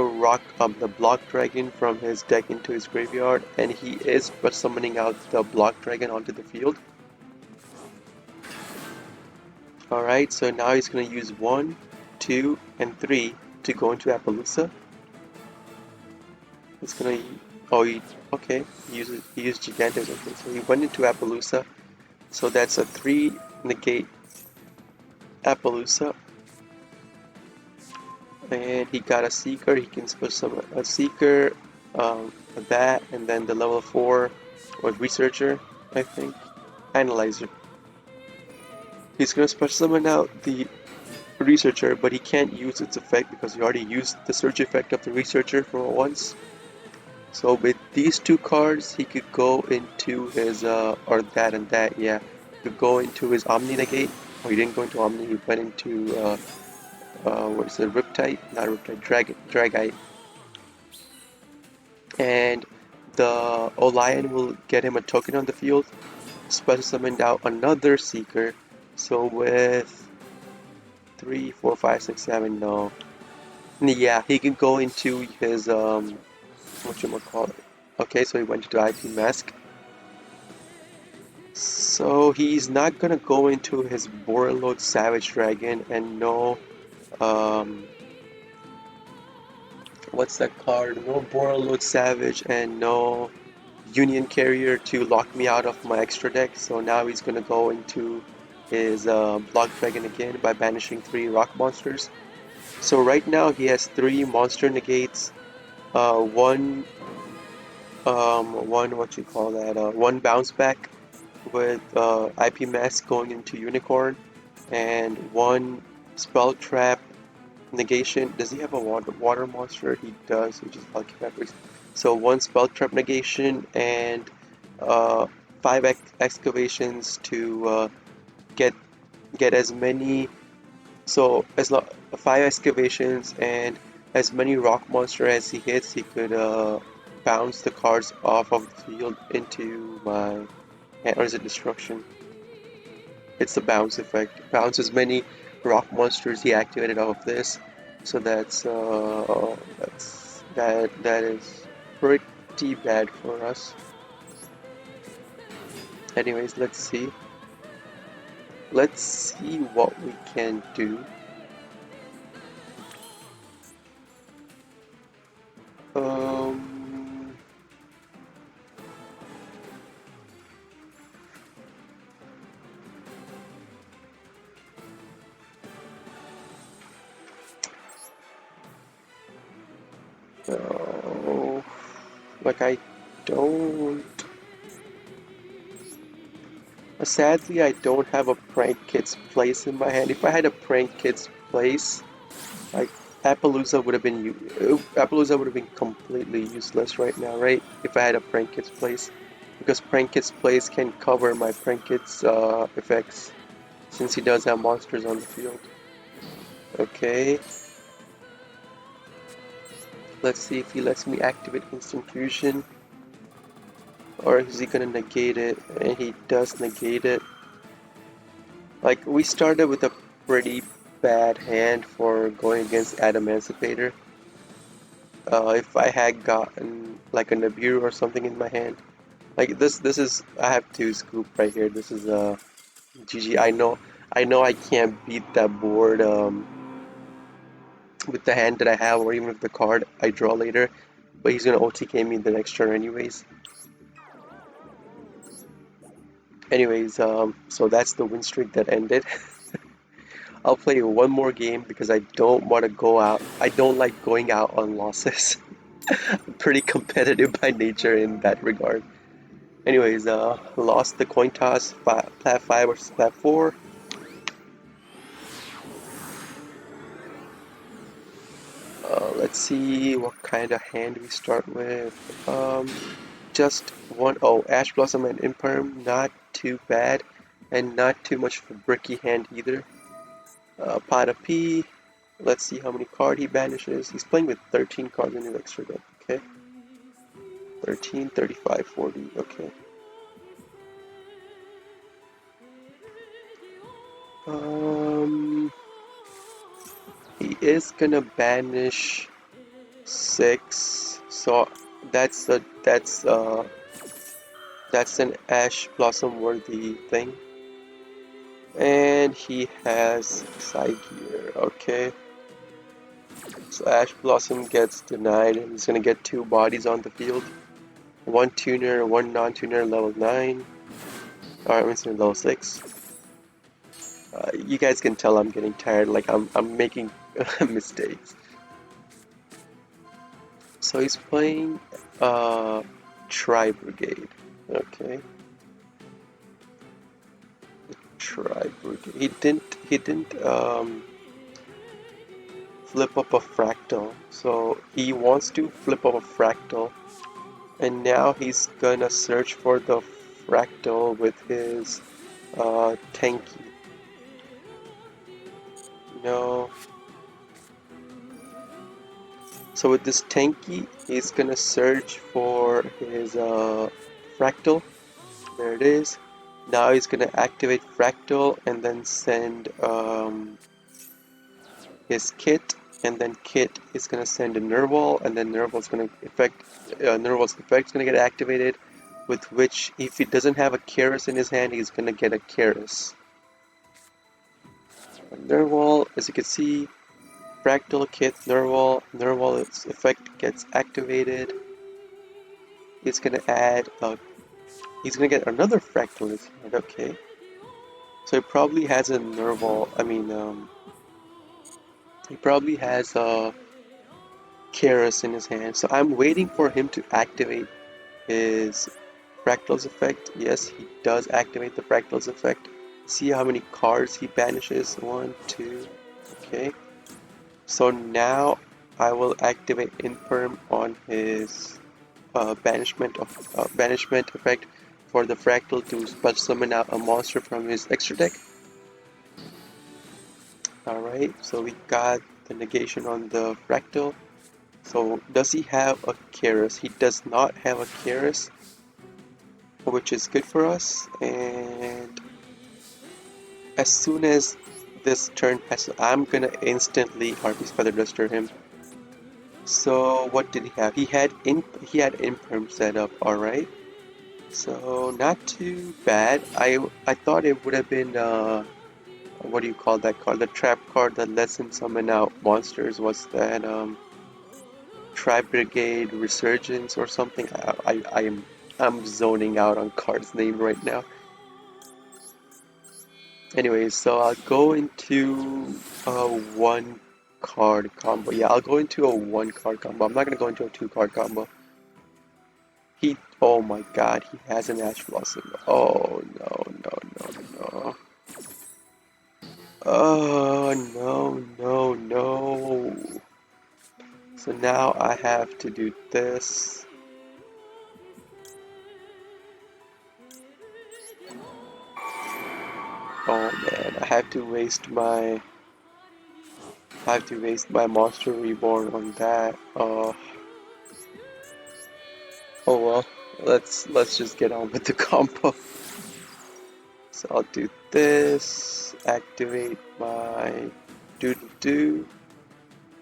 the block dragon from his deck into his graveyard, and he is summoning out the block dragon onto the field. Alright, so now he's gonna use 1, 2, and 3 to go into Appaloosa. It's gonna okay, he used Gigantes, okay, so he went into Appaloosa. So that's a 3 negate Appaloosa. And he got a Seeker, he can put a Seeker, that, and then the level 4 was Researcher, I think. Analyzer. He's gonna special summon out the Researcher, but he can't use its effect because he already used the search effect of the Researcher for once. So with these two cards, he could go into his, or that and that, yeah. He could go into his Omni Negate. Oh, he didn't go into Omni, he went into, what is it, Riptide? Not Riptide, Dragite. And the Olion will get him a token on the field. Special summoned out another Seeker. So with 3, 4, 5, 6, 7, no. Yeah, he can go into his, whatchamacallit. Okay, so he went into IP Mask. So he's not gonna go into his Borreload Savage Dragon and no, um, what's that card? No Borreload Savage and no Union Carrier to lock me out of my extra deck. So now he's gonna go into his Block Dragon again by banishing 3 rock monsters. So right now he has 3 monster negates, one, what you call that, one bounce back with IP Mask going into Unicorn, and one Spell Trap negation. Does he have a water monster? He does, which is Lucky Peppers. So one Spell Trap negation and uh, 5 excavations to get as many. So as 5 excavations and as many rock monster as he hits, he could bounce the cards off of the field into my, or is it destruction? It's the bounce effect. Bounce as many rock monsters he activated off of this. So that is pretty bad for us. Anyways, let's see. Let's see what we can do. Um, oh, like I don't. Sadly, I don't have a Prank Kids Place in my hand. If I had a Prank Kids Place, like Appaloosa would have been completely useless right now, right? If I had a Prank Kids Place, because Prank Kids Place can cover my Prank Kids effects, since he does have monsters on the field. Okay, let's see if he lets me activate Instant Fusion, or is he gonna negate it? And he does negate it. Like, we started with a pretty bad hand for going against Adamantipator. If I had gotten like a Nibiru or something in my hand, like this is, I have 2 scoop right here. This is GG. I know I can't beat that board with the hand that I have, or even with the card I draw later. But he's gonna OTK me the next turn anyways. Anyways, so that's the win streak that ended. I'll play one more game because I don't want to go out. I don't like going out on losses. I'm pretty competitive by nature in that regard. Anyways, lost the coin toss, Plat 5 versus Plat 4. Let's see what kind of hand we start with. Just one, oh, Ash Blossom and Imperm, not too bad, and not too much of a bricky hand either. Pot of P, let's see how many cards he banishes. He's playing with 13 cards in his extra deck, okay? 13, 35, 40, okay. he is gonna banish 6, so that's an Ash Blossom worthy thing. And he has Psygear, okay. So Ash Blossom gets denied and he's gonna get 2 bodies on the field. One tuner, one non-tuner, level 9. Alright, I'm level 6. You guys can tell I'm getting tired, like I'm making mistakes. So he's playing Tri Brigade. Okay. Tri Brigade. He didn't flip up a fractal. So he wants to flip up a fractal. And now he's gonna search for the fractal with his tanky. No. So with this tanky, he's gonna search for his fractal. There it is. Now he's gonna activate fractal and then send his kit, and then kit is gonna send a Nerval, and then Nerval's gonna Nerval's effect is gonna get activated. With which, if he doesn't have a Keras in his hand, he's gonna get a Keras. Nerval, as you can see, fractal kit Nerval's effect gets activated. He's gonna add he's gonna get another fractal in his hand, okay. So he probably has a Nerval, he probably has a Keras in his hand. So I'm waiting for him to activate his Fractal's effect. Yes, he does activate the Fractal's effect. See how many cards he banishes? 1, 2, okay. So now I will activate Imperm on his banishment effect for the Fractal to special summon out a monster from his extra deck. Alright, so we got the negation on the Fractal. So does he have a Keras? He does not have a Keras, which is good for us. And as soon as this turn passes, I'm gonna instantly Harpy's Feather Duster him. So what did he have? He had Imperm set up, alright. So not too bad. I thought it would have been what do you call that card? The trap card that lets him summon out monsters. What's that? Tri Brigade Resurgence or something. I'm zoning out on card's name right now. Anyways, so I'll go into a 1 card combo. Yeah, I'll go into a 1 card combo. I'm not gonna go into a 2 card combo. Oh my god, he has an Ash Blossom. Oh no, no, no, no. Oh no, no, no. So now I have to do this. Oh man, I have to waste my Monster Reborn on that. Oh well, let's just get on with the combo. So I'll do this, activate my doodle-doo.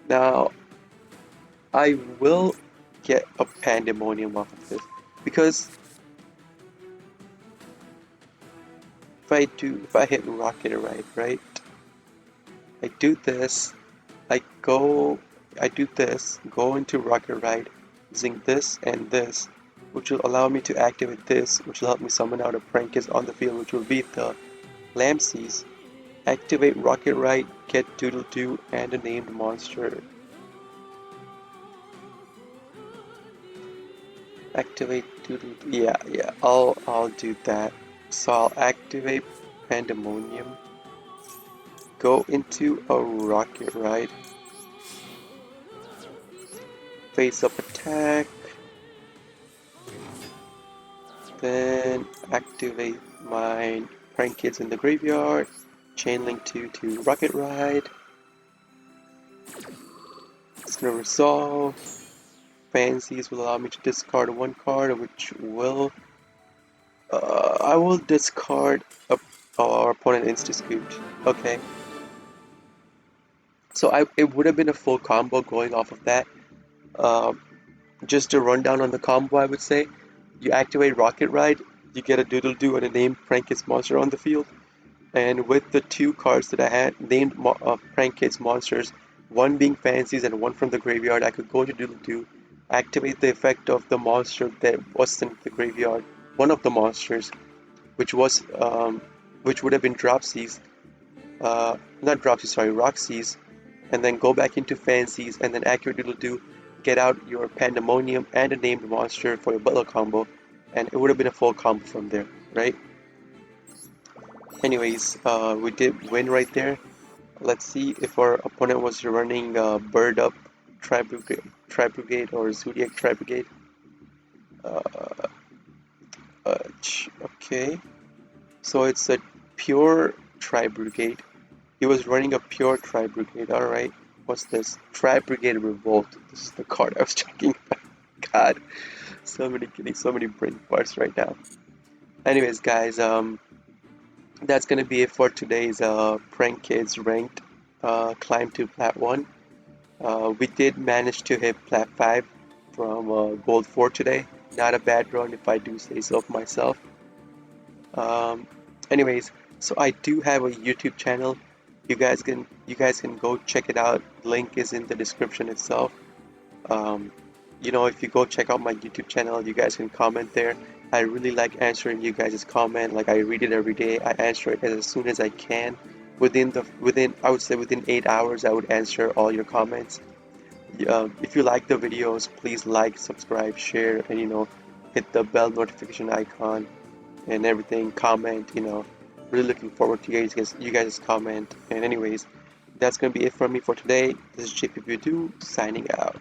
Now I will get a Pandemonium off of this because if I hit Rocket right, I do this, go into Rocket Ride, using this and this, which will allow me to activate this, which will help me summon out a Prankis on the field, which will beat the Lamseys. Activate Rocket Ride, get Doodle-Doo and a named monster. Activate Doodle-Doo. Yeah, I'll do that. So I'll activate Pandemonium. Go into a Rocket Ride. Face up attack. Then activate my Prank Kids in the graveyard. Chain Link 2 to Rocket Ride. It's gonna resolve. Fancies will allow me to discard 1 card, which will I will discard our opponent Insta Scoot. Okay. So it would have been a full combo going off of that. Um, just to run down on the combo, I would say you activate Rocket Ride, you get a Doodle Doo and a named Prank Kids monster on the field. And with the two cards that I had named Prank Kids monsters, one being Fancies and one from the graveyard, I could go to Doodle Doo, activate the effect of the monster that was in the graveyard, one of the monsters, which was which would have been Dropsies, not Dropsies, sorry, Roxy's, and then go back into Fancies and then activate Doodle Doo, get out your Pandemonium and a named monster for your Butler combo, and it would have been a full combo from there, right? Anyways, we did win right there. Let's see if our opponent was running Bird Up Tri-Brigade or Zodiac Tri-Brigade. Uh, okay, so it's a pure Tri-Brigade. He was running a pure Tri-Brigade. Alright, what's this? Tri-Brigade Revolt. This is the card I was checking. God, getting so many brain parts right now. Anyways, guys, that's gonna be it for today's Prank Kids ranked climb to Plat 1. We did manage to hit Plat 5 from Gold 4 today. Not a bad run if I do say so myself. Um, anyways, so I do have a YouTube channel. You guys can go check it out. Link is in the description itself. Um, if you go check out my YouTube channel, you guys can comment there. I really like answering you guys' comment. Like I read it every day. I answer it as soon as I can. Within I would say within 8 hours, I would answer all your comments. If you like the videos, please like, subscribe, share, and hit the bell notification icon and everything. Comment. Really looking forward to you guys' comment. And anyways, that's gonna be it from me for today. This is JP Budu signing out.